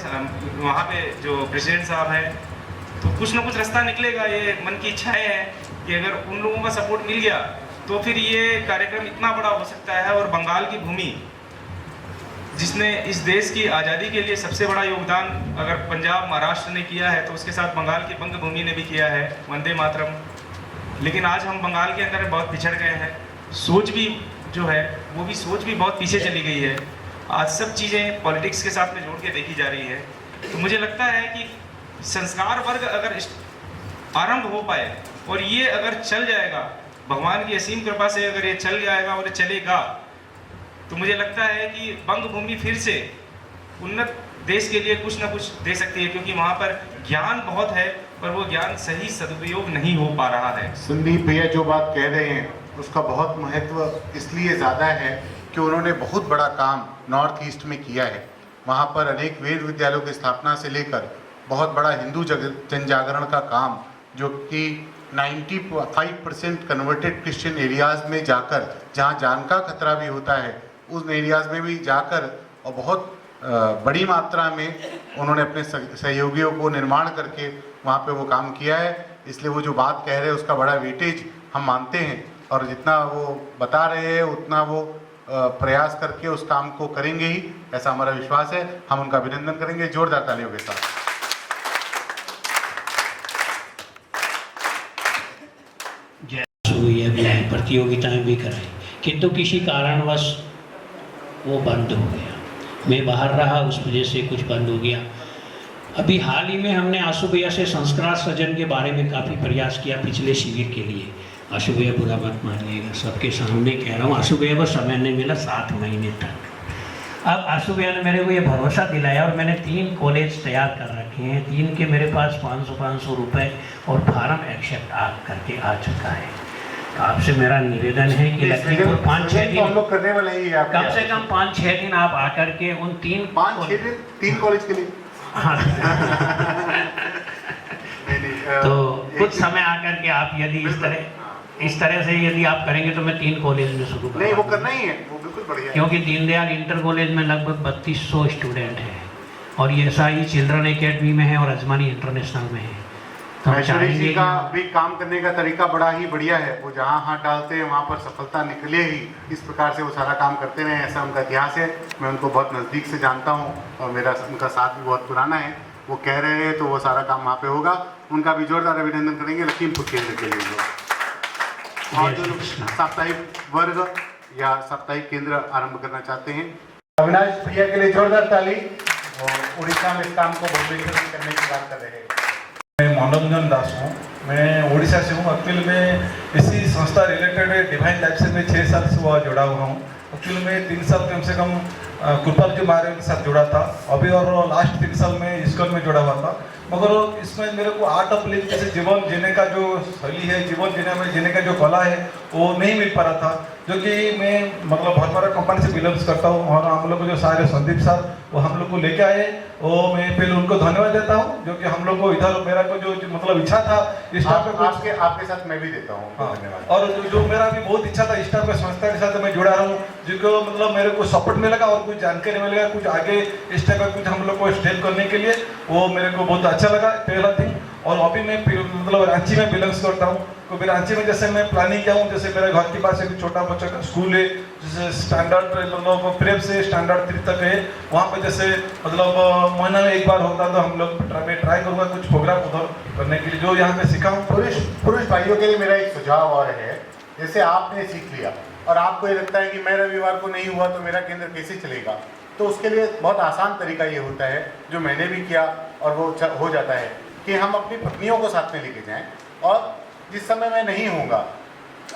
वहाँ पे जो प्रेसिडेंट साहब हैं, तो कुछ ना कुछ रास्ता निकलेगा। ये मन की इच्छाएँ हैं कि अगर उन लोगों का सपोर्ट मिल गया तो फिर ये कार्यक्रम इतना बड़ा हो सकता है। और बंगाल की भूमि जिसने इस देश की आज़ादी के लिए सबसे बड़ा योगदान अगर पंजाब महाराष्ट्र ने किया है, तो उसके साथ बंगाल की बंग भूमि ने भी किया है, वंदे मातरम। लेकिन आज हम बंगाल के अंदर बहुत पिछड़ गए हैं, सोच भी जो है वो भी सोच भी बहुत पीछे चली गई है। आज सब चीज़ें पॉलिटिक्स के साथ में जोड़ के देखी जा रही है। तो मुझे लगता है कि संस्कार वर्ग अगर आरंभ हो पाए और ये अगर चल जाएगा, भगवान की असीम कृपा से अगर ये चल जाएगा और ये चलेगा, तो मुझे लगता है कि बंग भूमि फिर से उन्नत देश के लिए कुछ ना कुछ दे सकती है। क्योंकि वहाँ पर ज्ञान बहुत है, पर वो ज्ञान सही सदुपयोग नहीं हो पा रहा है। संदीप भैया जो बात कह रहे हैं उसका बहुत महत्व इसलिए ज़्यादा है कि उन्होंने बहुत बड़ा काम नॉर्थ ईस्ट में किया है। वहाँ पर अनेक वेद विद्यालयों की स्थापना से लेकर बहुत बड़ा हिंदू जन जागरण का काम, जो कि 95% कन्वर्टेड क्रिश्चियन एरियाज़ में जाकर, जहाँ जान का खतरा भी होता है, उस एरियाज़ में भी जाकर और बहुत बड़ी मात्रा में उन्होंने अपने सहयोगियों को निर्माण करके वहाँ पे वो काम किया है। इसलिए वो जो बात कह रहे हैं उसका बड़ा वेटेज हम मानते हैं, और जितना वो बता रहे हैं उतना वो प्रयास करके उस काम को करेंगे ही, ऐसा हमारा विश्वास है। हम उनका अभिनंदन करेंगे जोरदार तालियों के साथ। हुई है, प्रतियोगिताएं भी कराई, किंतु किसी कारणवश वो बंद हो गया। मैं बाहर रहा, उस वजह से कुछ बंद हो गया। अभी हाल ही में हमने आशु भैया से संस्कार सृजन के बारे में काफ़ी प्रयास किया पिछले शिविर के लिए। आशु भैया बुरा मत मानिएगा, सबके सामने कह रहा हूँ, आशु भैया को समय नहीं मिला 7 महीने तक। अब आशु भैया ने मेरे को ये भरोसा दिलाया और मैंने 3 कॉलेज तैयार कर रखे हैं। 3 के मेरे पास 500 रुपये और फार्म एक्सेप्ट करके आ चुका है। तो आपसे मेरा निवेदन है कि लखीमपुर 5-6 दिन हम लोग करने वाले ही हैं, कम से कम 5-6 दिन आप आकर के उन 5-6 दिन 3 कॉलेज के लिए हाँ तो कुछ समय आकर के आप यदि इस तरह से यदि आप करेंगे तो मैं 3 कॉलेज में शुरू नहीं, वो करना ही है, वो बिल्कुल बढ़िया है। क्योंकि दीनदयाल इंटर कॉलेज में लगभग 3200 स्टूडेंट हैं और ये साई चिल्ड्रन एकेडमी में है और अजमानी इंटरनेशनल में है। तो हम महेश्वरी जी चाहेंगे का भी काम करने का तरीका बड़ा ही बढ़िया है। वो जहाँ हाथ डालते हैं वहाँ पर सफलता निकले ही, इस प्रकार से वो सारा काम करते रहे, ऐसा उनका इतिहास है। मैं उनको बहुत नज़दीक से जानता हूँ और मेरा उनका साथ भी बहुत पुराना है। वो कह रहे हैं तो वो सारा काम वहाँ पे होगा। उनका भी जोरदार अभिनंदन करेंगे लखीमपुर केंद्र के लिए। और जो लोग साप्ताहिक वर्ग या साप्ताहिक केंद्र आरंभ करना चाहते हैं, अविनाश भैया के लिए जोरदार ताली। और उड़ीसा में इस काम को भुवनेश्वर में करने की बात कर रहे हैं। मैं मनोरंजन दास हूँ, मैं उड़ीसा से हूँ। एक्चुअली मैं इसी संस्था रिलेटेड डिवाइन लाइफ से मैं 6 साल से वह जुड़ा हुआ हूँ। एक्चुअली मैं 3 साल कम से कम कृपाल जी महाराज के साथ जुड़ा था अभी, और लास्ट 3 साल में इस्कॉन में जुड़ा हुआ था। मगर इसमें मेरे को आर्ट ऑफ लिविंग जैसे जीवन जीने का जो शैली है, जीवन जीने का जो कला है वो नहीं मिल पा रहा था। जो कि मैं मतलब बहुत बड़ा कंपनी से बिलोंग्स करता हूँ और हम लोग को जो सारे संदीप सर वो हम लोग को लेके आए, वो मैं पहले उनको धन्यवाद देता हूँ। जो कि हम लोग को इधर मेरा को जो मतलब इच्छा था इस टाइप पे आपके साथ मैं भी देता हूँ धन्यवाद। और जो मेरा भी बहुत इच्छा था इस टाइप के संस्था के साथ मैं जुड़ा रहा हूँ, जिनको मतलब मेरे को सपोर्ट मिलेगा और कुछ जानकारी मिलेगा, कुछ आगे इस टाइप का कुछ हम लोग को स्टेप करने के लिए, वो मेरे को बहुत अच्छा लगा पहला थिंग। और अभी मैं मतलब रांची में बिलोंग्स करता हूँ। तो फिर रांची में जैसे मैं प्लानिंग किया हूँ, जैसे मेरे घर के पास एक छोटा बच्चा का स्कूल है, जैसे स्टैंडर्ड मतलब प्रेप से स्टैंडर्ड 3 तक है। वहाँ पे जैसे मतलब महीना में 1 बार होता तो हम लोग ट्राई करूँगा कुछ प्रोग्राम उधर करने के लिए, जो यहाँ पे सीखा हूँ। पुरुष भाइयों के लिए मेरा एक सुझाव और है, जैसे आपने सीख लिया और आपको ये लगता है कि मैं रविवार को नहीं हुआ तो मेरा केंद्र कैसे चलेगा, तो उसके लिए बहुत आसान तरीका ये होता है, जो मैंने भी किया और वो हो जाता है, कि हम अपनी पत्नियों को साथ में लेके जाएं। और जिस समय मैं नहीं होऊंगा,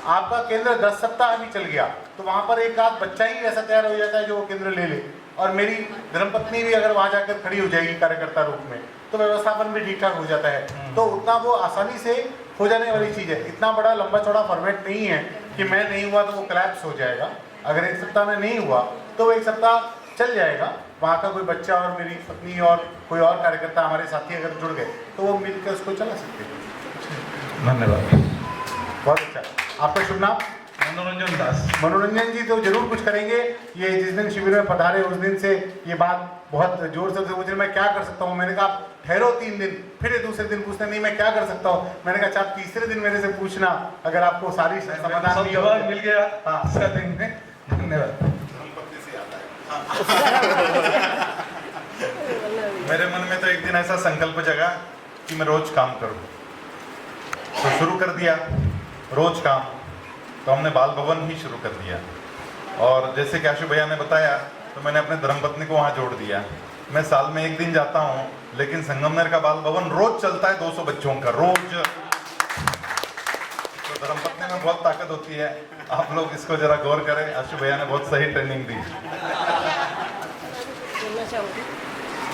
आपका केंद्र 10 सप्ताह भी चल गया तो वहाँ पर एक आध बच्चा ही ऐसा तैयार हो जाता है जो वो केंद्र ले ले, और मेरी धर्मपत्नी भी अगर वहाँ जाकर खड़ी हो जाएगी कार्यकर्ता रूप में, तो व्यवस्थापन भी ठीक ठाक हो जाता है। तो उतना वो आसानी से हो जाने वाली चीज़ है। इतना बड़ा लंबा चौड़ा फॉर्मेट नहीं है कि मैं नहीं हुआ तो वो कोलैप्स हो जाएगा। अगर 1 सप्ताह में नहीं हुआ तो वो 1 सप्ताह चल जाएगा। वहाँ का कोई बच्चा और मेरी पत्नी और कोई और कार्यकर्ता हमारे साथी अगर जुड़ गए तो वो मिलकर उसको चला सकते हैं। धन्यवाद। बहुत अच्छा। आपका शुभ नाम? मनोरंजन दास। मनोरंजन जी तो जरूर कुछ करेंगे। ये जिस दिन शिविर में पधारे उस दिन से ये बात बहुत जोर से पूछ रहे मैं क्या कर सकता हूँ। मैंने कहा आप ठहरो 3 दिन, फिर ये दूसरे दिन पूछते नहीं मैं क्या कर सकता हूँ। मैंने कहा आप तीसरे दिन मेरे से पूछना, अगर आपको सारी समाधान मिल गया हाँ दिन में। धन्यवाद। मेरे मन में तो एक दिन ऐसा संकल्प जगा कि मैं रोज काम करूं, तो शुरू कर दिया रोज काम। तो हमने बाल भवन ही शुरू कर दिया, और जैसे कि आशु भैया ने बताया तो मैंने अपने धर्मपत्नी को वहाँ जोड़ दिया। मैं साल में 1 दिन जाता हूँ, लेकिन संगमनेर का बाल भवन रोज चलता है 200 बच्चों का रोज। तो धर्मपत्नी में बहुत ताकत होती है। आप लोग इसको जरा गौर करें। आशु भैया ने बहुत सही ट्रेनिंग दी।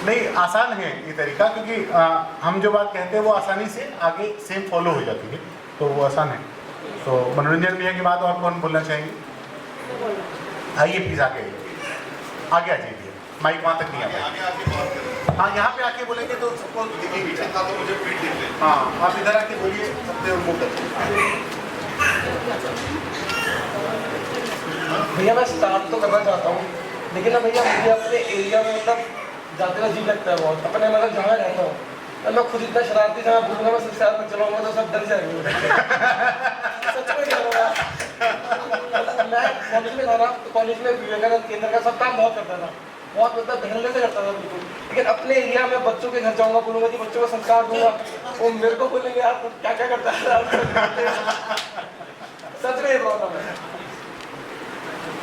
नहीं, आसान है ये तरीका, क्योंकि हम जो बात कहते हैं वो आसानी से आगे सेम फॉलो हो जाती है, तो वो आसान है। तो मनोरंजन भैया की बात और कौन बोलना चाहेंगे? आइए प्लीज आगे आ जाइए। माइक वहाँ तक नहीं आता। हाँ, यहाँ पे आके बोलेंगे तो सबको दिखेगी। तो मुझे पीठ दिख ले। हाँ, आप इधर आके बोलिए सबसे मुँह तक। भैया मैं स्टार्ट तो करना चाहता हूँ, लेकिन ना भैया मुझे अपने एरिया में मतलब जाते हुए जी लगता है बहुत। अपने मतलब जहाँ रहता हूँ मैं खुद इतना शरारती जहाँ भूलूंगा, मैं सबसे साथ में चलाऊंगा तो सब डर जाएंगे। सच में कह रहा हूँ। मैं कॉलेज में था ना, तो कॉलेज में विवेकानंद केंद्र का सब काम बहुत करता था, बहुत मतलब धड़ल्ले से करता था बिल्कुल। लेकिन अपने एरिया में बच्चों के घर जाऊँगा, बोलूँगा कि बच्चों को संस्कार दूंगा, वो मेरे को बोलेंगे यार क्या क्या करता है। सच में ये प्रॉब्लम है।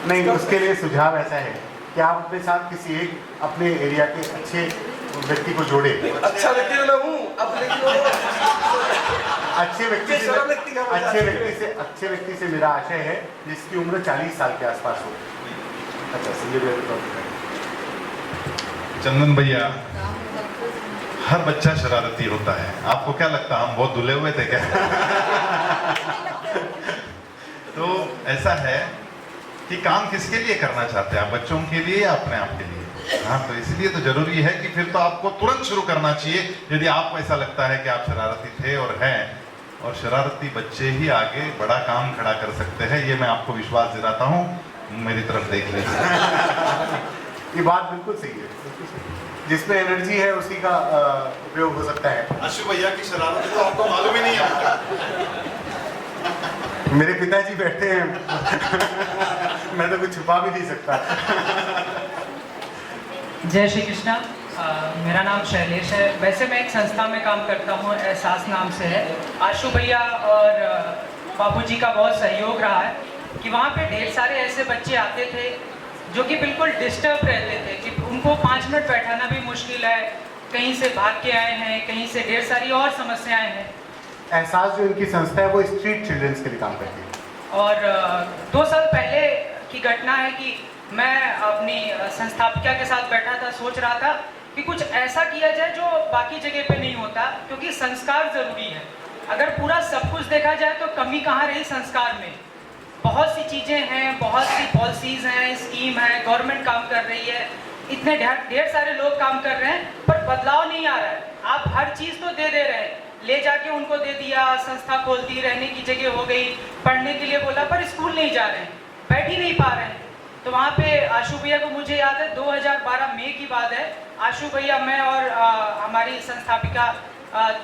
नहीं, उसके लिए सुझाव ऐसा है कि आप अपने साथ किसी एक अपने एरिया के अच्छे व्यक्ति को जोड़े। अच्छा व्यक्ति तो मैं हूँ अब, लेकिन अच्छे व्यक्ति से मेरा आशय है जिसकी उम्र 40 साल के आसपास हो। अच्छा चंदन भैया, हर बच्चा शरारती होता है। आपको क्या लगता है हम बहुत धुले हुए थे क्या? तो ऐसा है कि काम किसके लिए करना चाहते हैं आप, बच्चों के लिए या अपने आप के लिए? हाँ, तो इसलिए तो जरूरी है कि फिर तो आपको तुरंत शुरू करना चाहिए यदि आपको ऐसा लगता है कि आप शरारती थे और हैं, और शरारती बच्चे ही आगे बड़ा काम खड़ा कर सकते हैं। ये मैं आपको विश्वास दिलाता हूँ, मेरी तरफ देख लीजिए। ये बात बिल्कुल सही है, जिसमें एनर्जी है उसी का उपयोग हो सकता है। आशु भैया की शरारत तो आपको मालूम ही नहीं है। मेरे पिताजी बैठे हैं मैं तो कुछ छुपा भी नहीं सकता। जय श्री कृष्णा। मेरा नाम शैलेश है। वैसे मैं एक संस्था में काम करता हूँ, एहसास नाम से है। आशु भैया और बाबूजी का बहुत सहयोग रहा है कि वहाँ पे ढेर सारे ऐसे बच्चे आते थे जो कि बिल्कुल डिस्टर्ब रहते थे, कि उनको 5 मिनट बैठाना भी मुश्किल है, कहीं से भाग के आए हैं, कहीं से ढेर सारी और समस्याएं हैं। एहसास जो इनकी संस्था है वो स्ट्रीट चिल्ड्रंस के लिए काम करती है। और 2 साल पहले की घटना है कि मैं अपनी संस्थापिका के साथ बैठा था, सोच रहा था कि कुछ ऐसा किया जाए जो बाकी जगह पे नहीं होता, क्योंकि संस्कार ज़रूरी है। अगर पूरा सब कुछ देखा जाए तो कमी कहाँ रही संस्कार में। बहुत सी चीज़ें हैं, बहुत सी पॉलिसीज़ हैं, स्कीम है, गवर्नमेंट काम कर रही है, इतने ढेर सारे लोग काम कर रहे हैं, पर बदलाव नहीं आ रहा है। आप हर चीज़ तो दे रहे हैं, ले जाके उनको दे दिया, संस्था खोल दी, रहने की जगह हो गई, पढ़ने के लिए बोला, पर स्कूल नहीं जा रहे हैं, बैठ ही नहीं पा रहे हैं। तो वहाँ पे आशु भैया को मुझे याद है 2012 मई की बात है। आशु भैया, मैं और हमारी संस्थापिका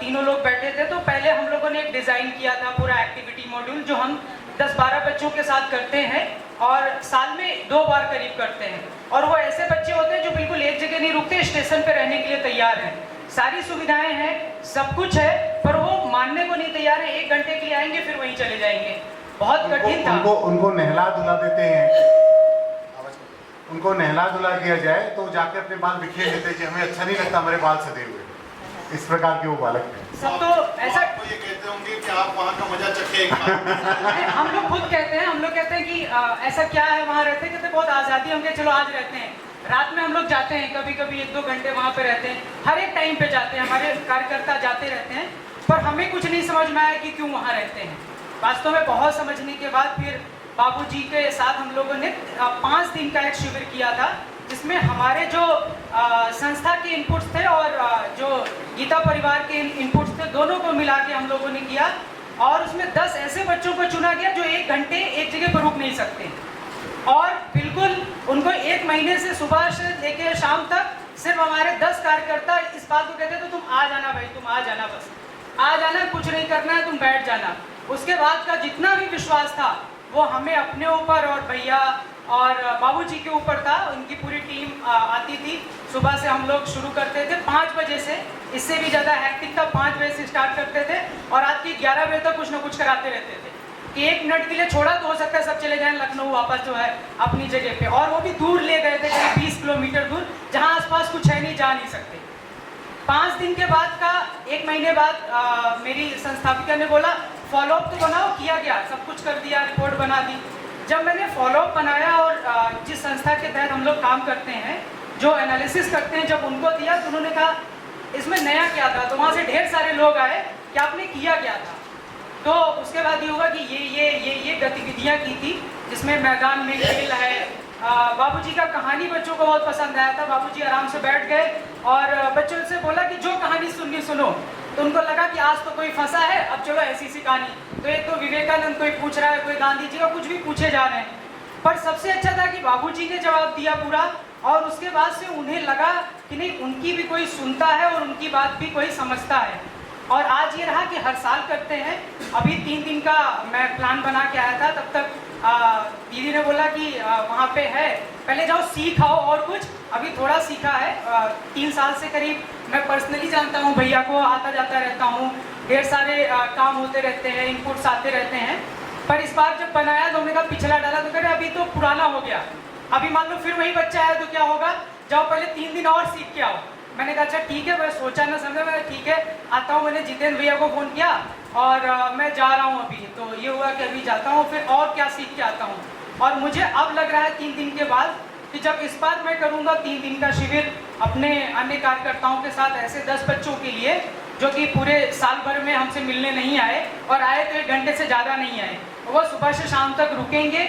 तीनों लोग बैठे थे। तो पहले हम लोगों ने एक डिज़ाइन किया था पूरा एक्टिविटी मॉड्यूल, जो हम 10-12 बच्चों के साथ करते हैं और साल में 2 बार करीब करते हैं। और वो ऐसे बच्चे होते हैं जो बिल्कुल एक जगह नहीं रुकते, स्टेशन पे रहने के लिए तैयार हैं, सारी सुविधाएं हैं, सब कुछ है, पर वो मानने को नहीं तैयार है। 1 घंटे के लिए आएंगे फिर वहीं चले जाएंगे। बहुत कठिन था। उनको नहला धुला देते हैं, उनको नहला धुला दिया जाए तो जाके अपने बाल बिखेर लेते हैं कि हमें अच्छा नहीं लगता हमारे बाल सदे हुए। इस प्रकार के वो बालक हैं। सब तो ऐसा ये कहते होंगे कि आप वहाँ का मजा चखें। हम लोग खुद कहते हैं, हम लोग कहते हैं कि ऐसा क्या है वहाँ रहते, कहते बहुत आज़ादी, हम चलो आज रहते हैं। रात में हम लोग जाते हैं, कभी कभी 1-2 घंटे वहाँ पे रहते हैं, हर एक टाइम पे जाते हैं, हमारे कार्यकर्ता जाते रहते हैं, पर हमें कुछ नहीं समझ में आया कि क्यों वहाँ रहते हैं। वास्तव में बहुत समझने के बाद फिर बाबूजी के साथ हम लोगों ने 5 दिन का एक शिविर किया था, जिसमें हमारे जो संस्था के इनपुट्स थे और जो गीता परिवार के इनपुट्स थे, दोनों को मिला के हम लोगों ने किया। और उसमें 10 ऐसे बच्चों को चुना गया जो 1 घंटे एक जगह पर रुक नहीं सकते, और बिल्कुल उनको 1 महीने से सुबह से लेकर शाम तक सिर्फ हमारे 10 कार्यकर्ता इस बात को कहते थे, तुम आ जाना भाई, तुम आ जाना, बस आ जाना, कुछ नहीं करना है, तुम बैठ जाना। उसके बाद का जितना भी विश्वास था वो हमें अपने ऊपर और भैया और बाबूजी के ऊपर था। उनकी पूरी टीम आती थी, सुबह से हम लोग शुरू करते थे 5 बजे से, इससे भी ज़्यादा हैक्टिक था, 5 बजे से स्टार्ट करते थे और रात के 11 बजे तक कुछ ना कुछ कराते रहते थे कि 1 मिनट के लिए छोड़ा तो हो सकता है सब चले जाएं लखनऊ वापस जो है अपनी जगह पे, और वो भी दूर ले गए थे, करीब 20 किलोमीटर दूर, जहाँ आसपास कुछ है नहीं, जा नहीं सकते। 5 दिन के बाद का 1 महीने बाद मेरी संस्थापिका ने बोला फॉलोअप तो बनाओ, किया गया, सब कुछ कर दिया, रिपोर्ट बना दी। जब मैंने फॉलोअप बनाया और जिस संस्था के तहत हम लोग काम करते हैं, जो एनालिसिस करते हैं, जब उनको दिया तो उन्होंने कहा इसमें नया क्या था। तो वहाँ से ढेर सारे लोग आए कि आपने किया क्या था। तो उसके बाद ये हुआ कि ये गतिविधियाँ की थी, जिसमें मैदान में खेल है। बाबूजी का कहानी बच्चों को बहुत पसंद आया था। बाबूजी आराम से बैठ गए और बच्चों से बोला कि जो कहानी सुननी सुनो। तो उनको लगा कि आज तो कोई फंसा है, अब चलो ऐसी सी कहानी। तो एक तो विवेकानंद कोई पूछ रहा है, कोई गांधी जी का, कुछ भी पूछे जा रहे हैं। पर सबसे अच्छा था कि बाबूजी ने जवाब दिया पूरा, और उसके बाद से उन्हें लगा कि नहीं, उनकी भी कोई सुनता है और उनकी बात भी कोई समझता है। और आज ये रहा कि हर साल करते हैं। अभी 3 दिन का मैं प्लान बना के आया था, तब तक दीदी ने बोला कि वहाँ पे है, पहले जाओ सीख आओ और कुछ। अभी थोड़ा सीखा है, 3 साल से करीब मैं पर्सनली जानता हूँ भैया को, आता जाता रहता हूँ, ढेर सारे काम होते रहते हैं, इनपुट्स आते रहते हैं। पर इस बार जब बनाया तो हमने कहा पिछला डाला तो कह रहे अभी तो पुराना हो गया, अभी मान लो फिर वही बच्चा है तो क्या होगा, जाओ पहले 3 दिन और सीख के आओ। मैंने कहा अच्छा ठीक है, मैं सोचा ना समझा, मैं ठीक है आता हूँ। मैंने जितेंद्र भैया को फ़ोन किया और मैं जा रहा हूँ अभी। तो ये हुआ कि अभी जाता हूँ फिर और क्या सीख के आता हूँ। और मुझे अब लग रहा है 3 दिन के बाद कि जब इस बार मैं करूँगा 3 दिन का शिविर अपने अन्य कार्यकर्ताओं के साथ, ऐसे 10 बच्चों के लिए जो कि पूरे साल भर में हमसे मिलने नहीं आए और आए तो 1 घंटे से ज़्यादा नहीं आए, वो सुबह से शाम तक रुकेंगे।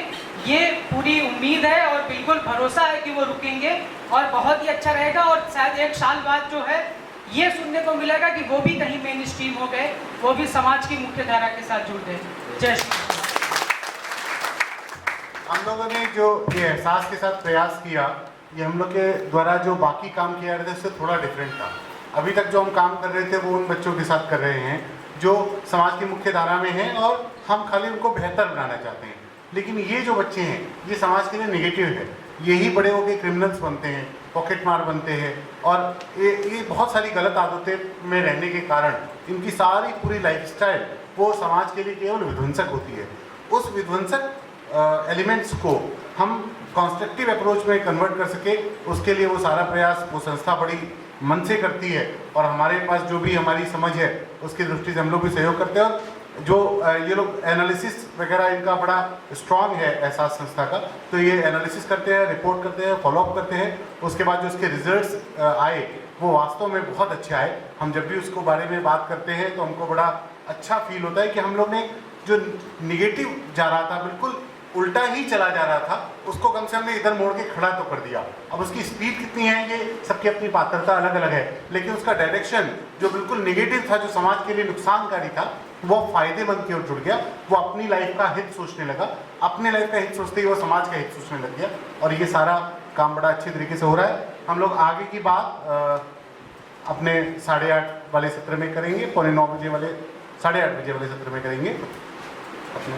ये पूरी उम्मीद है और बिल्कुल भरोसा है कि वो रुकेंगे और बहुत ही अच्छा रहेगा। और शायद 1 साल बाद जो है ये सुनने को मिलेगा कि वो भी कहीं मेन स्ट्रीम हो गए, वो भी समाज की मुख्य धारा के साथ जुड़ गए। जय श्री राम। हम लोगों ने जो ये एहसास के साथ प्रयास किया, ये हम लोग के द्वारा जो बाकी काम किया रहे थे उससे थोड़ा डिफरेंट था। अभी तक जो हम काम कर रहे थे वो उन बच्चों के साथ कर रहे हैं जो समाज की मुख्य धारा में हैं और हम खाली उनको बेहतर बनाना चाहते हैं। लेकिन ये जो बच्चे हैं ये समाज के लिए नेगेटिव है, यही बड़े होकर क्रिमिनल्स बनते हैं, पॉकेट मार बनते हैं और ये बहुत सारी गलत आदतें में रहने के कारण इनकी सारी पूरी लाइफस्टाइल वो समाज के लिए केवल विध्वंसक होती है। उस विध्वंसक एलिमेंट्स को हम कंस्ट्रक्टिव अप्रोच में कन्वर्ट कर सके, उसके लिए वो सारा प्रयास वो संस्था बड़ी मन से करती है और हमारे पास जो भी हमारी समझ है उसकी दृष्टि से हम लोग भी सहयोग करते हैं। और जो ये लोग एनालिसिस वगैरह इनका बड़ा स्ट्रांग है एहसास संस्था का, तो ये एनालिसिस करते हैं, रिपोर्ट करते हैं, फॉलोअप करते हैं। उसके बाद जो उसके रिजल्ट्स आए वो वास्तव में बहुत अच्छे आए। हम जब भी उसको बारे में बात करते हैं तो हमको बड़ा अच्छा फील होता है कि हम लोग ने जो निगेटिव जा रहा था, बिल्कुल उल्टा ही चला जा रहा था, उसको कम से कम इधर मोड़ के खड़ा तो कर दिया। अब उसकी स्पीड कितनी है ये सबकी अपनी पात्रता अलग अलग है, लेकिन उसका डायरेक्शन जो बिल्कुल नेगेटिव था, जो समाज के लिए नुकसानकारी था, वो फायदेमंद की ओर जुड़ गया। वो अपनी लाइफ का हित सोचने लगा, अपने लाइफ का हित सोचते ही वो समाज का हित सोचने लग गया और ये सारा काम बड़ा अच्छे तरीके से हो रहा है। हम लोग आगे की बात अपने 8:30 वाले सत्र में करेंगे, 9:15 बजे वाले 8:30 बजे वाले सत्र में करेंगे। अपने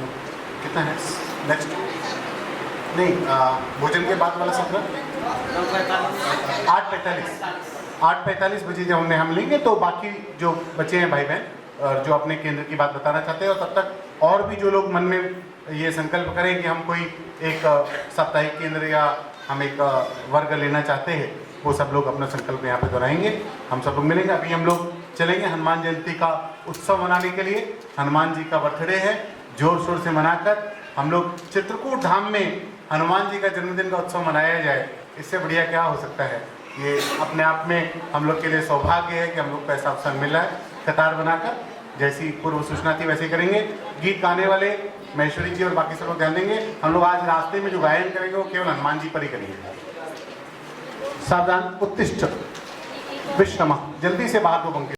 कितना है नेक्स्ट? नहीं, भोजन के बाद वाला सत्र 8:45 बजे जब हम लेंगे तो बाकी जो बच्चे हैं भाई बहन और जो अपने केंद्र की बात बताना चाहते हैं, और तब तक और भी जो लोग मन में ये संकल्प करें कि हम कोई एक साप्ताहिक केंद्र या हम एक वर्ग लेना चाहते हैं, वो सब लोग अपना संकल्प यहाँ पे दोहराएंगे। हम सब लोग मिलेंगे। अभी हम लोग चलेंगे हनुमान जयंती का उत्सव मनाने के लिए। हनुमान जी का बर्थडे है, जोर शोर से मनाकर हम लोग चित्रकूट धाम में हनुमान जी का जन्मदिन का उत्सव मनाया जाए। इससे बढ़िया क्या हो सकता है। ये अपने आप में हम लोग के लिए सौभाग्य है कि हम लोग को ऐसा अवसर मिला है। कतार बनाकर जैसी पूर्व सूचना थी वैसे करेंगे। गीत गाने वाले महेश्वरी जी और बाकी सब लोग ध्यान देंगे। हम लोग आज रास्ते में जो गायन करेंगे वो केवल हनुमान जी पर ही करेंगे। सावधान, उत्तिष्ठ, विश्रम, जल्दी से बाहर दो पंक्ति।